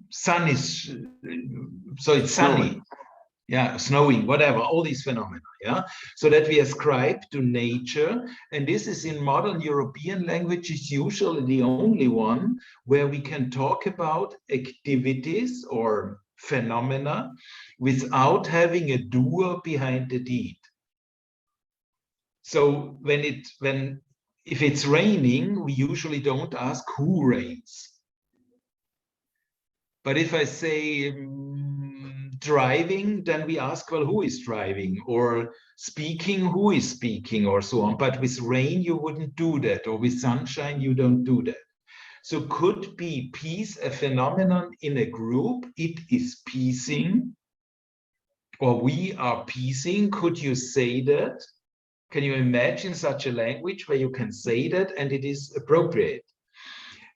Speaker 4: sun is, so it's sunny. Yeah, snowing, whatever, all these phenomena, yeah? So that we ascribe to nature, and this is in modern European languages usually the only one where we can talk about activities or phenomena without having a doer behind the deed. So if it's raining, we usually don't ask who rains. But if I say driving, then we ask, well, who is driving? Or speaking, who is speaking, or so on. But with rain, you wouldn't do that. Or with sunshine, you don't do that. So could be peace a phenomenon in a group? It is peacing, or we are peacing. Could you say that? Can you imagine such a language where you can say that and it is appropriate?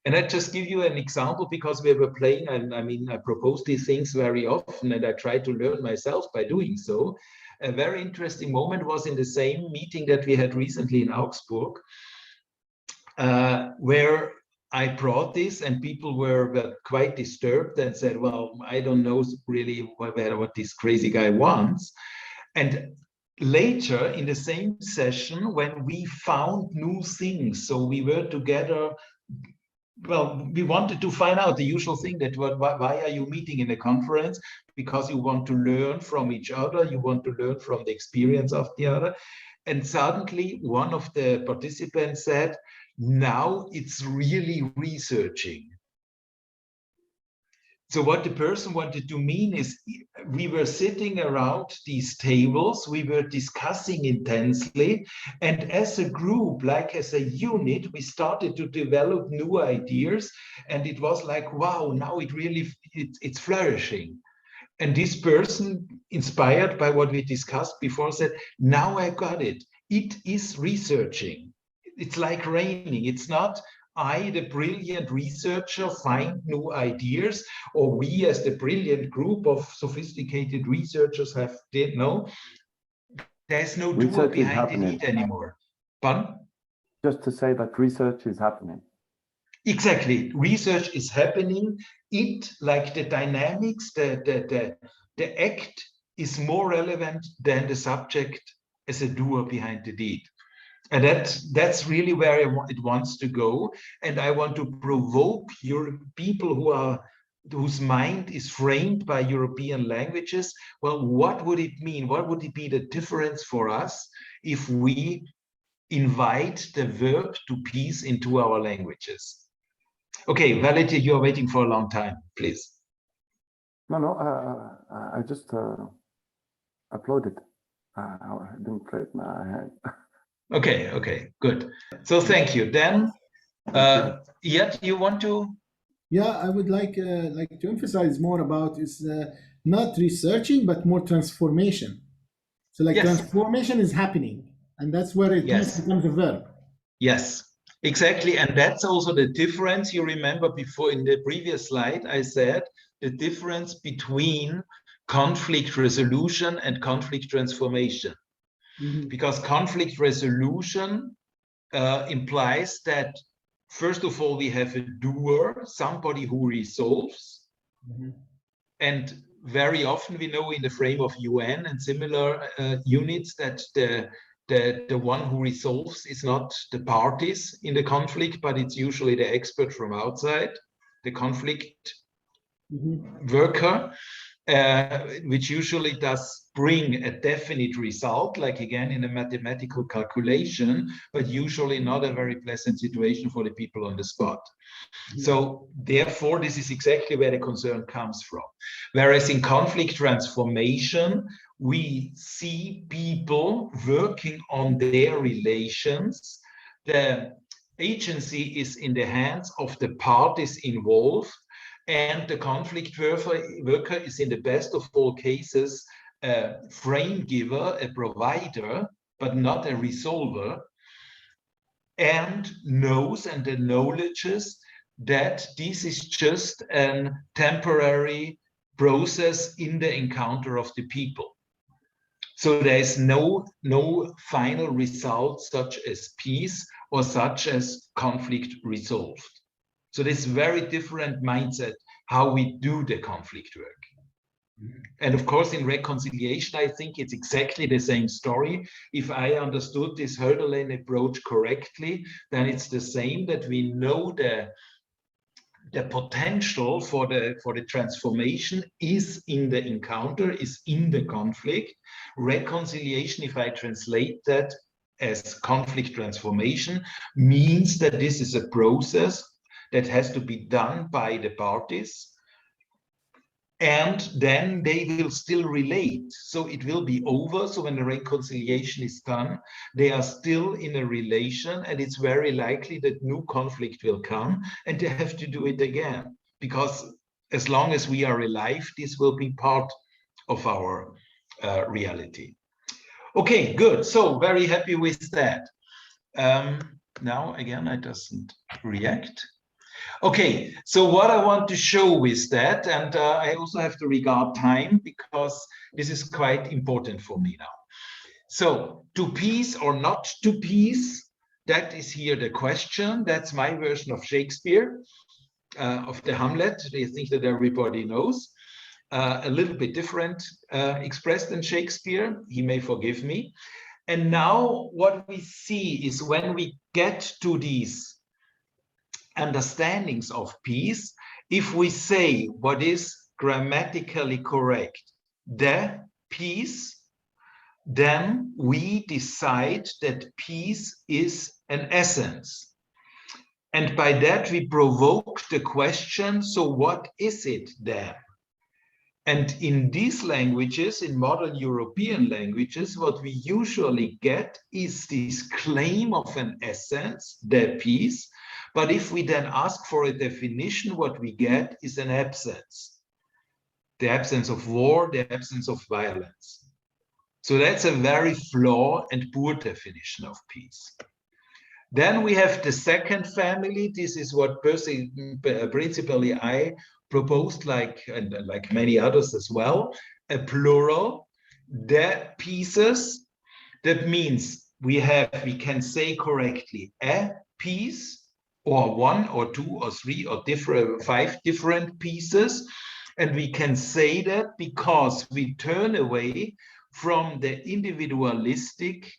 Speaker 4: And I just give you an example because we were playing, and I mean, I propose these things very often and I try to learn myself by doing so. A very interesting moment was in the same meeting that we had recently in Augsburg, where I brought this and people were quite disturbed and said, well, I don't know really what this crazy guy wants. And later in the same session, when we found new things, so we were together, well, we wanted to find out the usual thing that why are you meeting in a conference? Because you want to learn from each other, you want to learn from the experience of the other. And suddenly one of the participants said, now it's really researching. So what the person wanted to mean is we were sitting around these tables, we were discussing intensely, and as a group, like as a unit, we started to develop new ideas, and it was like, wow, now it's flourishing. And this person, inspired by what we discussed before, said, now I got it. It is researching. It's like raining. It's not I, the brilliant researcher, find new ideas, or we as the brilliant group of sophisticated researchers no. There's no doer behind the deed anymore. Pardon?
Speaker 8: Just to say that research is happening.
Speaker 4: Exactly. Research is happening. It, like the dynamics, the act is more relevant than the subject as a doer behind the deed. And that's really where it wants to go. And I want to provoke your people whose mind is framed by European languages. Well, what would it mean? What would it be the difference for us if we invite the verb to peace into our languages? Okay, Vality, you're waiting for a long time, please.
Speaker 8: No, I just uploaded. I didn't play it my hand.
Speaker 4: Okay, good. So thank you. Then, Yet you want to?
Speaker 1: Yeah, I would like to emphasize more about is not researching, but more transformation. So like transformation is happening, and that's where it becomes a verb.
Speaker 4: Yes, exactly. And that's also the difference. You remember before in the previous slide, I said the difference between conflict resolution and conflict transformation. Mm-hmm. Because conflict resolution implies that, first of all, we have a doer, somebody who resolves. Mm-hmm. And very often we know in the frame of UN and similar units that the one who resolves is not the parties in the conflict, but it's usually the expert from outside, the conflict worker, which usually does bring a definite result, like again in a mathematical calculation, but usually not a very pleasant situation for the people on the spot. So therefore, this is exactly where the concern comes from. Whereas in conflict transformation, we see people working on their relations. The agency is in the hands of the parties involved, and the conflict worker is in the best of all cases a frame giver, a provider, but not a resolver, and knows and acknowledges that this is just a temporary process in the encounter of the people. So there is no final result such as peace or such as conflict resolved. So this very different mindset, how we do the conflict work. And of course, in reconciliation, I think it's exactly the same story. If I understood this Hölderlin approach correctly, then it's the same, that we know the potential for the transformation is in the encounter, is in the conflict. Reconciliation, if I translate that as conflict transformation, means that this is a process that has to be done by the parties, and then they will still relate. So it will be over. So when the reconciliation is done, they are still in a relation, and it's very likely that new conflict will come and they have to do it again. Because as long as we are alive, this will be part of our reality. Okay, good. So very happy with that. Now, again, I doesn't react. Okay, so what I want to show with that, and I also have to regard time because this is quite important for me now. So, to peace or not to peace, that is here the question. That's my version of Shakespeare, of the Hamlet. I think that everybody knows. A little bit different expressed than Shakespeare. He may forgive me. And now what we see is when we get to these understandings of peace, if we say what is grammatically correct, the peace, then we decide that peace is an essence. And by that we provoke the question, so what is it then? And in these languages, in modern European languages, what we usually get is this claim of an essence, the peace. But if we then ask for a definition, what we get is an absence. The absence of war, the absence of violence. So that's a very flawed and poor definition of peace. Then we have the second family. This is what principally I proposed, like many others as well, a plural, the pieces. That means we can say correctly a piece, or one or two or three or five different pieces. And we can say that because we turn away from the individualistic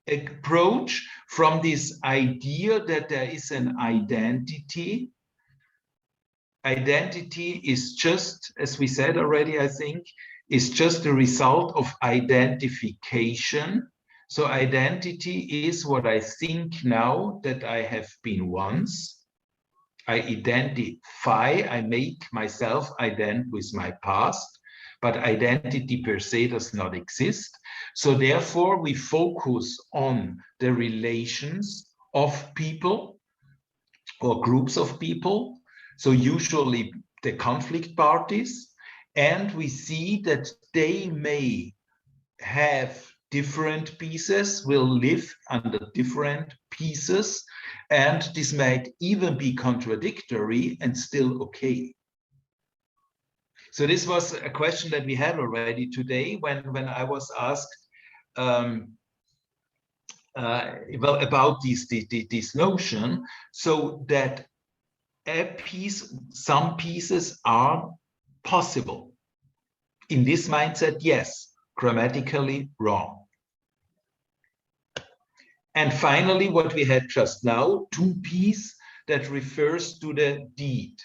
Speaker 4: approach from this idea that there is an identity. Identity is just, as we said already, I think, is just the result of identification. So identity is what I think now that I have been once. I identify, I make myself ident with my past, but identity per se does not exist. So therefore, we focus on the relations of people or groups of people. So usually the conflict parties, and we see that they may have different pieces, will live under different pieces, and this might even be contradictory and still okay. So this was a question that we had already today when I was asked about this notion, so that some pieces are possible. In this mindset, yes, grammatically wrong. And finally, what we had just now, two piece that refers to the deed.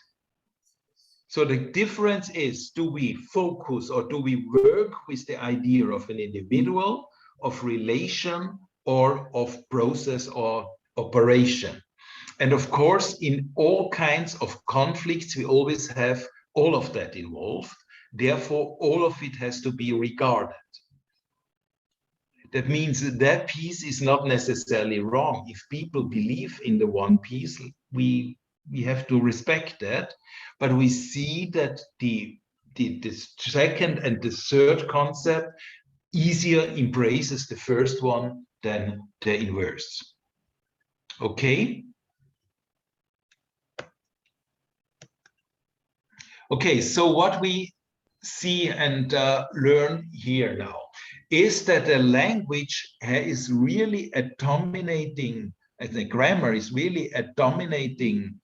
Speaker 4: So the difference is, do we focus or do we work with the idea of an individual, of relation, or of process or operation? And of course, in all kinds of conflicts, we always have all of that involved. Therefore, all of it has to be regarded. That means that piece is not necessarily wrong. If people believe in the one piece, we have to respect that. But we see that the second and the third concept easier embraces the first one than the inverse. Okay? Okay, so what we see and learn here now is that the language is really a dominating, the grammar is really a dominating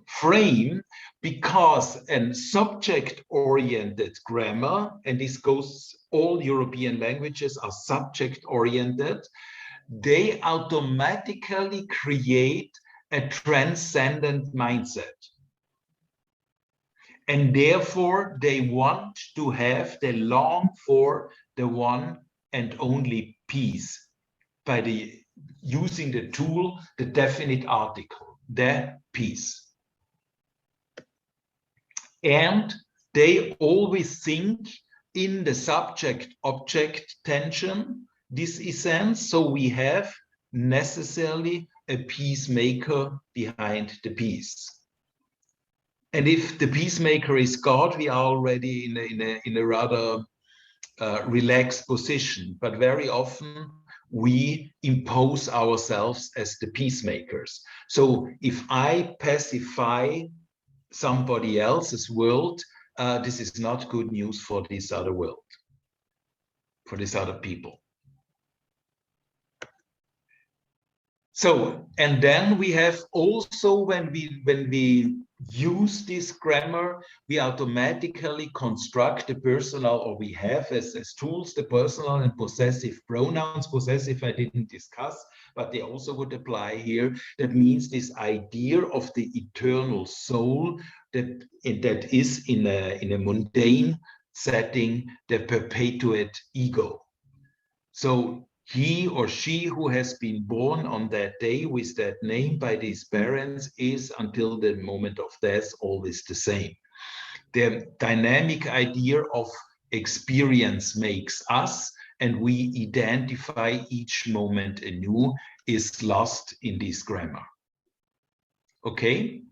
Speaker 4: frame, because a subject-oriented grammar, and this goes, all European languages are subject-oriented, they automatically create a transcendent mindset. And therefore, they want to have, they long for the one and only peace by using the tool, the definite article, the peace. And they always think in the subject-object tension, this essence, so we have necessarily a peacemaker behind the peace. And if the peacemaker is God, we are already in a rather relaxed position. But very often we impose ourselves as the peacemakers. So if I pacify somebody else's world, this is not good news for this other world, for these other people. So, and then we have also, when we use this grammar, we automatically construct the personal, or we have as tools the personal and possessive pronouns. Possessive I didn't discuss, but they also would apply here. That means this idea of the eternal soul that is in a mundane setting, the perpetuate ego. So he or she who has been born on that day with that name by these parents is, until the moment of death, always the same. The dynamic idea of experience makes us, and we identify each moment anew, is lost in this grammar. Okay?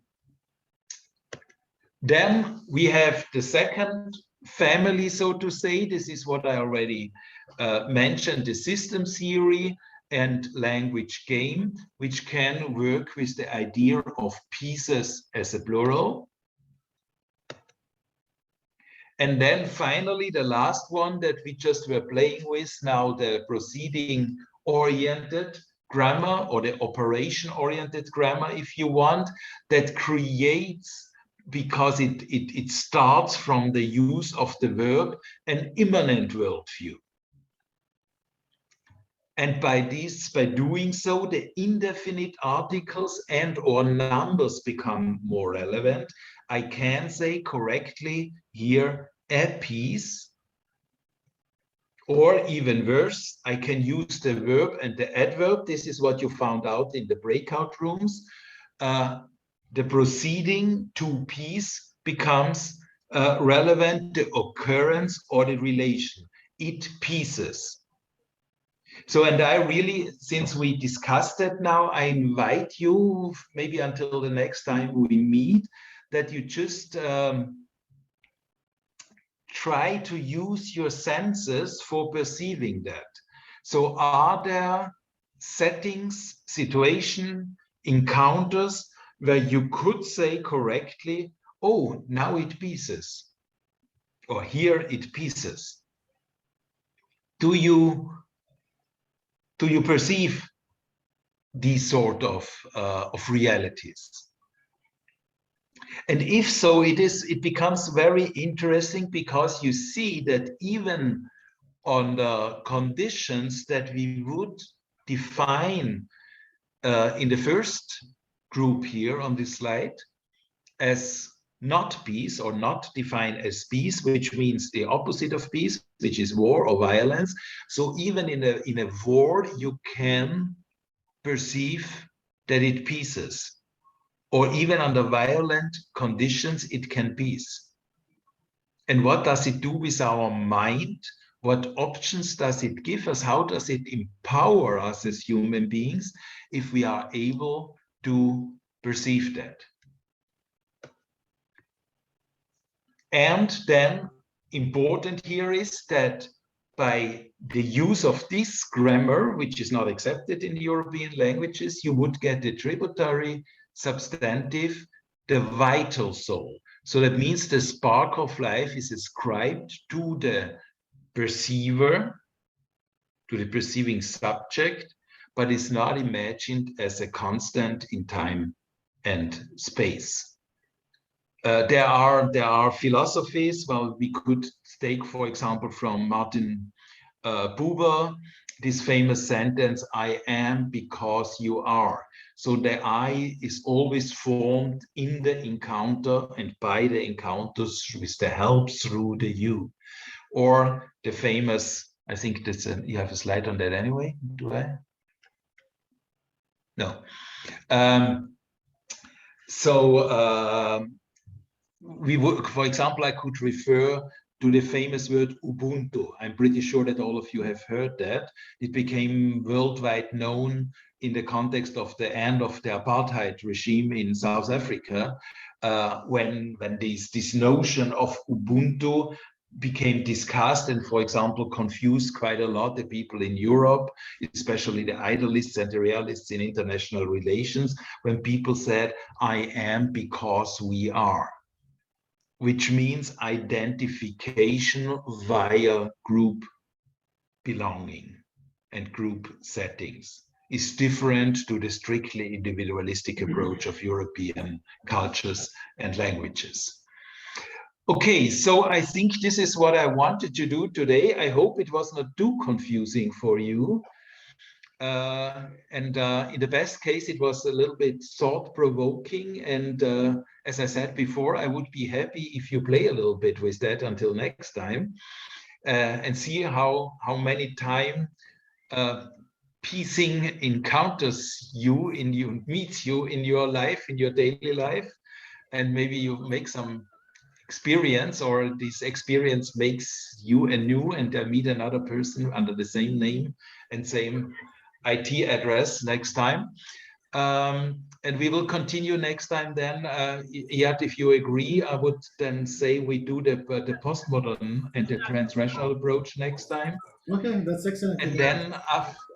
Speaker 4: Then we have the second family, so to say. This is what I already mentioned, the system theory and language game, which can work with the idea of pieces as a plural. And then finally, the last one that we just were playing with now, the proceeding oriented grammar, or the operation oriented grammar, if you want, that creates, because it starts from the use of the verb, an immanent worldview. And by doing so, the indefinite articles and or numbers become more relevant. I can say correctly here a piece, or even worse, I can use the verb and the adverb. This is what you found out in the breakout rooms. The proceeding to piece becomes relevant, the occurrence or the relation. It pieces. So, and I really, since we discussed that now, I invite you, maybe until the next time we meet, that you just try to use your senses for perceiving that. So are there settings, situation, encounters where you could say correctly, oh, now it pieces, or here it pieces? Do you perceive these sort of realities? And if so, it becomes very interesting, because you see that even on the conditions that we would define in the first group here on this slide as not peace, or not defined as peace, which means the opposite of peace, which is war or violence. So even in a war, you can perceive that it pieces, or even under violent conditions, it can peace. And what does it do with our mind? What options does it give us? How does it empower us as human beings if we are able to perceive that? And then important here is that by the use of this grammar, which is not accepted in European languages, you would get the tributary substantive, the vital soul. So that means the spark of life is ascribed to the perceiver, to the perceiving subject, but is not imagined as a constant in time and space. There are philosophies. Well, we could take, for example, from Martin Buber, this famous sentence, I am because you are. So the I is always formed in the encounter and by the encounters with the help through the you. Or the famous, I think that's you have a slide on that anyway, do I? No. We would, for example, I could refer to the famous word Ubuntu. I'm pretty sure that all of you have heard that. It became worldwide known in the context of the end of the apartheid regime in South Africa, when this notion of Ubuntu became discussed and, for example, confused quite a lot the people in Europe, especially the idealists and the realists in international relations, when people said, I am because we are, which means identification via group belonging and group settings, is different to the strictly individualistic approach of European cultures and languages. Okay, so I think this is what I wanted to do today. I hope it was not too confusing for you. In the best case, it was a little bit thought-provoking. And as I said before, I would be happy if you play a little bit with that until next time, and see how many times piecing encounters you, meets you in your life, in your daily life, and maybe you make some experience, or this experience makes you anew, and meet another person under the same name and same IT address next time. And we will continue next time then. Yet, if you agree, I would then say we do the postmodern and the transrational approach next time.
Speaker 1: Okay, that's excellent.
Speaker 4: And then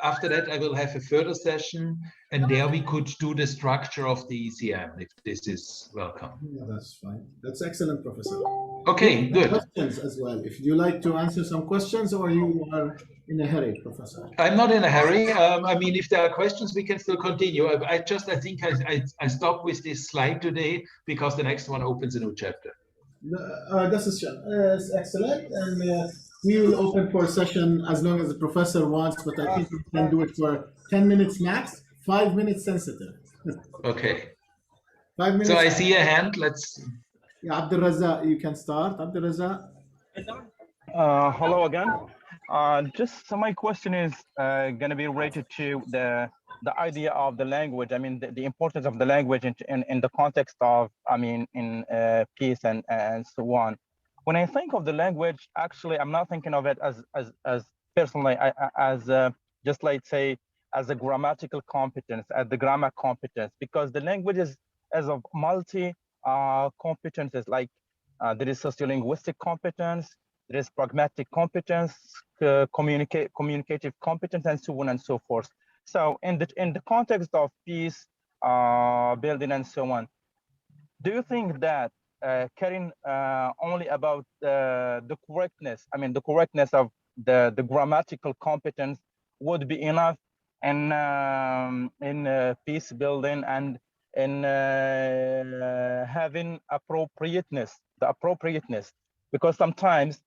Speaker 4: after that, I will have a further session, and there we could do the structure of the ECM, if this is welcome.
Speaker 1: Yeah, that's fine. That's excellent, Professor.
Speaker 4: Okay, good.
Speaker 1: Questions as well. If you like to answer some questions, or you are in a hurry, Professor.
Speaker 4: I'm not in a hurry. I mean, if there are questions, we can still continue. I think I stopped with this slide today because the next one opens a new chapter.
Speaker 1: This is excellent. And we will open for a session as long as the professor wants, but I think we can do it for 10 minutes max, 5 minutes sensitive.
Speaker 4: Okay.
Speaker 1: 5 minutes.
Speaker 4: So I see a hand. Let's.
Speaker 1: Yeah, Abdul Razak, you can start. Abdul Razak.
Speaker 11: Hello again. Just so my question is going to be related to the idea of the language. I mean, the importance of the language in the context of, I mean, in peace and so on. When I think of the language, actually, I'm not thinking of it as personally as just like say as a grammatical competence, as the grammar competence, because the language is as of multi competences. Like there is sociolinguistic competence, there is pragmatic competence, communicative competence, and so on and so forth. So in the context of peace building and so on, do you think that caring only about the correctness, I mean the correctness of the grammatical competence would be enough in peace building and in having appropriateness, the appropriateness? Because sometimes,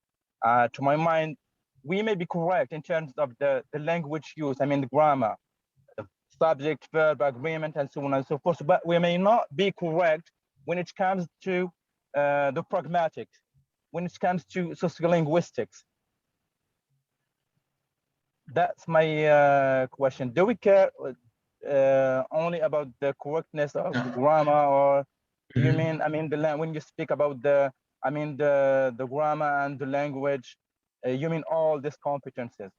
Speaker 11: to my mind, we may be correct in terms of the language use, I mean the grammar, the subject, verb, agreement, and so on and so forth, but we may not be correct when it comes to the pragmatics, when it comes to sociolinguistics. That's my question. Do we care only about the correctness of grammar, or do you mean, I mean, when you speak about the, I mean, the grammar and the language, you mean all these competences?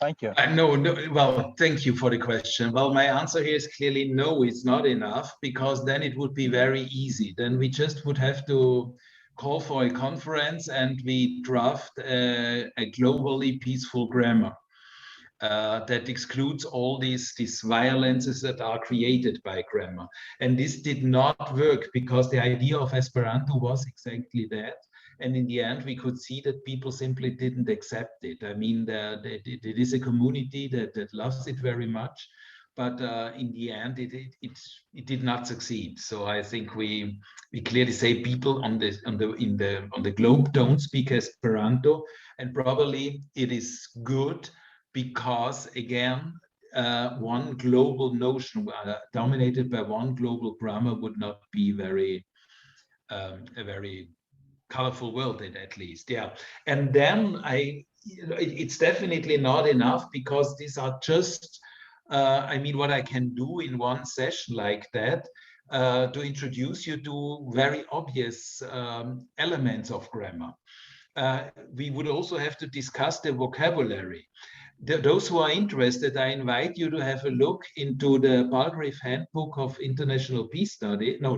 Speaker 11: Thank you.
Speaker 4: No, well, thank you for the question. Well, my answer here is clearly no, it's not enough, because then it would be very easy. Then we just would have to call for a conference and we draft a globally peaceful grammar that excludes all these violences that are created by grammar. And this did not work because the idea of Esperanto was exactly that. And in the end, we could see that people simply didn't accept it. I mean, it is a community that loves it very much, but in the end, it did not succeed. So I think we clearly say people on the globe don't speak Esperanto, and probably it is good because again, one global notion dominated by one global grammar would not be a very colorful world, at least. Yeah. And then it's definitely not enough, because these are just I mean, what I can do in one session like that to introduce you to very obvious elements of grammar. We would also have to discuss the vocabulary. Those who are interested, I invite you to have a look into the Palgrave Handbook of International Peace Study. No,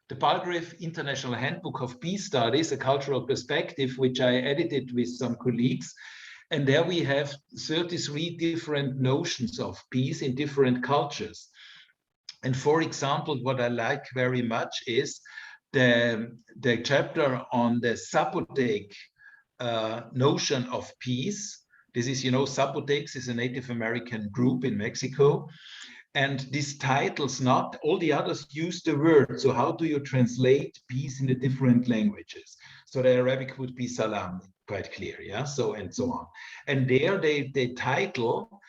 Speaker 4: the Palgrave International Handbook of Peace Studies, a cultural perspective, which I edited with some colleagues. And there we have 33 different notions of peace in different cultures. And for example, what I like very much is the chapter on the Zapotec notion of peace. This is, you know, Zapotecs is a Native American group in Mexico. And these titles, not all the others use the word. So how do you translate peace in the different languages? So the Arabic would be salam, quite clear, yeah? So and so on. And there they title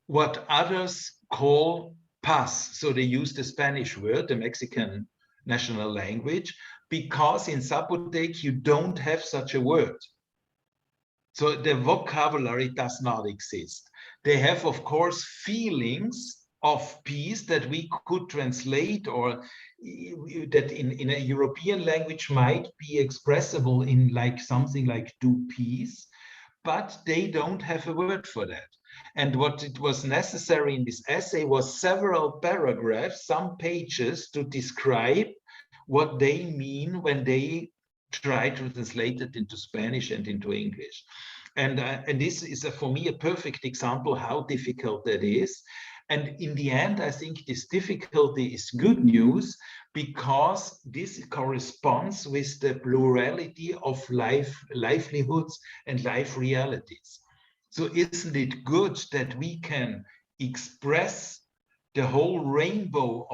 Speaker 4: what others call paz. So they use the Spanish word, the Mexican national language, because in Zapotec you don't have such a word. So the vocabulary does not exist. They have, of course, feelings of peace that we could translate, or that in a European language might be expressible in like something like do peace, but they don't have a word for that. And what it was necessary in this essay was several paragraphs, some pages, to describe what they mean when they try to translate it into Spanish and into English. And this is, for me, a perfect example how difficult that is. And in the end, I think this difficulty is good news, because this corresponds with the plurality of livelihoods and life realities. So isn't it good that we can express the whole rainbow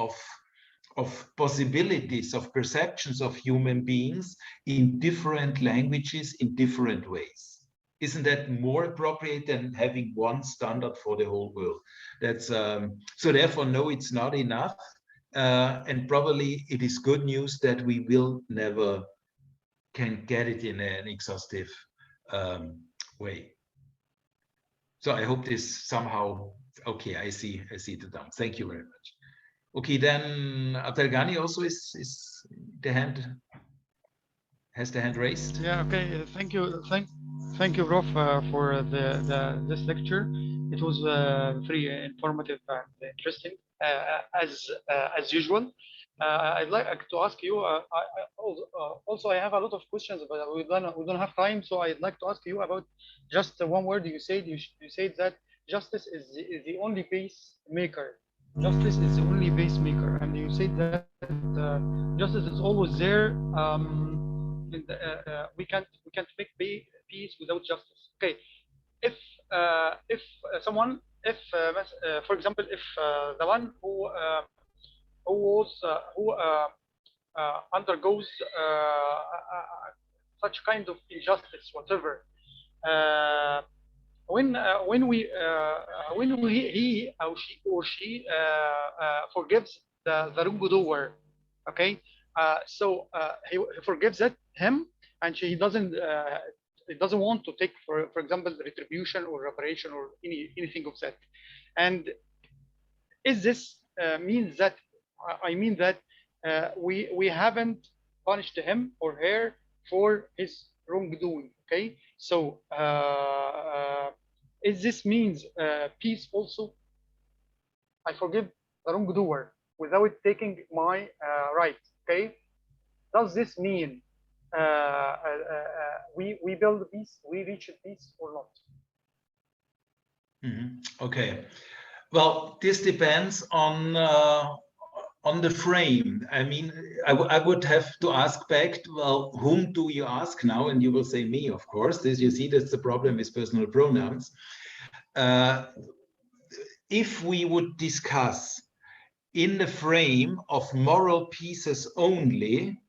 Speaker 4: possibilities, of perceptions of human beings in different languages in different ways. Isn't that more appropriate than having one standard for the whole world? That's so therefore, no, it's not enough. And probably it is good news that we will never can get it in an exhaustive way. So I hope this somehow, okay, I see the down. Thank you very much. Okay, then Abdelghani also has the hand raised.
Speaker 5: Yeah, okay, thank you, Prof, for this lecture. It was very informative and interesting, as usual. I'd like to ask you. Also, I have a lot of questions, but we don't have time. So I'd like to ask you about just one word. You said that justice is the only pacemaker. Justice is the only pacemaker, and you said that justice is always there. We can't make peace without justice. Okay, if someone, for example, if the one who undergoes such kind of injustice, whatever, when he or she forgives the wrongdoer, okay, so he forgives him, and he doesn't want to take, for example, retribution or reparation or anything of that. And is this means that we haven't punished him or her for his wrongdoing? Okay, so is this means peace also? I forgive the wrongdoer without taking my right. Okay, does this mean we build peace, we reach peace, or not?
Speaker 4: Okay, well, this depends on the frame. I mean, I would have to ask back, well, whom do you ask now? And you will say me, of course. This, you see, that's the problem with personal pronouns. If we would discuss in the frame of moral pieces only,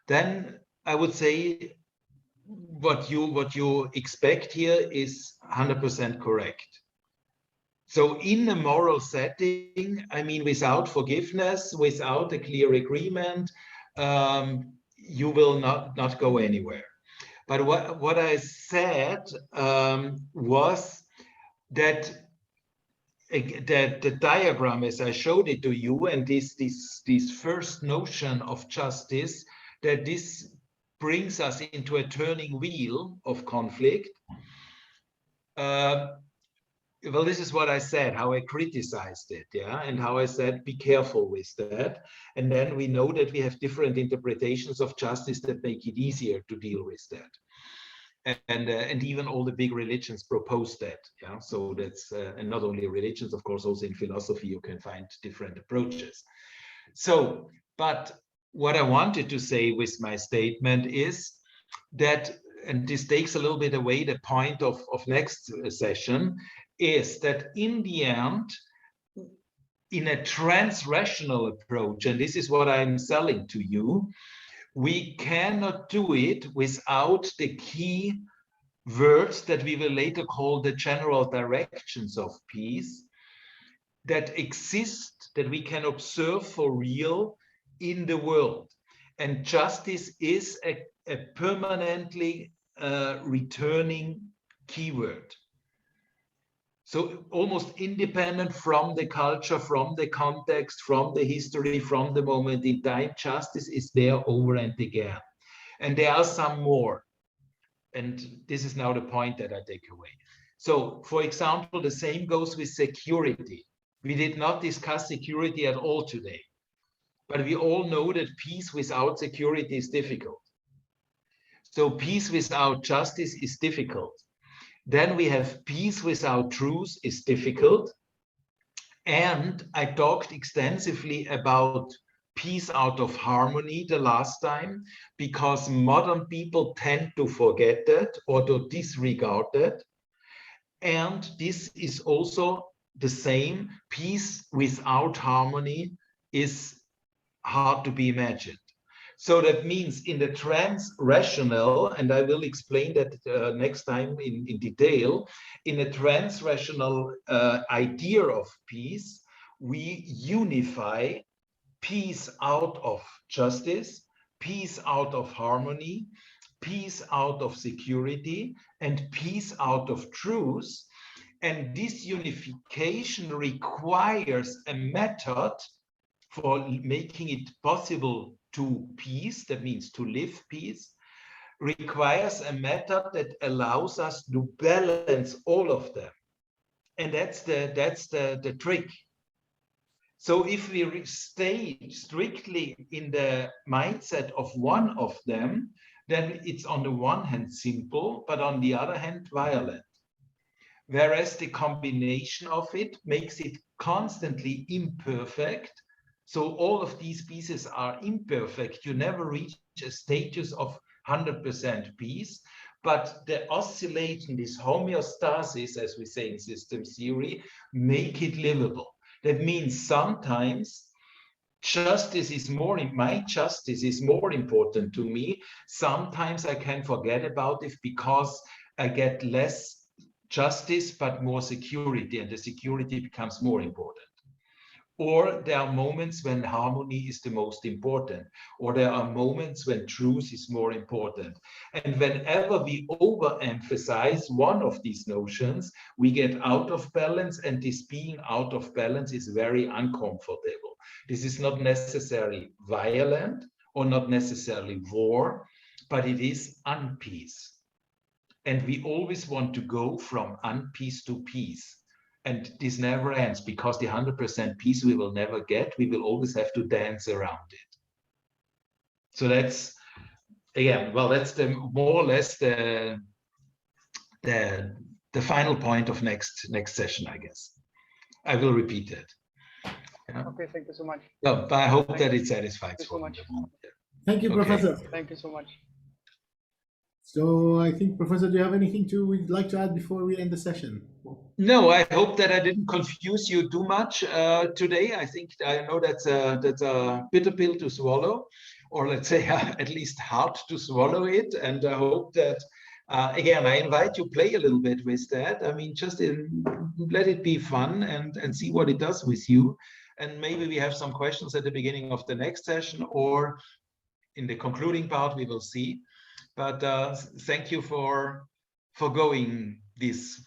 Speaker 4: then I would say what you expect here is 100% correct. So in a moral setting, I mean, without forgiveness, without a clear agreement, you will not go anywhere. But what I said was that the diagram, as I showed it to you, and this first notion of justice, that this brings us into a turning wheel of conflict. Well, this is what I said, how I criticized it, yeah, and how I said, be careful with that. And then we know that we have different interpretations of justice that make it easier to deal with that. And even all the big religions propose that, yeah. So that's and not only religions, of course, also in philosophy you can find different approaches. So, but what I wanted to say with my statement is that, and this takes a little bit away the point of next session, is that in the end, in a transrational approach, and this is what I'm selling to you, we cannot do it without the key words that we will later call the general directions of peace that exist, that we can observe for real in the world. And justice is a permanently returning keyword. So almost independent from the culture, from the context, from the history, from the moment in time, justice is there over and again. And there are some more. And this is now the point that I take away. So, for example, the same goes with security. We did not discuss security at all today, but we all know that peace without security is difficult. So peace without justice is difficult. Then we have peace without truth is difficult. And I talked extensively about peace out of harmony the last time, because modern people tend to forget that or to disregard that. And this is also the same. Peace without harmony is hard to be imagined. So that means in the trans-rational, and I will explain that next time in detail, in a trans-rational idea of peace, we unify peace out of justice, peace out of harmony, peace out of security, and peace out of truth. And this unification requires a method for making it possible to peace, that means to live peace, requires a method that allows us to balance all of them. And that's the trick. So if we stay strictly in the mindset of one of them, then it's on the one hand simple, but on the other hand violent. Whereas the combination of it makes it constantly imperfect. So all of these pieces are imperfect. You never reach a status of 100% peace, but the oscillation, this homeostasis, as we say in system theory, make it livable. That means sometimes justice is my justice is more important to me. Sometimes I can forget about it because I get less justice, but more security, and the security becomes more important. Or there are moments when harmony is the most important, or there are moments when truth is more important. And whenever we overemphasize one of these notions, we get out of balance, and this being out of balance is very uncomfortable. This is not necessarily violent or not necessarily war, but it is unpeace. And we always want to go from unpeace to peace. And this never ends, because the 100% peace we will never get. We will always have to dance around it. So that's, again, well, that's the more or less the final point of next session, I guess. I will repeat it. Yeah.
Speaker 5: Okay, thank you so much.
Speaker 4: No, but I hope that it satisfies.
Speaker 5: Thank you so much.
Speaker 1: Thank you,
Speaker 4: Okay.
Speaker 1: Professor.
Speaker 5: Thank you so much.
Speaker 1: So I think, Professor, do you have anything we'd like to add before we end the session?
Speaker 4: No, I hope that I didn't confuse you too much today. I think I know that's a bitter pill to swallow, or let's say at least hard to swallow it. And I hope that, again, I invite you play a little bit with that. I mean, just let it be fun and see what it does with you. And maybe we have some questions at the beginning of the next session, or in the concluding part, we will see. But thank you for going this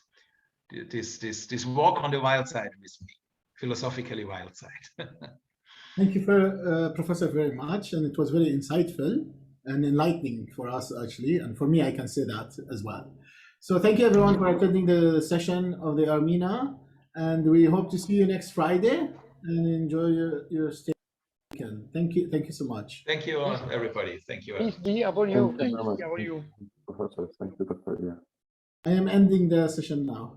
Speaker 4: walk on the wild side with me, philosophically wild side.
Speaker 1: Thank you, Professor, very much. And it was very insightful and enlightening for us, actually. And for me, I can say that as well. So thank you, everyone, for attending the session of the Armina. And we hope to see you next Friday, and enjoy your stay. Thank you so much.
Speaker 4: Thank you, everybody. Thank you.
Speaker 5: Peace be upon you.
Speaker 8: Thank you very much.
Speaker 5: Peace be upon you.
Speaker 8: Professor, thank you, Dr. Yeah.
Speaker 1: I am ending the session now.